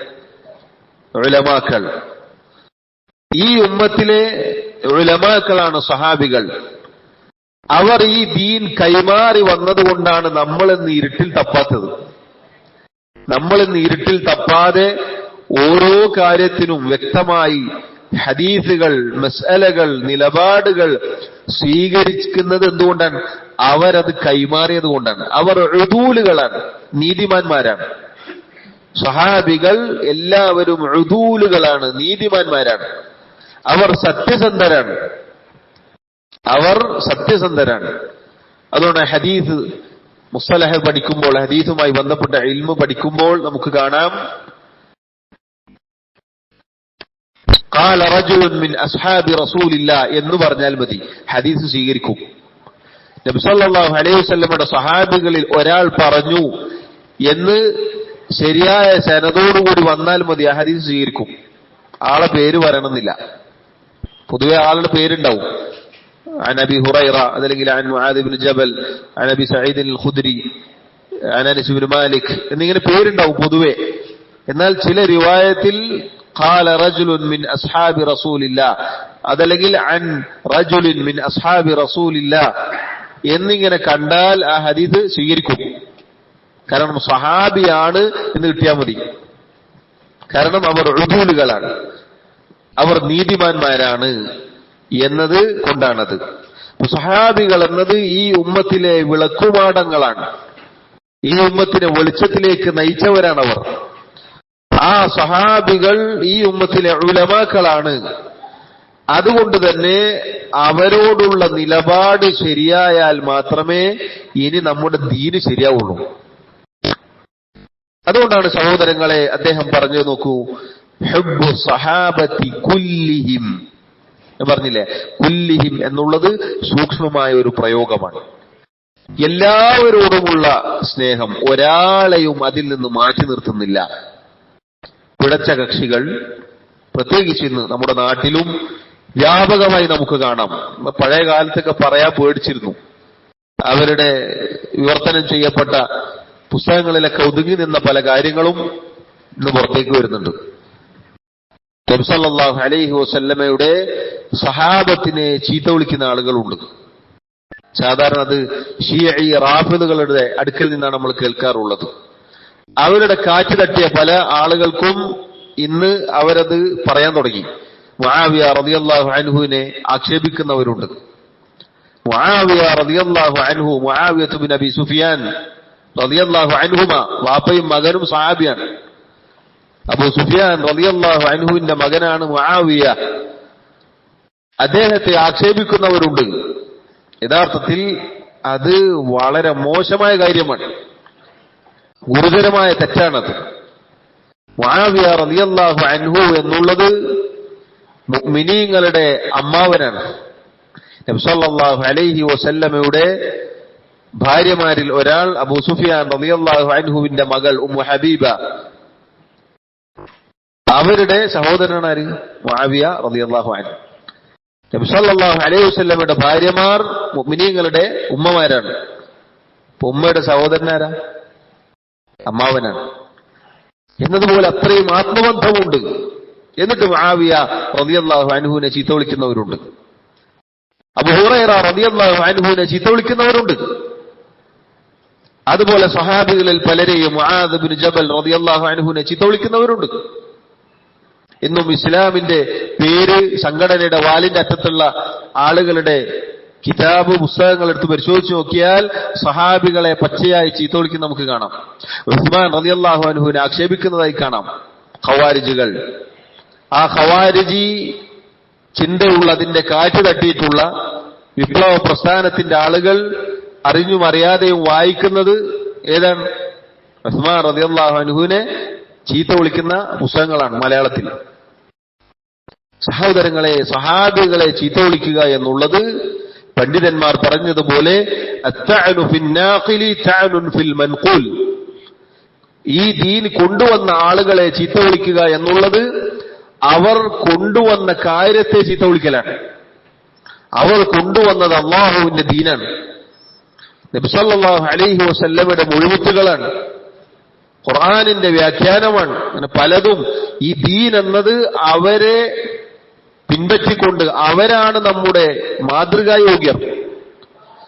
[SPEAKER 1] ഉലമാക്കൾ. ഈ ഉമ്മത്തിലെ ഉലമാക്കളാണ് സഹാബികൾ. അവർ ഈ ദീൻ കൈമാറി വന്നതുകൊണ്ടാണ് നമ്മളിന്ന് ഇരുട്ടിൽ തപ്പാത്തത്. നമ്മളിന്ന് ഇരുട്ടിൽ തപ്പാതെ ഓരോ കാര്യത്തിനും വ്യക്തമായി ഹദീസുകൾ, മസ്അലകൾ, നിലപാടുകൾ സ്വീകരിക്കുന്നത് എന്തുകൊണ്ടാണ്? അവരത് കൈമാറിയത് കൊണ്ടാണ്. അവർ ഉദൂലുകളാണ്, നീതിമാന്മാരാണ്. സഹാബികൾ എല്ലാവരും ഉദൂലുകളാണ്, നീതിമാന്മാരാണ്. അവർ സത്യസന്ധരാണ്. അതുകൊണ്ട് ഹദീസ് മുസ്തലഹ് പഠിക്കുമ്പോൾ, ഹദീസുമായി ബന്ധപ്പെട്ട ഇൽമു പഠിക്കുമ്പോൾ നമുക്ക് കാണാം, ഖാല റജുലുൻ മിൻ അസ്ഹാബി റസൂലില്ലാ എന്ന് പറഞ്ഞാൽ മതി, ഹദീസ് സ്വീകരിക്കും. നബി സല്ലല്ലാഹു അലൈഹി വസല്ലമയുടെ സഹാബികളിൽ ഒരാൾ പറഞ്ഞു എന്ന് ശരിയായ സനദോടുകൂടി വന്നാൽ മതി ആ ഹദീസ് സ്വീകരിക്കും. ആളെ പേര് പറയണമെന്നില്ല. പൊതുവെ ആളുടെ പേരുണ്ടാവും. عن ابي هريره അതല്ലെങ്കിൽ عن معاذ بن جبل عن ابي سعيد الخدري عن انس بن مالك എന്നിങ്ങനെ പേരുണ്ടാവും പൊതുവെ. എന്നാൽ ചില റിവായത്തിൽ قال رجل من اصحاب رسول الله അതല്ലെങ്കിൽ عن رجل من اصحاب رسول الله എന്നിങ്ങനെ കണ്ടാൽ ആ ഹദീസ് സ്വീകരിക്കും. കാരണം സഹാബിയാണ് എന്ന് കിട്ടിയാൽ മതി. കാരണം അവർ ഉദൂലുകളാണ്, അവർ നീതിമാന്മാരാണ് എന്നത് കൊണ്ടാണത്. സഹാബികൾ എന്നത് ഈ ഉമ്മത്തിലെ വിളക്കുമാടങ്ങളാണ്. ഈ ഉമ്മത്തിനെ വെളിച്ചത്തിലേക്ക് നയിച്ചവരാണവർ. ആ സഹാബികൾ ഈ ഉമ്മത്തിലെ ഉലമാക്കളാണ്. അതുകൊണ്ട് തന്നെ അവരോടുള്ള നിലപാട് ശരിയായാൽ മാത്രമേ ഇനി നമ്മുടെ ദീന് ശരിയാവുള്ളൂ. അതുകൊണ്ടാണ് സഹോദരങ്ങളെ അദ്ദേഹം പറഞ്ഞു നോക്കൂ, ഹുബ്ബു സഹാബത്തി കുല്ലിഹിം. പറഞ്ഞില്ലേ, കുല്ലിഹിം എന്നുള്ളത് സൂക്ഷ്മമായ ഒരു പ്രയോഗമാണ്. എല്ലാവരോടുമുള്ള സ്നേഹം, ഒരാളെയും അതിൽ നിന്ന് മാറ്റി നിർത്തുന്നില്ല. പിഴച്ച കക്ഷികൾ പ്രത്യേകിച്ച് ഇന്ന് നമ്മുടെ നാട്ടിലും വ്യാപകമായി നമുക്ക് കാണാം. പഴയ കാലത്തൊക്കെ പറയാൻ പേടിച്ചിരുന്നു. അവരുടെ വിവർത്തനം ചെയ്യപ്പെട്ട പുസ്തകങ്ങളിലൊക്കെ ഒതുങ്ങി നിന്ന പല കാര്യങ്ങളും ഇന്ന് പുറത്തേക്ക് വരുന്നുണ്ട്. നബി സല്ലല്ലാഹു അലൈഹി വസല്ലമയുടെ സഹാബത്തിനെ ചീത്ത വിളിക്കുന്ന ആളുകളുണ്ട്. സാധാരണ അത് ഷിയഈ റാഫിദുകളുടെ അടുക്കൽ നിന്നാണ് നമ്മൾ കേൾക്കാറുള്ളത്. അവരുടെ കാറ്റ് തട്ടിയ പല ആളുകൾക്കും ഇന്ന് അവരത് പറയാൻ തുടങ്ങി. മുആവിയ റളിയല്ലാഹു അൻഹുവിനെ ആക്ഷേപിക്കുന്നവരുണ്ട്. മുആവിയ റളിയല്ലാഹു അൻഹു, മുആവിയത്ത് ബിൻ അബി സുഫിയാൻ റളിയല്ലാഹു അൻഹുമ, വാപ്പയും മകനും സഹാബിയാണ്. അബൂ സുഫിയാൻ റളിയല്ലാഹു അൻഹുവിന്റെ മകനാണ് മുആവിയ. അദ്ദേഹത്തെ ആക്ഷേപിക്കുന്നവരുണ്ട്. യഥാർത്ഥത്തിൽ അത് വളരെ മോശമായ കാര്യമാണ്, ഗുരുതരമായ തെറ്റാണത്. മുആവിയ റളിയല്ലാഹു അൻഹു എന്നുള്ളത് മുഅ്മിനീങ്ങളുടെ അമ്മാവനാണ്. നബി സല്ലല്ലാഹു അലൈഹി വസല്ലമയുടെ ഭാര്യമാരിൽ ഒരാൾ അബൂ സുഫിയാൻ റളിയല്ലാഹു അൻഹുവിന്റെ മകൾ ഉമ്മു ഹബീബ, അവരുടെ സഹോദരനാണ് മുആവിയ റളിയല്ലാഹു അൻഹു. നബി സല്ലല്ലാഹു അലൈഹി വസല്ലമയുടെ ഭാര്യമാർ മുഅ്മിനീങ്ങളുടെ ഉമ്മമാരാണ്. ഉമ്മയുടെ സഹോദരനാരാ? അമ്മാവനാണ്. എന്നതുപോലെ അത്രയും ആത്മബന്ധമുണ്ട്. എന്നിട്ട് മുആവിയ റളിയല്ലാഹു അൻഹുവിനെ ചീത്ത വിളിക്കുന്നവരുണ്ട്. അബൂ ഹുറൈറ റളിയല്ലാഹു അൻഹുവിനെ ചീത്ത വിളിക്കുന്നവരുണ്ട്. അതുപോലെ സഹാബികളിൽ പലരെയും മുആദ് ഇബ്നു ജബൽ റളിയല്ലാഹു അൻഹുവിനെ ചീത്ത വിളിക്കുന്നവരുണ്ട്. ഇന്നും ഇസ്ലാമിന്റെ പേര് സംഘടനയുടെ വാലിന്റെ അറ്റത്തുള്ള ആളുകളുടെ കിതാബ് പുസ്തകങ്ങൾ എടുത്ത് പരിശോധിച്ച് നോക്കിയാൽ സഹാബികളെ പച്ചയായി ചീത്ത വിളിക്കുന്ന നമുക്ക് കാണാം. ഉസ്മാൻ റളിയല്ലാഹു അൻഹുവിനെ ആക്ഷേപിക്കുന്നതായി കാണാം ഖവാരിജുകൾ. ആ ഖവാരിജി ചിന്തയുള്ള, അതിന്റെ കാറ്റ് തട്ടിയിട്ടുള്ള വിപ്ലവ പ്രസ്ഥാനത്തിന്റെ ആളുകൾ അറിഞ്ഞും അറിയാതെയും വായിക്കുന്നത് ഏതാണ്? ഉസ്മാൻ റളിയല്ലാഹു അൻഹുവിനെ ചീത്ത വിളിക്കുന്ന പുസ്തകങ്ങളാണ് മലയാളത്തിൽ. സഹോദരങ്ങളെ, സഹാബികളെ ചീത്ത വിളിക്കുക എന്നുള്ളത് പണ്ഡിതന്മാർ പറഞ്ഞതുപോലെ അത്തഅനു ഫിന്നാഖിലി തഅനുൻ ഫിൽ മൻഖൂൽ. ഈ ദീൻ കൊണ്ടുവന്ന ആളുകളെ ചീത്ത വിളിക്കുക എന്നുള്ളത് അവർ കൊണ്ടുവന്ന കാര്യത്തെ ചീത്ത വിളിക്കലാണ്. അവർ കൊണ്ടുവന്നത് അല്ലാഹുവിന്റെ ദീനാണ്, നബി സല്ലല്ലാഹു അലൈഹി വസല്ലമയുടെ മുഴുവത്തുകളാണ്, ഖുർആനിന്റെ വ്യാഖ്യാനമാണ്. അങ്ങനെ പലതും ഈ ദീൻ എന്നത് അവരെ പിൻപറ്റിക്കൊണ്ട് അവരാണ് നമ്മുടെ മാതൃകായോഗ്യർ.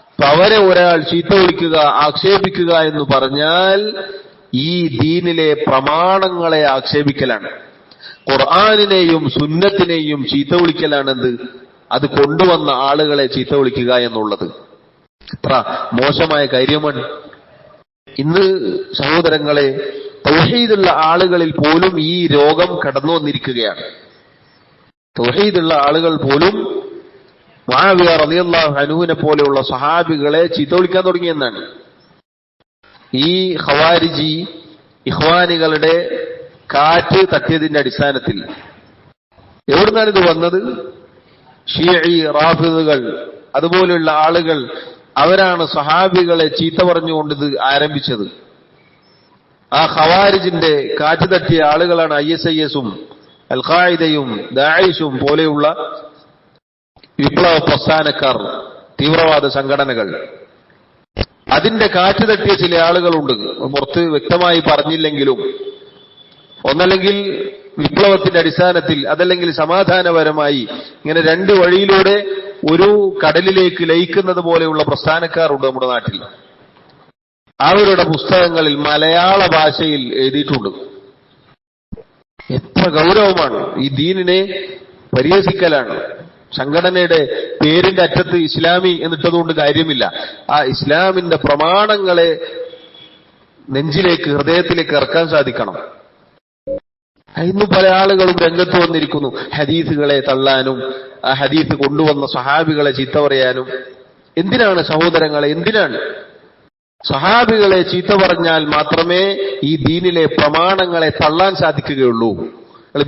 [SPEAKER 1] അപ്പൊ അവരെ ഒരാൾ ചീത്ത വിളിക്കുക, ആക്ഷേപിക്കുക എന്ന് പറഞ്ഞാൽ ഈ ദീനിലെ പ്രമാണങ്ങളെ ആക്ഷേപിക്കലാണ്. ഖുർആനിനെയും സുന്നത്തിനെയും ചീത്ത വിളിക്കലാണെന്ത്? അത് കൊണ്ടുവന്ന ആളുകളെ ചീത്ത വിളിക്കുക എന്നുള്ളത് എത്ര മോശമായ കാര്യമാണ്. ഇന്ന് സഹോദരങ്ങളെ, തൗഹീദുള്ള ആളുകളിൽ പോലും ഈ രോഗം കടന്നു വന്നിരിക്കുകയാണ്. തൗഹീദുള്ള ആളുകൾ പോലും മുആവിയ റളിയല്ലാഹു അൻഹുവിനെ പോലെയുള്ള സഹാബികളെ ചീത്ത വിളിക്കാൻ തുടങ്ങിയെന്നാണ്. ഈ ഖവാരിജി ഇഖ്വാനികളുടെ കാറ്റ് തട്ടിയതിന്റെ അടിസ്ഥാനത്തിൽ എവിടുന്നാണ് ഇത് വന്നത്? ഷിയഈ റാഫിദുകൾ അതുപോലെയുള്ള ആളുകൾ, അവരാണ് സഹാബികളെ ചീത്ത പറഞ്ഞുകൊണ്ട് ഇത് ആരംഭിച്ചത്. ആ ഖവാരിജിന്റെ കാറ്റ് തട്ടിയ ആളുകളാണ് ISIS-ഉം അൽ ഖായിദയും ദാഇഷും പോലെയുള്ള വിപ്ലവ പ്രസ്ഥാനക്കാർ, തീവ്രവാദ സംഘടനകൾ. അതിന്റെ കാറ്റ് തട്ടിയ ചില ആളുകളുണ്ട്, പുറത്ത് വ്യക്തമായി പറഞ്ഞില്ലെങ്കിലും. ഒന്നല്ലെങ്കിൽ വിപ്ലവത്തിന്റെ അടിസ്ഥാനത്തിൽ, അതല്ലെങ്കിൽ സമാധാനപരമായി, ഇങ്ങനെ രണ്ട് വഴിയിലൂടെ ഒരു കടലിലേക്ക് ലയിക്കുന്നത് പോലെയുള്ള പ്രസ്ഥാനക്കാരുണ്ട് നമ്മുടെ നാട്ടിൽ. അവരുടെ പുസ്തകങ്ങളിൽ മലയാള ഭാഷയിൽ എഴുതിയിട്ടുണ്ട്. എത്ര ഗൗരവമാണ്! ഈ ദീനിനെ പരിഹസിക്കലാണ്. സംഘടനയുടെ പേരിന്റെ അറ്റത്ത് ഇസ്ലാമി എന്നിട്ടതുകൊണ്ട് കാര്യമില്ല. ആ ഇസ്ലാമിന്റെ പ്രമാണങ്ങളെ നെഞ്ചിലേക്ക്, ഹൃദയത്തിലേക്ക് ഇറക്കാൻ സാധിക്കണം. ഇന്ന് പല ആളുകളും രംഗത്ത് വന്നിരിക്കുന്നു ഹദീസുകളെ തള്ളാനും ആ ഹദീസ് കൊണ്ടുവന്ന സഹാബികളെ ചീത്ത പറയാനും. എന്തിനാണ് സഹോദരങ്ങളെ, എന്തിനാണ്? സഹാബികളെ ചീത്ത പറഞ്ഞാൽ മാത്രമേ ഈ ദീനിലെ പ്രമാണങ്ങളെ തള്ളാൻ സാധിക്കുകയുള്ളൂ.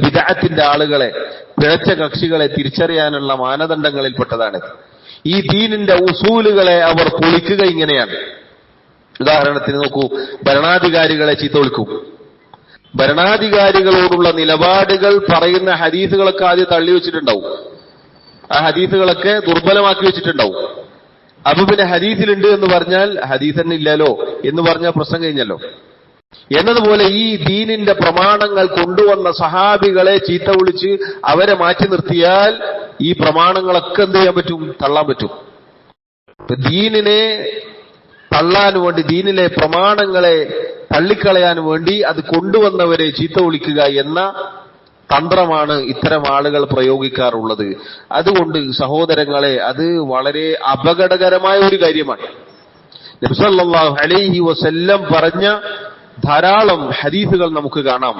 [SPEAKER 1] ബിദ്അത്തിന്റെ ആളുകളെ, പിഴച്ച കക്ഷികളെ തിരിച്ചറിയാനുള്ള മാനദണ്ഡങ്ങളിൽപ്പെട്ടതാണ്. ഈ ദീനിന്റെ ഉസൂലുകളെ അവർ പൊളിക്കുക ഇങ്ങനെയാണ്. ഉദാഹരണത്തിന് നോക്കൂ, ഭരണാധികാരികളെ ചീത്ത വിളിക്കും. ഭരണാധികാരികളോടുള്ള നിലപാടുകൾ പറയുന്ന ഹദീസുകളൊക്കെ ആദ്യം തള്ളി വെച്ചിട്ടുണ്ടാവും. ആ ഹദീസുകളൊക്കെ ദുർബലമാക്കി വെച്ചിട്ടുണ്ടാവും. അപ്പൊ പിന്നെ ഹദീസിലുണ്ട് എന്ന് പറഞ്ഞാൽ ഹദീസ് തന്നെ ഇല്ലല്ലോ എന്ന് പറഞ്ഞാൽ പ്രശ്നം കഴിഞ്ഞല്ലോ. എന്നതുപോലെ ഈ ദീനിന്റെ പ്രമാണങ്ങൾ കൊണ്ടുവന്ന സഹാബികളെ ചീത്ത വിളിച്ച് അവരെ മാറ്റി നിർത്തിയാൽ ഈ പ്രമാണങ്ങളൊക്കെ എന്ത് ചെയ്യാൻ പറ്റും? തള്ളാൻ പറ്റും. ദീനിനെ തള്ളാൻ വേണ്ടി, ദീനിലെ പ്രമാണങ്ങളെ തള്ളിക്കളയാൻ വേണ്ടി അത് കൊണ്ടുവന്നവരെ ചീത്ത വിളിക്കുക എന്ന തന്ത്രമാണ് ഇത്തരം ആളുകൾ പ്രയോഗിക്കാറുള്ളത്. അതുകൊണ്ട് സഹോദരങ്ങളെ, അത് വളരെ അപകടകരമായ ഒരു കാര്യമാണ്. നബി സല്ലല്ലാഹു അലൈഹി വസല്ലം പറഞ്ഞ ധാരാളം ഹദീസുകൾ നമുക്ക് കാണാം.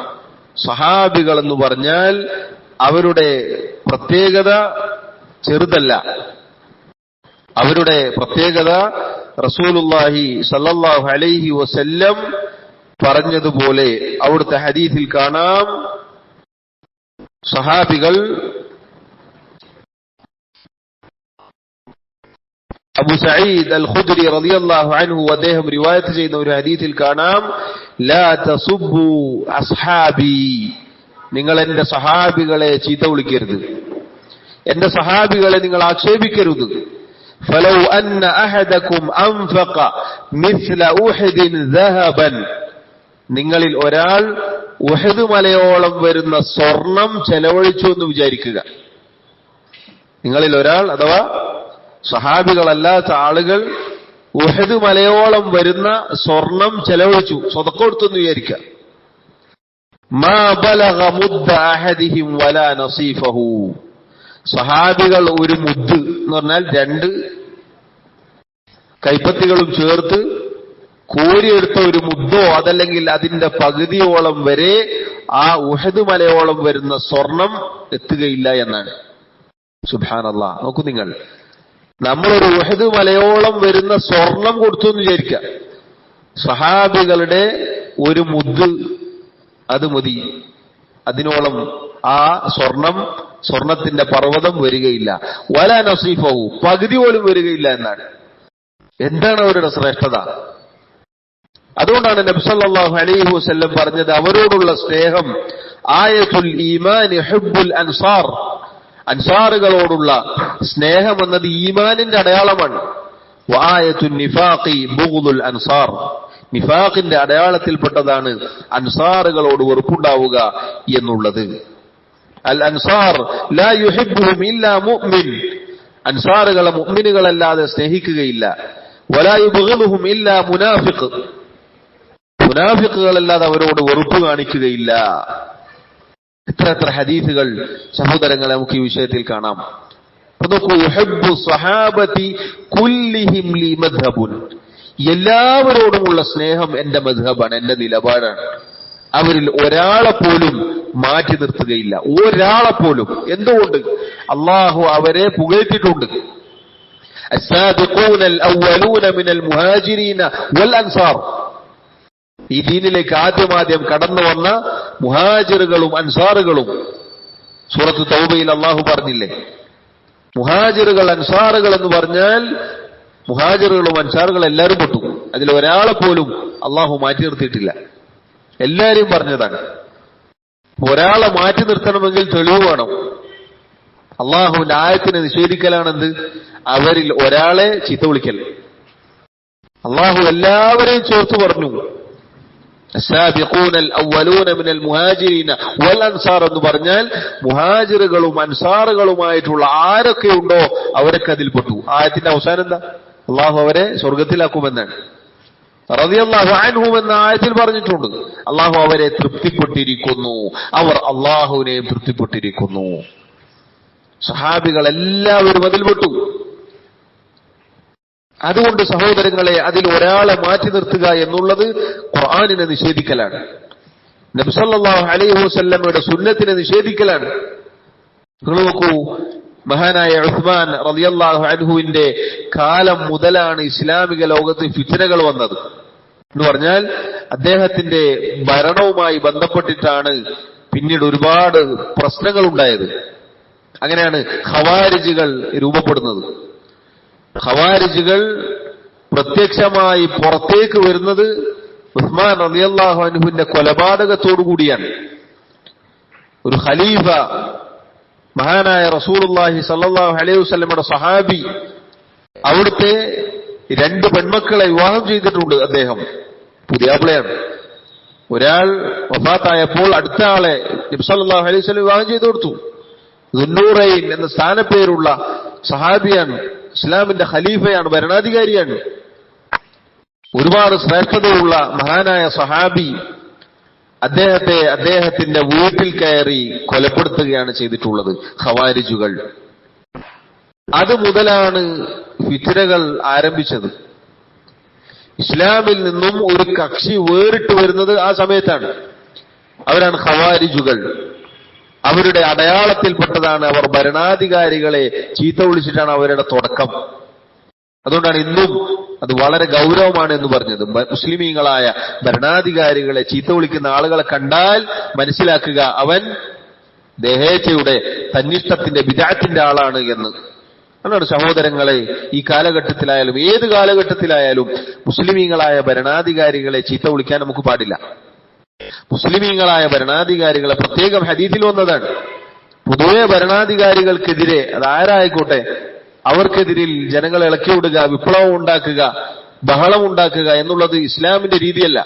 [SPEAKER 1] സഹാബികൾ എന്ന് പറഞ്ഞാൽ അവരുടെ പ്രത്യേകത ചെറുതല്ല. അവരുടെ പ്രത്യേകത റസൂലുള്ളാഹി സല്ലല്ലാഹു അലൈഹി വസല്ലം പറഞ്ഞതുപോലെ അവിടുത്തെ ഹദീസിൽ കാണാം. സഹാബികൾ അബൂ സഈദ് അൽ ഖുദ്രി റളിയല്ലാഹു അൻഹു അദ്ദേഹം റിവായത്ത് ചെയ്യുന്ന ഒരു ഹദീസിൽ കാണാം, ലാ തസുബ്ബു അസ്ഹാബി, നിങ്ങൾ എന്റെ സഹാബികളെ ചീത്ത വിളിക്കരുത്, എന്റെ സഹാബികളെ നിങ്ങൾ ആക്ഷേപിക്കരുത്. ഫലൗ അന്ന അഹദകും അൻഫഖ മിസ്ല ഉഹദിൻ ദഹബൻ, നിങ്ങളിൽ ഒരാൾ ഉഹദ് മലയോളം വരുന്ന സ്വർണം ചെലവഴിച്ചു എന്ന് വിചാരിക്കുക. നിങ്ങളിൽ ഒരാൾ, അഥവാ സഹാബികളല്ലാത്ത ആളുകൾ ഉഹദ് മലയോളം വരുന്ന സ്വർണം ചെലവഴിച്ചു, സ്വതക്ക കൊടുത്തെന്ന് വിചാരിക്കുക. മാ ബലഗ മുദ്ദ അഹദിഹിം വലാ നസീഫഹു, സഹാബികൾ ഒരു മുദ്ദ് എന്ന് പറഞ്ഞാൽ രണ്ട് കൈപ്പത്തികളും ചേർത്ത് കോരിയെടുത്ത ഒരു മുദ്ദോ അതല്ലെങ്കിൽ അതിന്റെ പകുതിയോളം വരെ ആ ഉഹദ് മലയോളം വരുന്ന സ്വർണം എത്തുകയില്ല എന്നാണ്. സുബ്ഹാനല്ലാഹ്. നോക്കൂ നിങ്ങൾ, നമ്മളൊരു ഉഹദ് മലയോളം വരുന്ന സ്വർണം കൊടുത്തു എന്ന് വിചാരിക്കുക. സഹാബികളുടെ ഒരു മുദ്ദ് അത് മതി, അതിനോളം ആ സ്വർണത്തിന്റെ പർവ്വതം വരികയില്ല. വലാ നസീഫഹു, പകുതി പോലും വരികയില്ല എന്നാണ്. എന്താണ് അവരുടെ ശ്രേഷ്ഠത? അതുകൊണ്ടാണ് നബി സല്ലല്ലാഹു അലൈഹി വസല്ലം പറഞ്ഞത്, അവരോടുള്ള സ്നേഹം ആയത്തുൽ ഈമാനി ഹുബ്ബുൽ അൻസാർ, അൻസാറുകളോടുള്ള സ്നേഹം എന്നത് ഈമാനിന്റെ അടയാളമാണ്. വആയത്തുൻ നിഫാഖി ബുഗ്ദുൽ അൻസാർ, നിഫാഖിന്റെ അടയാളത്തിൽപ്പെട്ടതാണ് അൻസാറുകളോട് വെറുപ്പുണ്ടാവുക എന്നുള്ളത്. അൽ അൻസാർ ലാ യുഹിബ്ബുഹും ഇല്ലാ മുഅ്മിൻ, അൻസാറുകളെ മുഅ്മിനുകളല്ലാതെ സ്നേഹിക്കുകയില്ല. വലാ യുബ്ഗിദുഹും ഇല്ലാ മുനാഫിഖ്, മുനാഫിഖുകളല്ലാതെ അവരോട് വെറുപ്പ് കാണിക്കുകയില്ല. എത്ര ഹദീസുകൾ സഹോദരങ്ങളെ നമുക്ക് ഈ വിഷയത്തിൽ കാണാം. നോക്കൂ, യുഹിബ്ബു സ്വഹാബതി കുല്ലിഹിം ലി മദ്ഹബുൻ, എല്ലാവരോടുമുള്ള സ്നേഹം എന്റെ മദ്ഹബാണ്, എന്റെ നിലപാടാണ്. അവരിൽ ഒരാളെ പോലും മാറ്റി നിർത്തുകയില്ല, ഒരാളെ പോലും. എന്തുകൊണ്ട്? അള്ളാഹു അവരെ പുകഴ്ത്തിയിട്ടുണ്ട്. അസ്സാബിഖൂനൽ അവ്വലൂന മിനൽ മുഹാജിരീന വൽ അൻസാർ, ഈ ദീനിലേക്ക് ആദ്യം കടന്നു വന്ന മുഹാജിറുകളും അൻസാറുകളും. സൂറത്ത് തൗബയിൽ അള്ളാഹു പറഞ്ഞില്ലേ, മുഹാജിറുകൾ അൻസാറുകൾ എന്ന് പറഞ്ഞാൽ മുഹാജിറുകളും അൻസാറുകളും എല്ലാവരും പെട്ടു. അതിൽ ഒരാളെ പോലും അള്ളാഹു മാറ്റി നിർത്തിയിട്ടില്ല. എല്ലാരെയും പറഞ്ഞതാണ്. ഒരാളെ മാറ്റി നിർത്തണമെങ്കിൽ തെളിവ് വേണം. അള്ളാഹുവിന്റെ ആയത്തിനെ നിഷേധിക്കലാണെന്ത്? അവരിൽ ഒരാളെ ചീത്ത വിളിക്കൽ. അള്ളാഹു എല്ലാവരെയും ചേർത്ത് പറഞ്ഞു. അസ്സാബിഖൂനൽ അവ്വലൂന മിനൽ മുഹാജിരീന വൽ അൻസാർ എന്ന് പറഞ്ഞാൽ മുഹാജിറുകളും അൻസാറുകളുമായിട്ടുള്ള ആരൊക്കെ ഉണ്ടോ അവരൊക്കെ അതിൽപ്പെട്ടു. ആയത്തിന്റെ അവസാനം എന്താ? അള്ളാഹു അവരെ സ്വർഗത്തിലാക്കുമെന്നാണ്. റളിയല്ലാഹു അൻഹും എന്ന ആയത്തിൽ പറഞ്ഞിട്ടുണ്ട്. അള്ളാഹു അവരെ തൃപ്തിപ്പെട്ടിരിക്കുന്നു, അവർ അള്ളാഹുവിനെയും തൃപ്തിപ്പെട്ടിരിക്കുന്നു. സഹാബികൾ എല്ലാവരും അതിൽപ്പെട്ടു. അതുകൊണ്ട് സഹോദരങ്ങളെ, അതിൽ ഒരാളെ മാറ്റി നിർത്തുക എന്നുള്ളത് ഖുർആനിനെ നിഷേധിക്കലാണ്. നബി സല്ലല്ലാഹു അലൈഹി വസല്ലമയുടെ സുന്നത്തിനെ നിഷേധിക്കലാണ്. നിങ്ങൾ നോക്കൂ, മഹാനായ ഉസ്മാൻ റളിയല്ലാഹു അൻഹുവിന്റെ കാലം മുതലാണ് ഇസ്ലാമിക ലോകത്ത് ഫിത്നകൾ വന്നത്. എന്ന് പറഞ്ഞാൽ അദ്ദേഹത്തിന്റെ ഭരണവുമായി ബന്ധപ്പെട്ടിട്ടാണ് പിന്നീട് ഒരുപാട് പ്രശ്നങ്ങൾ ഉണ്ടായത്. അങ്ങനെയാണ് ഖവാരിജുകൾ രൂപപ്പെടുന്നത്. ഖവാരിജുകൾ പ്രത്യക്ഷമായി പുറത്തേക്ക് വരുന്നത് ഉസ്മാൻ റളിയല്ലാഹു അൻഹുവിന്റെ കൊലപാതകത്തോടുകൂടിയാണ്. ഒരു ഖലീഫ, മഹാനായ റസൂലുള്ളാഹി സ്വല്ലല്ലാഹു അലൈഹി വസല്ലമയുടെ സഹാബി, അവിടുത്തെ 2 പെൺമക്കളെ വിവാഹം ചെയ്തിട്ടുണ്ട് അദ്ദേഹം. പുതിയാപ്പിളയാണ്. ഒരാൾ വഫാത്തായപ്പോൾ അടുത്ത ആളെ നബി സല്ലല്ലാഹു അലൈഹി വസല്ലം വിവാഹം ചെയ്തു കൊടുത്തു. ദുന്നൂറൈൻ എന്ന സ്ഥാനപ്പേരുള്ള സഹാബിയാണ്, ഇസ്ലാമിന്റെ ഖലീഫയാണ്, ഭരണാധികാരിയാണ്. ഒരുപാട് ശ്രേഷ്ഠതയുള്ള മഹാനായ സഹാബി അദ്ദേഹത്തിന്റെ വീട്ടിൽ കയറി കൊലപ്പെടുത്തുകയാണ് ചെയ്തിട്ടുള്ളത് ഖവാരിജുകൾ. അത് മുതലാണ് ഫിത്നകൾ ആരംഭിച്ചത്. ഇസ്ലാമിൽ നിന്നും ഒരു കക്ഷി വേറിട്ട് വരുന്നത് ആ സമയത്താണ്. അവരാണ് ഖവാരിജുകൾ. അവരുടെ അടയാളത്തിൽപ്പെട്ടതാണ് അവർ ഭരണാധികാരികളെ ചീത്ത വിളിച്ചിട്ടാണ് അവരുടെ തുടക്കം. അതുകൊണ്ടാണ് ഇന്നും അത് വളരെ ഗൗരവമാണ് എന്ന് പറഞ്ഞത്. മുസ്ലിമീങ്ങളായ ഭരണാധികാരികളെ ചീത്ത വിളിക്കുന്ന ആളുകളെ കണ്ടാൽ മനസ്സിലാക്കുക അവൻ ദേഹേച്ഛയുടെ തന്നിഷ്ടത്തിന്റെ ബിദഅത്തിന്റെ ആളാണ് എന്ന്. അതാണ് സഹോദരങ്ങളെ, ഈ കാലഘട്ടത്തിലായാലും ഏത് കാലഘട്ടത്തിലായാലും മുസ്ലിമീങ്ങളായ ഭരണാധികാരികളെ ചീത്ത വിളിക്കാൻ നമുക്ക് പാടില്ല. മുസ്ലിമീങ്ങളായ ഭരണാധികാരികളെ പ്രത്യേകം ഹദീസിൽ വന്നതാണ്. പൊതുവെ ഭരണാധികാരികൾക്കെതിരെ അതാരായിക്കോട്ടെ അവർക്കെതിരിൽ ജനങ്ങളെ ഇളക്കിവിടുക, വിപ്ലവം ഉണ്ടാക്കുക, ബഹളം ഉണ്ടാക്കുക എന്നുള്ളത് ഇസ്ലാമിന്റെ രീതിയല്ല.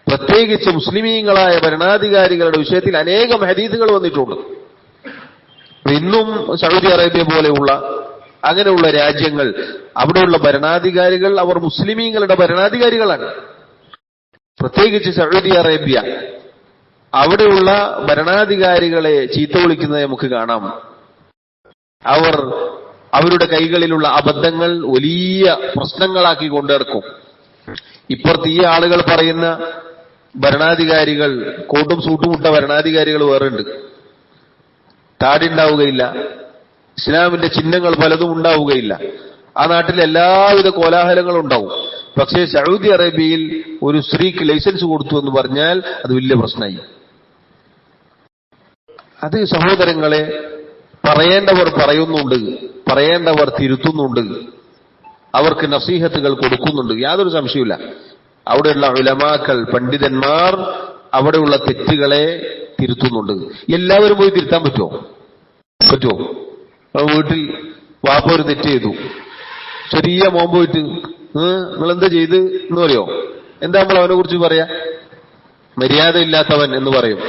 [SPEAKER 1] പ്രത്യേകിച്ച് മുസ്ലിമീങ്ങളായ ഭരണാധികാരികളുടെ വിഷയത്തിൽ അനേകം ഹദീസുകൾ വന്നിട്ടുണ്ട്. ഇന്നും സൗദി അറേബ്യ പോലെയുള്ള അങ്ങനെയുള്ള രാജ്യങ്ങൾ, അവിടെയുള്ള ഭരണാധികാരികൾ അവർ മുസ്ലിമീങ്ങളുടെ ഭരണാധികാരികളാണ്. പ്രത്യേകിച്ച് സൗദി അറേബ്യ, അവിടെയുള്ള ഭരണാധികാരികളെ ചീത്ത വിളിക്കുന്നത് നമുക്ക് കാണാം. അവർ അവരുടെ കൈകളിലുള്ള അബദ്ധങ്ങൾ വലിയ പ്രശ്നങ്ങളാക്കി കൊണ്ടിറക്കും. ഇപ്പുറത്ത് ഈ ആളുകൾ പറയുന്ന ഭരണാധികാരികൾ, കോട്ടും സൂട്ടും ഇട്ട ഭരണാധികാരികൾ വേറുണ്ട്. താടി ഉണ്ടാവുകയില്ല, ഇസ്ലാമിന്റെ ചിഹ്നങ്ങൾ പലതും ഉണ്ടാവുകയില്ല. ആ നാട്ടിൽ എല്ലാവിധ കോലാഹലങ്ങളും ഉണ്ടാവും. പക്ഷേ സൗദി അറേബ്യയിൽ ഒരു സ്ത്രീക്ക് ലൈസൻസ് കൊടുത്തു എന്ന് പറഞ്ഞാൽ അത് വലിയ പ്രശ്നമായി. അത് സഹോദരങ്ങളെ, പറയേണ്ടവർ പറയുന്നുണ്ട്, പറയേണ്ടവർ തിരുത്തുന്നുണ്ട്, അവർക്ക് നസീഹത്തുകൾ കൊടുക്കുന്നുണ്ട്, യാതൊരു സംശയമില്ല. അവിടെയുള്ള ഉലമാക്കൾ, പണ്ഡിതന്മാർ അവിടെയുള്ള തെറ്റുകളെ തിരുത്തുന്നുണ്ട്. എല്ലാവരും പോയി തിരുത്താൻ പറ്റുമോ? വീട്ടിൽ വാപ്പ ഒരു തെറ്റ് ചെയ്തു, ചെറിയ മോൻ പോയിട്ട് നിങ്ങളെന്താ ചെയ്ത് എന്ന് പറയോ? എന്താ നമ്മൾ അവനെ കുറിച്ച് പറയാ? മര്യാദയില്ലാത്തവൻ എന്ന് പറയും.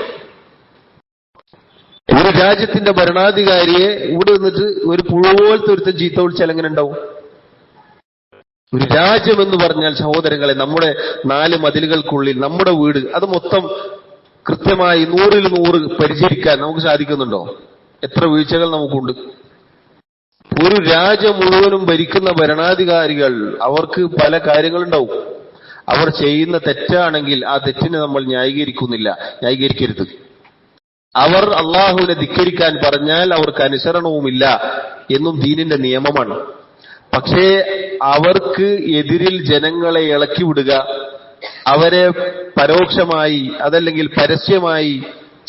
[SPEAKER 1] ഒരു രാജ്യത്തിന്റെ ഭരണാധികാരിയെ ഇവിടെ നിന്നിട്ട് ഒരു പുഴുപോലത്തെ ഒരുത്തൻ ചീത്ത വിളിച്ചാൽ എങ്ങനെ ഉണ്ടാവും? ഒരു രാജ്യം എന്ന് പറഞ്ഞാൽ സഹോദരങ്ങളെ, നമ്മുടെ 4 മതിലുകൾക്കുള്ളിൽ നമ്മുടെ വീട്, അത് മൊത്തം കൃത്യമായി 100-ൽ 100 പരിചരിക്കാൻ നമുക്ക് സാധിക്കുന്നുണ്ടോ? എത്ര വീഴ്ചകൾ നമുക്കുണ്ട്. ഒരു രാജ്യം മുഴുവനും ഭരിക്കുന്ന ഭരണാധികാരികൾ, അവർക്ക് പല കാര്യങ്ങളുണ്ടാവും. അവർ ചെയ്യുന്ന തെറ്റാണെങ്കിൽ ആ തെറ്റിനെ നമ്മൾ ന്യായീകരിക്കരുത്. അവർ അള്ളാഹുവിനെ ധിക്കരിക്കാൻ പറഞ്ഞാൽ അവർക്ക് അനുസരണവുമില്ല എന്നും ദീനിന്റെ നിയമമാണ്. പക്ഷേ അവർക്ക് എതിരിൽ ജനങ്ങളെ ഇളക്കി വിടുക, അവരെ പരോക്ഷമായി അതല്ലെങ്കിൽ പരസ്യമായി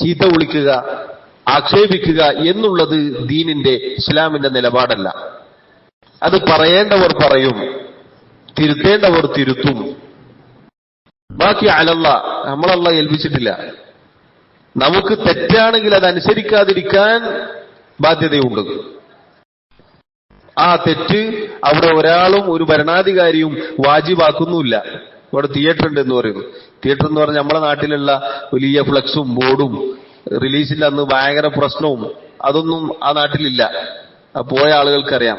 [SPEAKER 1] ചീത്ത വിളിക്കുക, ആക്ഷേപിക്കുക എന്നുള്ളത് ദീനിന്റെ, ഇസ്ലാമിന്റെ നിലപാടല്ല. അത് പറയേണ്ടവർ പറയും, തിരുത്തേണ്ടവർ തിരുത്തും. ബാക്കി അലല്ലാ, നമ്മളല്ല ഏൽപ്പിച്ചിട്ടില്ല. നമുക്ക് തെറ്റാണെങ്കിൽ അത് അനുസരിക്കാതിരിക്കാൻ ബാധ്യതയുണ്ട്. ആ തെറ്റ് അവിടെ ഒരാളും ഒരു ഭരണാധികാരിയും വാജിബാക്കുന്നുമില്ല. ഇവിടെ തിയേറ്റർ ഉണ്ട് എന്ന് പറയുന്നു. തിയേറ്റർ എന്ന് പറഞ്ഞാൽ നമ്മുടെ നാട്ടിലുള്ള വലിയ ഫ്ലക്സും ബോർഡും റിലീസിന്റെ അന്ന് ഭയങ്കര പ്രശ്നവും അതൊന്നും ആ നാട്ടിലില്ല. പോയ ആളുകൾക്കറിയാം.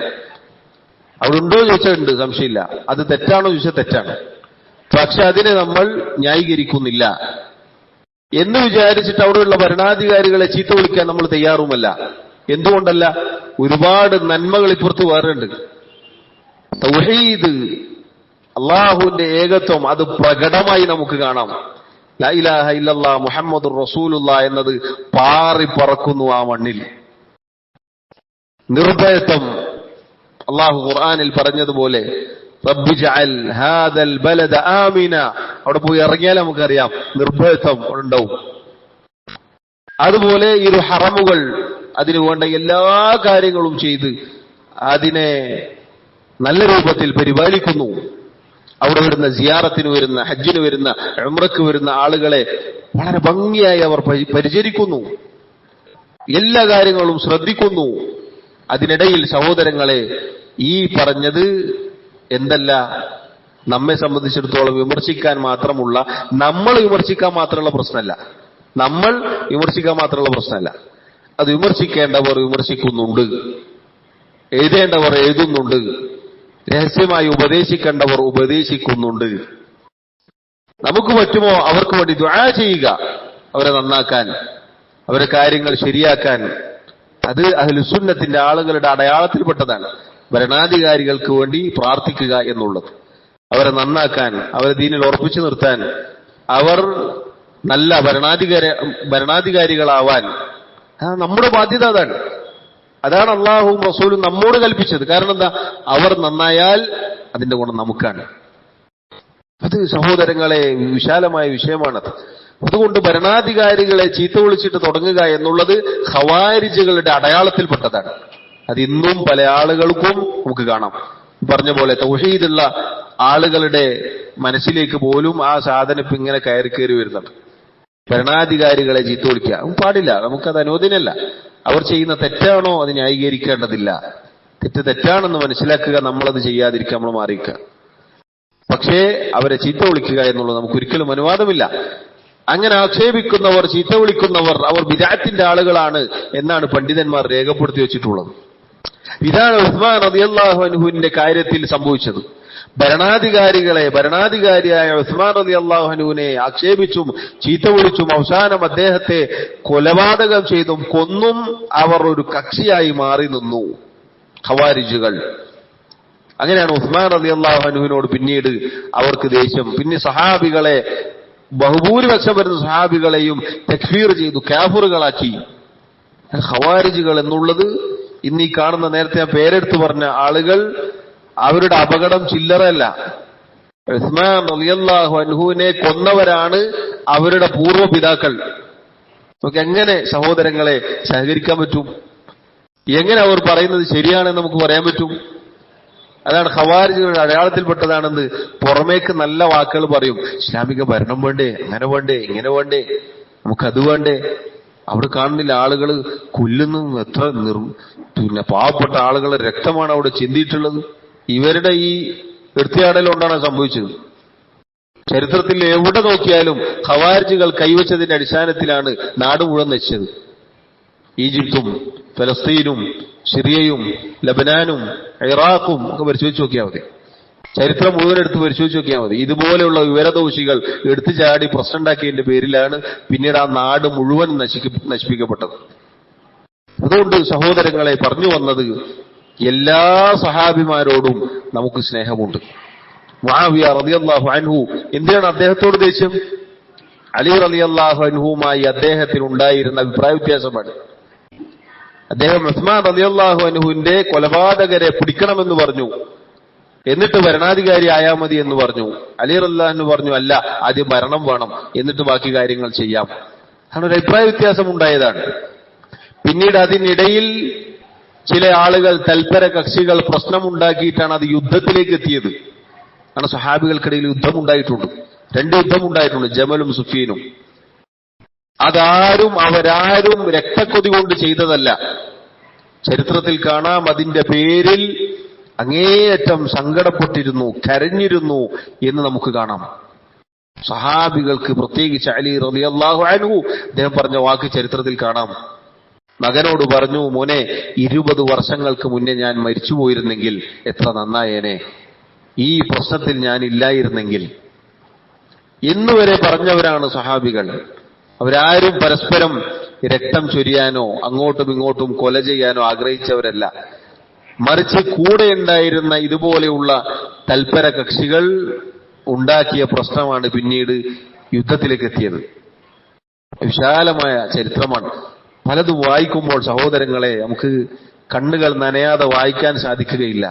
[SPEAKER 1] അവിടെ ഉണ്ടോ ചോദിച്ചാൽ ഉണ്ട്, സംശയമില്ല. അത് തെറ്റാണോ ചോദിച്ചാൽ തെറ്റാണ്. പക്ഷെ അതിനെ നമ്മൾ ന്യായീകരിക്കുന്നില്ല എന്ന് വിചാരിച്ചിട്ട് അവിടെയുള്ള ഭരണാധികാരികളെ ചീത്ത വിളിക്കാൻ നമ്മൾ തയ്യാറുമല്ല. എന്തുകൊണ്ടല്ല? ഒരുപാട് നന്മകൾ ഇപ്പുറത്ത് വേറുണ്ട്. തൗഹീദ്, അള്ളാഹുവിന്റെ ഏകത്വം അത് പ്രകടമായി നമുക്ക് കാണാം. ലാ ഇലാഹ ഇല്ലല്ലാഹ് മുഹമ്മദുർ റസൂലുള്ളാഹ് എന്നത് പാറി പറക്കുന്നു ആ മണ്ണിൽ. നിർഭയത്വം അള്ളാഹു ഖുർആനിൽ പറഞ്ഞതുപോലെ റബ്ബി ജഅൽ ഹാദൽ ബലദ ആമിന, അവിടെ പോയി ഇറങ്ങിയാൽ നമുക്കറിയാം നിർഭയത്വം ഉണ്ടാവും. അതുപോലെ ഈ ഒരു ഹറമുകൾ അതിനു വേണ്ട എല്ലാ കാര്യങ്ങളും ചെയ്ത് അതിനെ നല്ല രൂപത്തിൽ പരിപാലിക്കുന്നു. അവിടെ വരുന്ന സിയാറത്തിന് വരുന്ന, ഹജ്ജിന് വരുന്ന, ഉംറക്ക് വരുന്ന ആളുകളെ വളരെ ഭംഗിയായി അവർ പരിചരിക്കുന്നു. എല്ലാ കാര്യങ്ങളും ശ്രദ്ധിക്കുന്നു. അതിനിടയിൽ സഹോദരങ്ങളെ, ഈ പറഞ്ഞത് എന്തല്ല, നമ്മെ സംബന്ധിച്ചിടത്തോളം വിമർശിക്കാൻ മാത്രമുള്ള, നമ്മൾ വിമർശിക്കാൻ മാത്രമുള്ള പ്രശ്നമല്ല. നമ്മൾ വിമർശിക്കാൻ മാത്രമുള്ള പ്രശ്നമല്ല. അത് വിമർശിക്കേണ്ടവർ വിമർശിക്കുന്നുണ്ട്, എഴുതേണ്ടവർ എഴുതുന്നുണ്ട്, രഹസ്യമായി ഉപദേശിക്കേണ്ടവർ ഉപദേശിക്കുന്നുണ്ട്. നമുക്ക് പറ്റുമോ അവർക്ക് വേണ്ടി ദുആ ചെയ്യുക, അവരെ നന്നാക്കാൻ, അവരെ കാര്യങ്ങൾ ശരിയാക്കാൻ. അത് അഹ്ലുസുന്നത്തിന്റെ ആളുകളുടെ അടയാളത്തിൽപ്പെട്ടതാണ്. ഭരണാധികാരികൾക്ക് വേണ്ടി പ്രാർത്ഥിക്കുക എന്നുള്ളത്, അവരെ നന്നാക്കാൻ, അവരെ ദീനിൽ ഉറപ്പിച്ചു നിർത്താൻ, അവർ നല്ല ഭരണാധികാരികളാവാൻ നമ്മുടെ ബാധ്യത അതാണ്. അതാണ് അള്ളാഹുവും റസൂലും നമ്മോട് കൽപ്പിച്ചത്. കാരണം എന്താ? അവർ നന്നായാൽ അതിന്റെ ഗുണം നമുക്കാണ്. അത് സഹോദരങ്ങളെ വിശാലമായ വിഷയമാണത്. അതുകൊണ്ട് ഭരണാധികാരികളെ ചീത്ത വിളിച്ചിട്ട് തുടങ്ങുക എന്നുള്ളത് ഖവാരിജുകളുടെ അടയാളത്തിൽപ്പെട്ടതാണ്. അത് ഇന്നും പല ആളുകൾക്കും നമുക്ക് കാണാം. പറഞ്ഞ പോലെ തൗഹീദുള്ള ആളുകളുടെ മനസ്സിലേക്ക് പോലും ആ സാധനം ഇപ്പൊ ഇങ്ങനെ കയറി വരുന്നുണ്ട്. ഭരണാധികാരികളെ ചീത്ത വിളിക്കുക പാടില്ല, നമുക്കത് അനുവദനീയമല്ല. അവർ ചെയ്യുന്ന തെറ്റാണോ അത് ന്യായീകരിക്കേണ്ടതില്ല. തെറ്റ് തെറ്റാണെന്ന് മനസ്സിലാക്കുക, നമ്മളത് ചെയ്യാതിരിക്കുക, നമ്മൾ മാറിക്കുക. പക്ഷേ അവരെ ചീത്ത വിളിക്കുക എന്നുള്ളത് നമുക്ക് ഒരിക്കലും അനുവാദമില്ല. അങ്ങനെ ആക്ഷേപിക്കുന്നവർ, ചീത്ത വിളിക്കുന്നവർ, അവർ ബിദഅത്തിന്റെ ആളുകളാണ് എന്നാണ് പണ്ഡിതന്മാർ രേഖപ്പെടുത്തി വെച്ചിട്ടുള്ളത്. ഇതാണ് ഉസ്മാൻ റളിയല്ലാഹു അൻഹുവിന്റെ കാര്യത്തിൽ സംഭവിച്ചത്. ഭരണാധികാരിയായ ഉസ്മാൻ റളിയല്ലാഹു അൻഹുവിനെ ആക്ഷേപിച്ചും ചീത്ത വിളിച്ചും അവസാനം അദ്ദേഹത്തെ കൊലപാതകം ചെയ്തും കൊന്നും അവർ ഒരു കക്ഷിയായി മാറി നിന്നു ഖവാരിജുകൾ. അങ്ങനെയാണ് ഉസ്മാൻ റളിയല്ലാഹു അൻഹുവിനോട് പിന്നീട് അവർക്ക് ദേഷ്യം. പിന്നെ സഹാബികളെ, ബഹുഭൂരിപക്ഷം വരുന്ന സഹാബികളെയും തക്ഫീർ ചെയ്തു, കാഫിറുകളാക്കി. ഖവാരിജുകൾ എന്നുള്ളത് ഇന്ന് ഈ കാണുന്ന, നേരത്തെ ഞാൻ പേരെടുത്ത് പറഞ്ഞ ആളുകൾ, അവരുടെ അപകടം ചില്ലറല്ല. ഉസ്മാൻ റളിയല്ലാഹു അൻഹുവിനെ കൊന്നവരാണ് അവരുടെ പൂർവ്വപിതാക്കൾ. നമുക്ക് എങ്ങനെ സഹോദരങ്ങളെ സഹകരിക്കാൻ പറ്റും? എങ്ങനെ അവർ പറയുന്നത് ശരിയാണെന്ന് നമുക്ക് പറയാൻ പറ്റും? അതാണ് ഖവാരിജുകളുടെ അടയാളത്തിൽപ്പെട്ടതാണെന്ന്. പുറമേക്ക് നല്ല വാക്കുകൾ പറയും, ഇസ്ലാമിക ഭരണം വേണ്ടേ, അങ്ങനെ വേണ്ടേ, ഇങ്ങനെ വേണ്ടേ, നമുക്കത് വേണ്ടേ. അവിടെ കാണുന്നില്ല ആളുകൾ കൊല്ലുന്നു, എത്ര പിന്നെ പാവപ്പെട്ട ആളുകളുടെ രക്തമാണ് അവിടെ ചിന്തിയിട്ടുള്ളത്. ഇവരുടെ ഈ എടുത്തിയാടലുകൊണ്ടാണ് സംഭവിച്ചത്. ചരിത്രത്തിൽ എവിടെ നോക്കിയാലും ഖവാരിജുകൾ കൈവച്ചതിന്റെ അടിസ്ഥാനത്തിലാണ് നാട് മുഴുവൻ നശിച്ചത്. ഈജിപ്തും ഫലസ്തീനും സിറിയയും ലബനാനും ഇറാഖും ഒക്കെ പരിശോധിച്ച് നോക്കിയാൽ മതി. ചരിത്രം മുഴുവൻ എടുത്ത് പരിശോധിച്ച് നോക്കിയാൽ മതി. ഇതുപോലെയുള്ള വിവരദോഷികൾ എടുത്തു ചാടി പ്രശ്നം ഉണ്ടാക്കിയതിന്റെ പേരിലാണ് പിന്നീട് ആ നാട് മുഴുവൻ നശിപ്പിക്കപ്പെട്ടത്. അതുകൊണ്ട് സഹോദരങ്ങളെ പറഞ്ഞു വന്നത്, എല്ലാ സഹാബിമാരോടും നമുക്ക് സ്നേഹമുണ്ട്. മുആവിയ റളിയല്ലാഹു അൻഹു, എന്തിനാണ് അദ്ദേഹത്തോട് ദേഷ്യം? അലി റളിയല്ലാഹു അൻഹുവുമായി അദ്ദേഹത്തിന് ഉണ്ടായിരുന്ന അഭിപ്രായ വ്യത്യാസമാണ്. അദ്ദേഹം ഉസ്മാൻ റളിയല്ലാഹു അൻഹുവിന്റെ കൊലപാതകരെ പിടിക്കണമെന്ന് പറഞ്ഞു, എന്നിട്ട് ഭരണാധികാരി ആയാൽ മതി എന്ന് പറഞ്ഞു. അലി റളിയല്ലാഹു അൻഹു പറഞ്ഞു, അല്ല, ആദ്യം ഭരണം വേണം, എന്നിട്ട് ബാക്കി കാര്യങ്ങൾ ചെയ്യാം. അങ്ങനെ ഒരു അഭിപ്രായ വ്യത്യാസം ഉണ്ടായതാണ്. പിന്നീട് അതിനിടയിൽ ചില ആളുകൾ, തൽപര കക്ഷികൾ പ്രശ്നമുണ്ടാക്കിയിട്ടാണ് അത് യുദ്ധത്തിലേക്ക് എത്തിയത്. കാരണം സഹാബികൾക്കിടയിൽ യുദ്ധമുണ്ടായിട്ടുണ്ട്. 2 യുദ്ധമുണ്ടായിട്ടുണ്ട്, ജമലും സുഫീനും. അവരാരും രക്തക്കൊതി കൊണ്ട് ചെയ്തതല്ല. ചരിത്രത്തിൽ കാണാം, അതിന്റെ പേരിൽ അങ്ങേയറ്റം സങ്കടപ്പെട്ടിരുന്നു, കരഞ്ഞിരുന്നു എന്ന് നമുക്ക് കാണാം. സഹാബികൾക്ക്, പ്രത്യേകിച്ച് അലി റളിയല്ലാഹു അൻഹു, അദ്ദേഹം പറഞ്ഞ വാക്ക് ചരിത്രത്തിൽ കാണാം. മകനോട് പറഞ്ഞു, മോനെ, 20 വർഷങ്ങൾക്ക് മുന്നേ ഞാൻ മരിച്ചു പോയിരുന്നെങ്കിൽ എത്ര നന്നായേനെ, ഈ പ്രശ്നത്തിൽ ഞാൻ ഇല്ലായിരുന്നെങ്കിൽ എന്നുവരെ പറഞ്ഞവരാണ് സഹാബികൾ. അവരാരും പരസ്പരം രക്തം ചൊരിയാനോ അങ്ങോട്ടും ഇങ്ങോട്ടും കൊല ചെയ്യാനോ ആഗ്രഹിച്ചവരല്ല. മറിച്ച് കൂടെ ഉണ്ടായിരുന്ന ഇതുപോലെയുള്ള തൽപര കക്ഷികൾ ഉണ്ടാക്കിയ പ്രശ്നമാണ് പിന്നീട് യുദ്ധത്തിലേക്ക് എത്തിയത്. വിശാലമായ ചരിത്രമാണ്. പലതും വായിക്കുമ്പോൾ സഹോദരങ്ങളെ നമുക്ക് കണ്ണുകൾ നനയാതെ വായിക്കാൻ സാധിക്കുകയില്ല.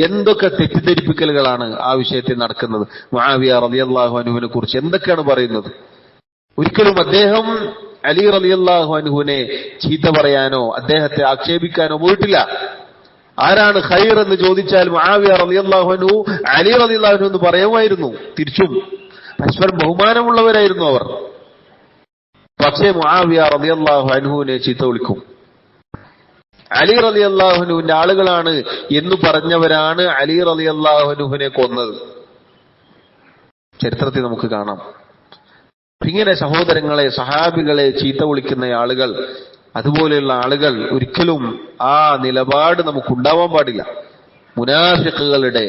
[SPEAKER 1] എന്തൊക്കെ തെറ്റിദ്ധരിപ്പിക്കലുകളാണ് ആ വിഷയത്തിൽ നടക്കുന്നത്. മുആവിയ റളിയല്ലാഹു അൻഹുവിനെ കുറിച്ച് എന്തൊക്കെയാണ് പറയുന്നത്. ഒരിക്കലും അദ്ദേഹം അലി റളിയല്ലാഹു അൻഹുവിനെ ചീത്ത പറയാനോ അദ്ദേഹത്തെ ആക്ഷേപിക്കാനോ പോയിട്ടില്ല. ആരാണ് ഖൈർ എന്ന് ചോദിച്ചാൽ മുആവിയ റളിയല്ലാഹു അൻഹു അലി റളിയല്ലാഹു അൻഹു എന്ന് പറയുമായിരുന്നു. തിരിച്ചും പരസ്പരം ബഹുമാനമുള്ളവരായിരുന്നു അവർ. പക്ഷേ മുആവിയ റളിയല്ലാഹു അൻഹുവിനെ ചീത്ത വിളിക്കും. അലി റളിയല്ലാഹു അൻഹുവിന്റെ ആളുകളാണ് എന്ന് പറഞ്ഞവരാണ് അലി റളിയല്ലാഹു അൻഹുവിനെ കൊന്നത്. ചരിത്രത്തിൽ നമുക്ക് കാണാം. ഇങ്ങനെ സഹോദരങ്ങളെ, സഹാബികളെ ചീത്ത വിളിക്കുന്ന ആളുകൾ, അതുപോലെയുള്ള ആളുകൾ ഒരിക്കലും ആ നിലപാട് നമുക്കുണ്ടാവാൻ പാടില്ല. മുനാഫിഖുകളുടെ,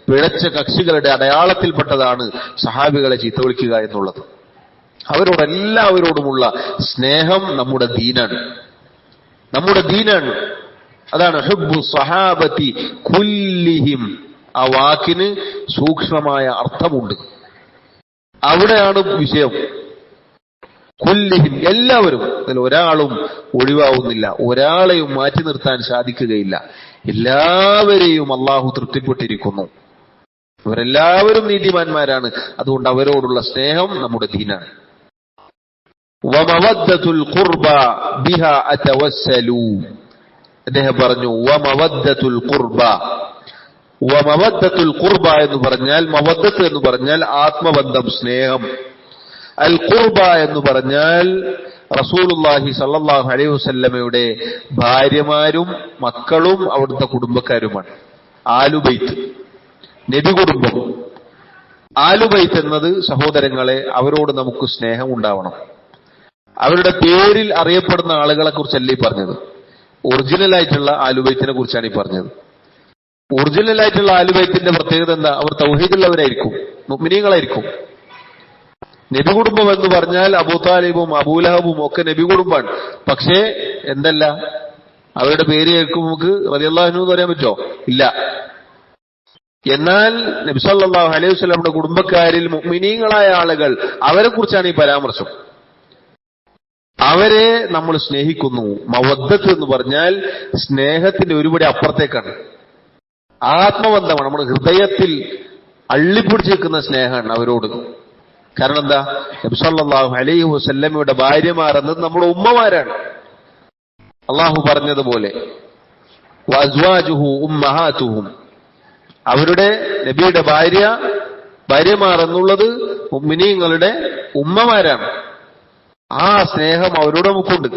[SPEAKER 1] പിഴച്ച കക്ഷികളുടെ അടയാളത്തിൽപ്പെട്ടതാണ് സഹാബികളെ ചീത്ത വിളിക്കുക എന്നുള്ളത്. അവരോടെല്ലാവരോടുമുള്ള സ്നേഹം നമ്മുടെ ദീനാണ്. അതാണ് ഹുബ്ബു സഹാബത്തി കുല്ലിഹിം. ആ വാക്കിന് സൂക്ഷ്മമായ അർത്ഥമുണ്ട്. അവിടെയാണ് വിഷയം. കുല്ലിഹിം, എല്ലാവരും, അതിൽ ഒരാളും ഒഴിവാവുന്നില്ല, ഒരാളെയും മാറ്റി നിർത്താൻ സാധിക്കുകയില്ല. എല്ലാവരെയും അള്ളാഹു തൃപ്തിപ്പെട്ടിരിക്കുന്നു. അവരെല്ലാവരും നീതിമാന്മാരാണ്. അതുകൊണ്ട് അവരോടുള്ള സ്നേഹം നമ്മുടെ ദീനാണ്. വമവദ്ദത്തുൽ ഖുർബ ബിഹാ അതവസ്സലു. അദ്ദേഹം പറഞ്ഞു വമവദ്ദത്തുൽ ഖുർബ. വമവദ്ദത്തുൽ ഖുർബ എന്ന് പറഞ്ഞാൽ, മവദ്ദത്ത് എന്ന് പറഞ്ഞാൽ ആത്മബന്ധം, സ്നേഹം. അൽ ഖുർബ എന്ന് പറഞ്ഞാൽ റസൂലുള്ളാഹി സ്വല്ലല്ലാഹു അലൈഹി വസല്ലമയുടെ ഭാര്യമാരും മക്കളും അവിടുത്തെ കുടുംബക്കാരുമാണ്. ആലുബൈത്ത്, നബി കുടുംബം. ആലുബൈത്ത് എന്നത് സഹോദരങ്ങളെ, അവരോട് നമുക്ക് സ്നേഹം ഉണ്ടാവണം. അവരുടെ പേരിൽ അറിയപ്പെടുന്ന ആളുകളെ കുറിച്ചല്ല ഈ പറഞ്ഞത്. ഒറിജിനലായിട്ടുള്ള ആലുബൈത്തിനെ കുറിച്ചാണ് ഈ പറഞ്ഞത്. ഒറിജിനലായിട്ടുള്ള ആലുബൈത്തിന്റെ പ്രത്യേകത എന്താ? അവർ തൗഹീദുള്ളവരായിരിക്കും, മുഅ്മിനീങ്ങളായിരിക്കും. നബി കുടുംബം എന്ന് പറഞ്ഞാൽ അബൂ താലിബും അബൂലഹബും ഒക്കെ നബി കുടുംബാണ്. പക്ഷേ എന്തല്ല, അവരുടെ പേര് കേൾക്കുമ്പോൾ നമുക്ക് റളിയല്ലാഹു അൻഹു എന്ന് പറയാൻ പറ്റുമോ? ഇല്ല. എന്നാൽ നബി സല്ലല്ലാഹു അലൈഹി വസല്ലമയുടെ കുടുംബക്കാരിൽ മുഅ്മിനീങ്ങളായ ആളുകൾ, അവരെ കുറിച്ചാണ് ഈ പരാമർശം. അവരെ നമ്മൾ സ്നേഹിക്കുന്നു. മവദ്ദത്ത് എന്ന് പറഞ്ഞാൽ സ്നേഹത്തിന്റെ ഒരുപടി അപ്പുറത്തേക്കാണ്. ആത്മബന്ധമാണ്, നമ്മുടെ ഹൃദയത്തിൽ അള്ളിപ്പിടിച്ച് നിൽക്കുന്ന സ്നേഹമാണ് അവരോട്. കാരണം എന്താ? നബി സല്ലല്ലാഹു അലൈഹി വസല്ലമയുടെ ഭാര്യമാർ എന്നത് നമ്മുടെ ഉമ്മമാരാണ്. അള്ളാഹു പറഞ്ഞതുപോലെ വഅസ്വാജുഹു ഉമ്മഹാതുഹും, അവരുടെ നബിയുടെ ഭാര്യമാർ എന്നുള്ളത് മുഅ്മിനീങ്ങളുടെ ഉമ്മമാരാണ്. ആ സ്നേഹം അവരോട് നമുക്കുണ്ട്.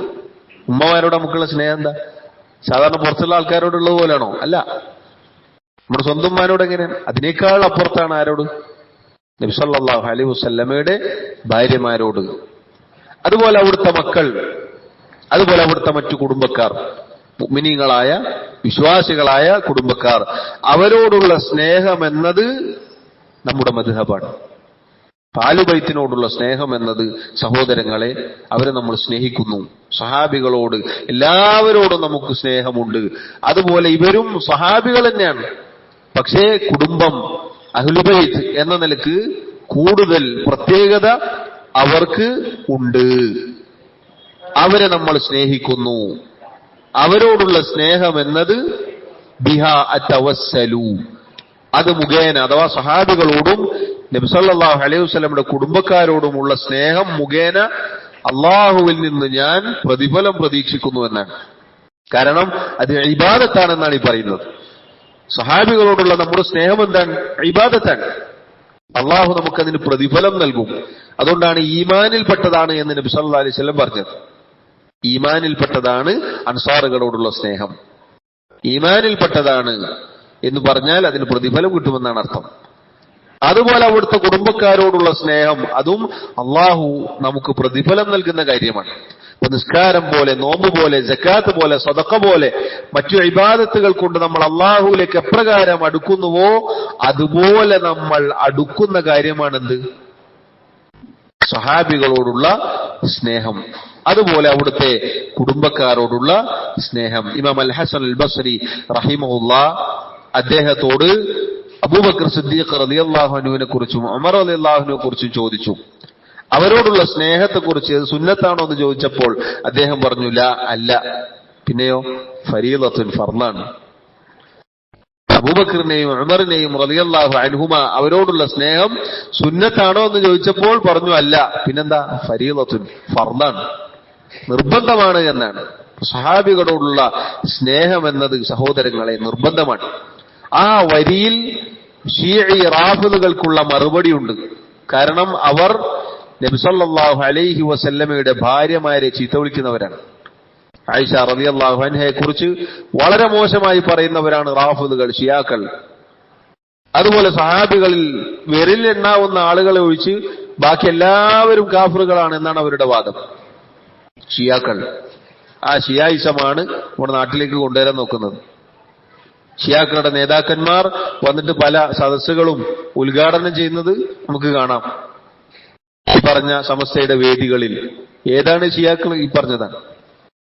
[SPEAKER 1] ഉമ്മമാരോട് നമുക്കുള്ള സ്നേഹം എന്താ? സാധാരണ പുറത്തുള്ള ആൾക്കാരോടുള്ളത് പോലെയാണോ? അല്ല. നമ്മുടെ സ്വന്തം ഉമ്മാനോട് എങ്ങനെയാണ്? അതിനേക്കാൾ അപ്പുറത്താണ് ആരോട്? നബി സല്ലല്ലാഹു അലൈഹി വസല്ലമയുടെ ഭാര്യമാരോട്. അതുപോലെ അവിടുത്തെ മക്കൾ, അതുപോലെ അവിടുത്തെ മറ്റു കുടുംബക്കാർ, മുഅ്മിനീങ്ങളായ വിശ്വാസികളായ കുടുംബക്കാർ, അവരോടുള്ള സ്നേഹം എന്നത് നമ്മുടെ മദ്ഹബാണ്. ആലുബൈത്തിനോടുള്ള സ്നേഹം എന്നത് സഹോദരങ്ങളെ, അവരെ നമ്മൾ സ്നേഹിക്കുന്നു. സഹാബികളോട് എല്ലാവരോടും നമുക്ക് സ്നേഹമുണ്ട്. അതുപോലെ ഇവരും സഹാബികൾ തന്നെയാണ്. പക്ഷേ കുടുംബം, അഹ്ലുബൈത്ത് എന്ന നിലക്ക് കൂടുതൽ പ്രത്യേകത അവർക്ക് ഉണ്ട്. അവരെ നമ്മൾ സ്നേഹിക്കുന്നു. അവരോടുള്ള സ്നേഹം എന്നത് ബിഹാ അതവസ്സലു, അത് മുഖേന, അഥവാ സഹാബികളോടും നബി സല്ലല്ലാഹു അലൈഹി വസല്ലമയുടെ കുടുംബക്കാരോടുമുള്ള സ്നേഹം മുഖേന അള്ളാഹുവിൽ നിന്ന് ഞാൻ പ്രതിഫലം പ്രതീക്ഷിക്കുന്നു എന്നാണ്. കാരണം അത് ഇബാദത്താണെന്നാണ് ഈ പറയുന്നത്. സഹാബികളോടുള്ള നമ്മുടെ സ്നേഹം എന്താണ്? ഇബാദത്താണ്. അള്ളാഹു നമുക്കതിന് പ്രതിഫലം നൽകും. അതുകൊണ്ടാണ് ഈമാനിൽപ്പെട്ടതാണ് എന്ന് നബി സല്ലല്ലാഹു അലൈഹി വസല്ലം പറഞ്ഞത്. ഈമാനിൽപ്പെട്ടതാണ് അൻസാറുകളോടുള്ള സ്നേഹം. ഈമാനിൽപ്പെട്ടതാണ് എന്ന് പറഞ്ഞാൽ അതിന് പ്രതിഫലം കിട്ടുമെന്നാണ് അർത്ഥം. അതുപോലെ അവിടുത്തെ കുടുംബക്കാരോടുള്ള സ്നേഹം, അതും അള്ളാഹു നമുക്ക് പ്രതിഫലം നൽകുന്ന കാര്യമാണ്. ഇപ്പൊ നിസ്കാരം പോലെ, നോമ്പ് പോലെ, സക്കാത്ത് പോലെ, സദഖ പോലെ മറ്റു ഇബാദത്തുകൾ കൊണ്ട് നമ്മൾ അള്ളാഹുവിലേക്ക് എപ്രകാരം അടുക്കുന്നുവോ അതുപോലെ നമ്മൾ അടുക്കുന്ന കാര്യമാണെന്ത്? സ്വഹാബികളോടുള്ള സ്നേഹം, അതുപോലെ അവിടുത്തെ കുടുംബക്കാരോടുള്ള സ്നേഹം. ഇമാം അൽ ഹസൻ അൽ ബസ്രി റഹിമഹുല്ലാഹ് അദ്ദേഹത്തോട് അബൂബക്കർ സിദ്ദീഖ് റളിയല്ലാഹു അൻഹുവിനെ കുറിച്ചും ഉമർ റളിയല്ലാഹു അൻഹുവിനെ കുറിച്ചും ചോദിച്ചു. അവരോടുള്ള സ്നേഹത്തെക്കുറിച്ച് സുന്നത്താണോ എന്ന് ചോദിച്ചപ്പോൾ അദ്ദേഹം പറഞ്ഞു, ലാ, അല്ല. പിന്നെയോ ഫരീളത്തുൻ, ഫർളാണ്. അബൂബക്കറിനെയും ഉമറിനെയും റളിയല്ലാഹു അൻഹുമ അവരോടുള്ള സ്നേഹം സുന്നത്താണോ എന്ന് ചോദിച്ചപ്പോൾ പറഞ്ഞു, അല്ല. പിന്നെന്താ? ഫരീളത്തുൻ, ഫർളാണ്, നിർബന്ധമാണ് എന്നാണ്. സ്വഹാബികളോടുള്ള സ്നേഹം എന്നത് സഹോദരങ്ങളെ നിർബന്ധമാണ്. ആ വരിയിൽ ശീഈ റാഫിളുകൾക്കുള്ള മറുപടിയുണ്ട്. കാരണം അവർ നബി സല്ലല്ലാഹു അലൈഹി വസല്ലമയുടെ ഭാര്യമാരെ ചീത്ത വിളിക്കുന്നവരാണ്. ആയിഷ റളിയല്ലാഹു അൻഹയെ കുറിച്ച് വളരെ മോശമായി പറയുന്നവരാണ് റാഫിളുകൾ, ഷിയാക്കൾ. അതുപോലെ സഹാബികളിൽ വിരലിലെണ്ണാവുന്ന ആളുകളെ ഒഴിച്ച് ബാക്കി എല്ലാവരും കാഫിറുകളാണ് എന്നാണ് അവരുടെ വാദം. ഷിയാക്കൾ, ആ ഷിയായിസമാണ് നമ്മുടെ നാട്ടിലേക്ക് കൊണ്ടുവരാൻ നോക്കുന്നത്. ഷിയാക്കളുടെ നേതാക്കന്മാർ വന്നിട്ട് പല സദസ്സുകളും ഉദ്ഘാടനം ചെയ്യുന്നത് നമുക്ക് കാണാം. ഈ പറഞ്ഞ സമസ്തയുടെ വേദികളിൽ ഏതാണ് ഷിയാക്കൾ? ഈ പറഞ്ഞതാണ്.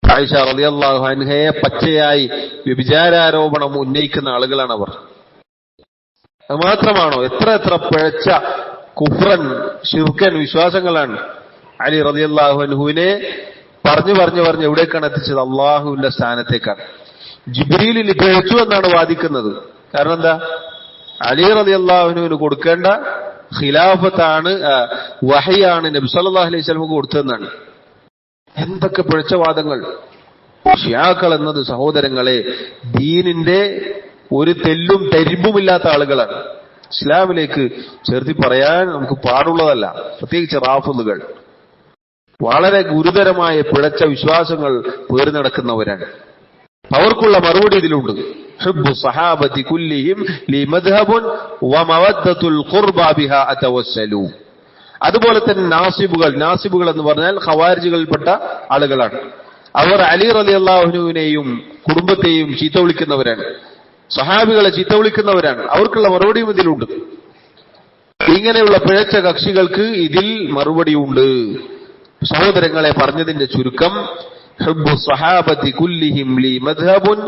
[SPEAKER 1] ആയിഷ റളിയല്ലാഹു അൻഹയെ പച്ചയായി വ്യഭിചാരാരോപണം ഉന്നയിക്കുന്ന ആളുകളാണ് അവർ. അത് മാത്രമാണോ? എത്ര എത്ര പിഴച്ച കുഫ്രൻ, ശിർക്കൻ വിശ്വാസങ്ങളാണ്. അലി റളിയല്ലാഹു അൻഹുവിനെ പറഞ്ഞു എവിടേക്കാണ് എത്തിച്ചത്? അള്ളാഹുവിന്റെ സ്ഥാനത്തേക്കാണ്. ജിബ്രീലിൽ പിഴച്ചു എന്നാണ് വാദിക്കുന്നത്. കാരണം എന്താ? അലി റളിയല്ലാഹു അൻഹുവിന് കൊടുക്കേണ്ട ഖിലാഫത്താണ്, വഹയാണ് നബി സല്ലല്ലാഹു അലൈഹി വസല്ലം കൊടുത്തതെന്നാണ്. എന്തൊക്കെ പിഴച്ച വാദങ്ങൾ! ഷിയാക്കൾ എന്നത് സഹോദരങ്ങളെ ദീനിന്റെ ഒരു തെല്ലും തരിമ്പുമില്ലാത്ത ആളുകളാണ്. ഇസ്ലാമിലേക്ക് ചേർത്തി പറയാൻ നമുക്ക് പാടുള്ളതല്ല. പ്രത്യേകിച്ച് റാഫിളുകൾ വളരെ ഗുരുതരമായ പിഴച്ച വിശ്വാസങ്ങൾ പേറി നടക്കുന്നവരാണ്. അവർക്കുള്ള മറുപടി ഇതിലുണ്ട്. ഹുബ്ബു സഹാബത്തി കുല്ലിഹിം ലി മദ്ഹബുൻ വമവദ്ദത്തുൽ ഖുർബ ബിഹാ അതവസ്സലു. അതുപോലെ തന്നെ നാസിബുകൾ എന്ന് പറഞ്ഞാൽ ഖവാരിജികളിൽപ്പെട്ട ആളുകളാണ്. അവർ അലി റളിയല്ലാഹു അൻഹുവിനെയും കുടുംബത്തെയും ചീത്ത വിളിക്കുന്നവരാണ്, സഹാബികളെ ചീത്ത വിളിക്കുന്നവരാണ്. അവർക്കുള്ള മറുപടിയും ഇതിലുണ്ട്. ഇങ്ങനെയുള്ള പിഴച്ച കക്ഷികൾക്ക് ഇതിൽ മറുപടിയുണ്ട്. സഹോദരങ്ങളെ, പറഞ്ഞതിന്റെ ചുരുക്കം, ഹുബ്ബു സഹാബത്തി കുല്ലിഹിം ലി മദ്ഹബുൻ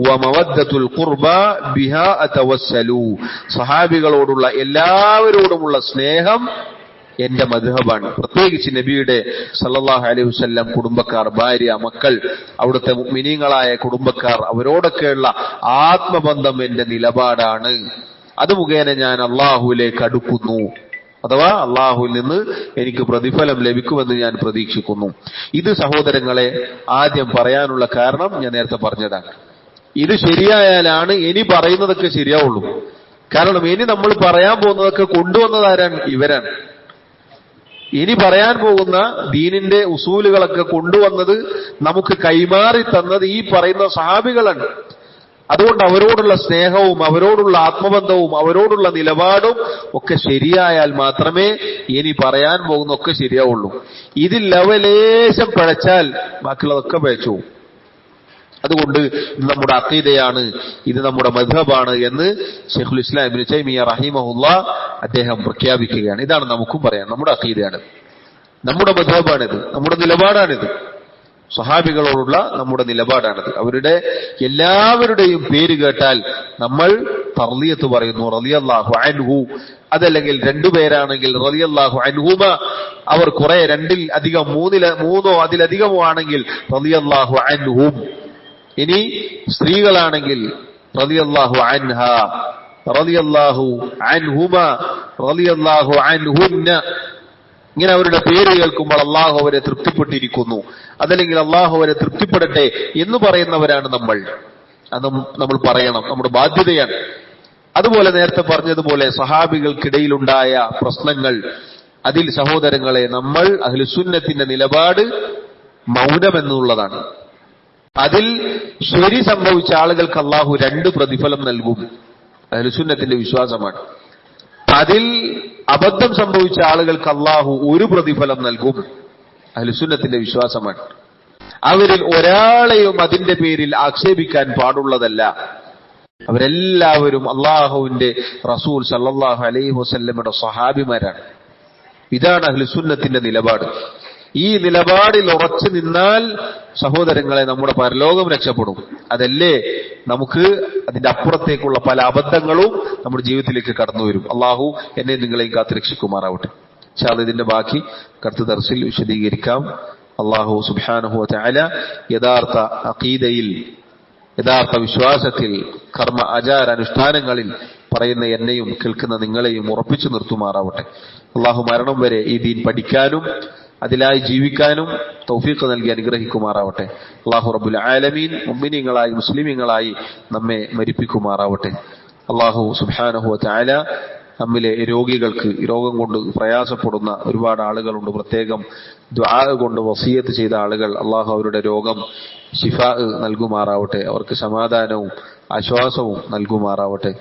[SPEAKER 1] വമവദ്ദത്തുൽ ഖുർബ ബിഹാ അതവസ്സലു. സഹാബികളോടുള്ള എല്ലാവരോടുമുള്ള സ്നേഹം എന്റെ മദ്ഹബാണ്. പ്രത്യേകിച്ച് നബിയുടെ സല്ലല്ലാഹു അലൈഹി വസല്ലം കുടുംബക്കാർ, ഭാര്യ, മക്കൾ, അവിടുത്തെ മുഅ്മിനീങ്ങളായ കുടുംബക്കാർ, അവരോടൊക്കെയുള്ള ആത്മബന്ധം എന്റെ നിലപാടാണ്. അത് മുഖേന ഞാൻ അള്ളാഹുവിലേക്ക് അടുക്കുന്നു, അഥവാ അള്ളാഹുവിൽ നിന്ന് എനിക്ക് പ്രതിഫലം ലഭിക്കുമെന്ന് ഞാൻ പ്രതീക്ഷിക്കുന്നു. ഇത് സഹോദരങ്ങളെ ആദ്യം പറയാനുള്ള കാരണം ഞാൻ നേരത്തെ പറഞ്ഞതാണ്. ഇത് ശരിയായാലാണ് ഇനി പറയുന്നതൊക്കെ ശരിയാവുള്ളൂ. കാരണം ഇനി നമ്മൾ പറയാൻ പോകുന്നതൊക്കെ കൊണ്ടുവന്നതാരാണ്? ഇവരാണ്. ഇനി പറയാൻ പോകുന്ന ദീനിന്റെ ഉസൂലുകളൊക്കെ കൊണ്ടുവന്നത്, നമുക്ക് കൈമാറി തന്നത് ഈ പറയുന്ന സഹാബികളാണ്. അതുകൊണ്ട് അവരോടുള്ള സ്നേഹവും അവരോടുള്ള ആത്മബന്ധവും അവരോടുള്ള നിലപാടും ഒക്കെ ശരിയായാൽ മാത്രമേ ഇനി പറയാൻ പോകുന്ന ഒക്കെ ശരിയാവുള്ളൂ. ഇതിൽ ലവലേശം പിഴച്ചാൽ ബാക്കിയുള്ളതൊക്കെ പിഴച്ചു. അതുകൊണ്ട് ഇത് നമ്മുടെ അഖീദയാണ്, ഇത് നമ്മുടെ മദ്ഹബാണ് എന്ന് ശൈഖുൽ ഇസ്ലാം ഇബ്നു തൈമിയ്യ റഹിമഹുല്ലാഹ് അദ്ദേഹം പ്രഖ്യാപിക്കുകയാണ്. ഇതാണ് നമുക്കും പറയാൻ, നമ്മുടെ അഖീദയാണ്, നമ്മുടെ മദ്ഹബാണിത്, നമ്മുടെ നിലപാടാണിത്. സ്വഹാബികളോടുള്ള നമ്മുടെ നിലപാടാണിത്. അവരുടെ എല്ലാവരുടെയും പേര് കേട്ടാൽ നമ്മൾ തർളിയത്ത് പറയുന്നു, റളിയല്ലാഹു അൻഹു. അതല്ലെങ്കിൽ രണ്ടുപേരാണെങ്കിൽ റളിയല്ലാഹു അൻഹുമ. അവർ കുറെ രണ്ടിൽ അധികം, മൂന്നോ അതിലധികമോ ആണെങ്കിൽ റളിയല്ലാഹു അൻഹും. ഇനി സ്ത്രീകളാണെങ്കിൽ റളിയല്ലാഹു അൻഹ, റളിയല്ലാഹു അൻഹുമ, റളിയല്ലാഹു അൻഹുന്ന. ഇങ്ങനെ അവരുടെ പേര് കേൾക്കുമ്പോൾ അള്ളാഹു അവരെ തൃപ്തിപ്പെട്ടിരിക്കുന്നു, അതല്ലെങ്കിൽ അള്ളാഹു അവരെ തൃപ്തിപ്പെടട്ടെ എന്ന് പറയുന്നവരാണ് നമ്മൾ. അത് നമ്മൾ പറയണം, നമ്മുടെ ബാധ്യതയാണ്. അതുപോലെ നേരത്തെ പറഞ്ഞതുപോലെ സഹാബികൾക്കിടയിലുണ്ടായ പ്രശ്നങ്ങൾ, അതിൽ സഹോദരങ്ങളെ നമ്മൾ അഹ്ലുസുന്നത്തിന്റെ നിലപാട് മൗനമെന്നുള്ളതാണ്. അതിൽ ശരി സംഭവിച്ച ആളുകൾക്ക് അള്ളാഹു 2 പ്രതിഫലം നൽകും, അഹ്ലുസുന്നത്തിന്റെ വിശ്വാസമാണ്. അതിൽ അബദ്ധം സംഭവിച്ച ആളുകൾക്ക് അള്ളാഹു 1 പ്രതിഫലം നൽകും, അഹ്ലുസുന്നത്തിന്റെ വിശ്വാസമാണ്. അവരിൽ ഒരാളെയും അതിന്റെ പേരിൽ ആക്ഷേപിക്കാൻ പാടുള്ളതല്ല. അവരെല്ലാവരും അള്ളാഹുവിന്റെ റസൂൽ സല്ലല്ലാഹു അലൈഹി വസല്ലമയുടെ സ്വഹാബിമാരാണ്. ഇതാണ് അഹ്ലുസുന്നത്തിന്റെ നിലപാട്. ഈ നിലപാടിൽ ഉറച്ചു നിന്നാൽ സഹോദരങ്ങളെ നമ്മുടെ പരലോകം രക്ഷപ്പെടും. അതല്ലേ നമുക്ക് അതിന്റെ അപ്പുറത്തേക്കുള്ള പല അബദ്ധങ്ങളും നമ്മുടെ ജീവിതത്തിലേക്ക് കടന്നു വരും. അള്ളാഹു എന്നെ നിങ്ങളെയും കാത്ത് രക്ഷിക്കുമാറാവട്ടെ. ഇൻഷാ അല്ലാഹ് ഇതിന്റെ ബാക്കി അടുത്ത ദർസിൽ വിശദീകരിക്കാം. അള്ളാഹു സുബ്ഹാനഹു വ തആല യഥാർത്ഥ അഖീദയിൽ, യഥാർത്ഥ വിശ്വാസത്തിൽ, കർമ്മ ആചാര അനുഷ്ഠാനങ്ങളിൽ പറയുന്ന എന്നെയും കേൾക്കുന്ന നിങ്ങളെയും ഉറപ്പിച്ചു നിർത്തുമാറാവട്ടെ. അള്ളാഹു മരണം വരെ ഈ ദീൻ പഠിക്കാനും അതിലായി ജീവിക്കാനും തൗഫീഖ് നൽകി അനുഗ്രഹിക്കുമാറാവട്ടെ. അള്ളാഹു റബ്ബുൽ ആലമീൻ മുഅ്മിനീങ്ങളായി മുസ്ലിമീങ്ങളായി നമ്മെ മരിപ്പിക്കുമാറാവട്ടെ. അള്ളാഹു സുബ്ഹാനഹു വ തആല നമ്മിലെ രോഗികൾക്ക്, രോഗം കൊണ്ട് പ്രയാസപ്പെടുന്ന ഒരുപാട് ആളുകളുണ്ട്. പ്രത്യേകം ദുആ കൊണ്ട് വസിയത്ത് ചെയ്ത ആളുകൾ, അള്ളാഹു അവരുടെ രോഗം ശിഫാ നൽകുമാറാവട്ടെ. അവർക്ക് സമാധാനവും ആശ്വാസവും നൽകുമാറാവട്ടെ.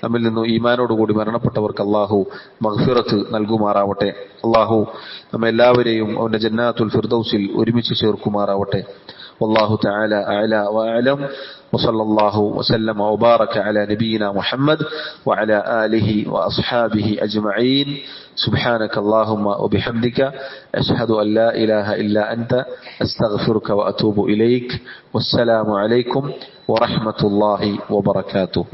[SPEAKER 1] നമ്മിൽ നിന്നും ഈമാനോടുകൂടി മരണപ്പെട്ടവർക്ക് അള്ളാഹു മഗ്ഫിറത്ത് നൽകുമാറാവട്ടെ. അള്ളാഹു നമ്മെല്ലാവരെയും അവന്റെ ജന്നാത്തുൽ ഫിർദൗസിൽ ഒരുമിച്ച് ചേർക്കുമാറാവട്ടെ. والله تعالى أعلى وأعلم وصلى الله وسلم وبارك على نبينا محمد وعلى آله وأصحابه أجمعين. سبحانك اللهم وبحمدك أشهد أن لا إله إلا أنت أستغفرك وأتوب إليك. والسلام عليكم ورحمة الله وبركاته.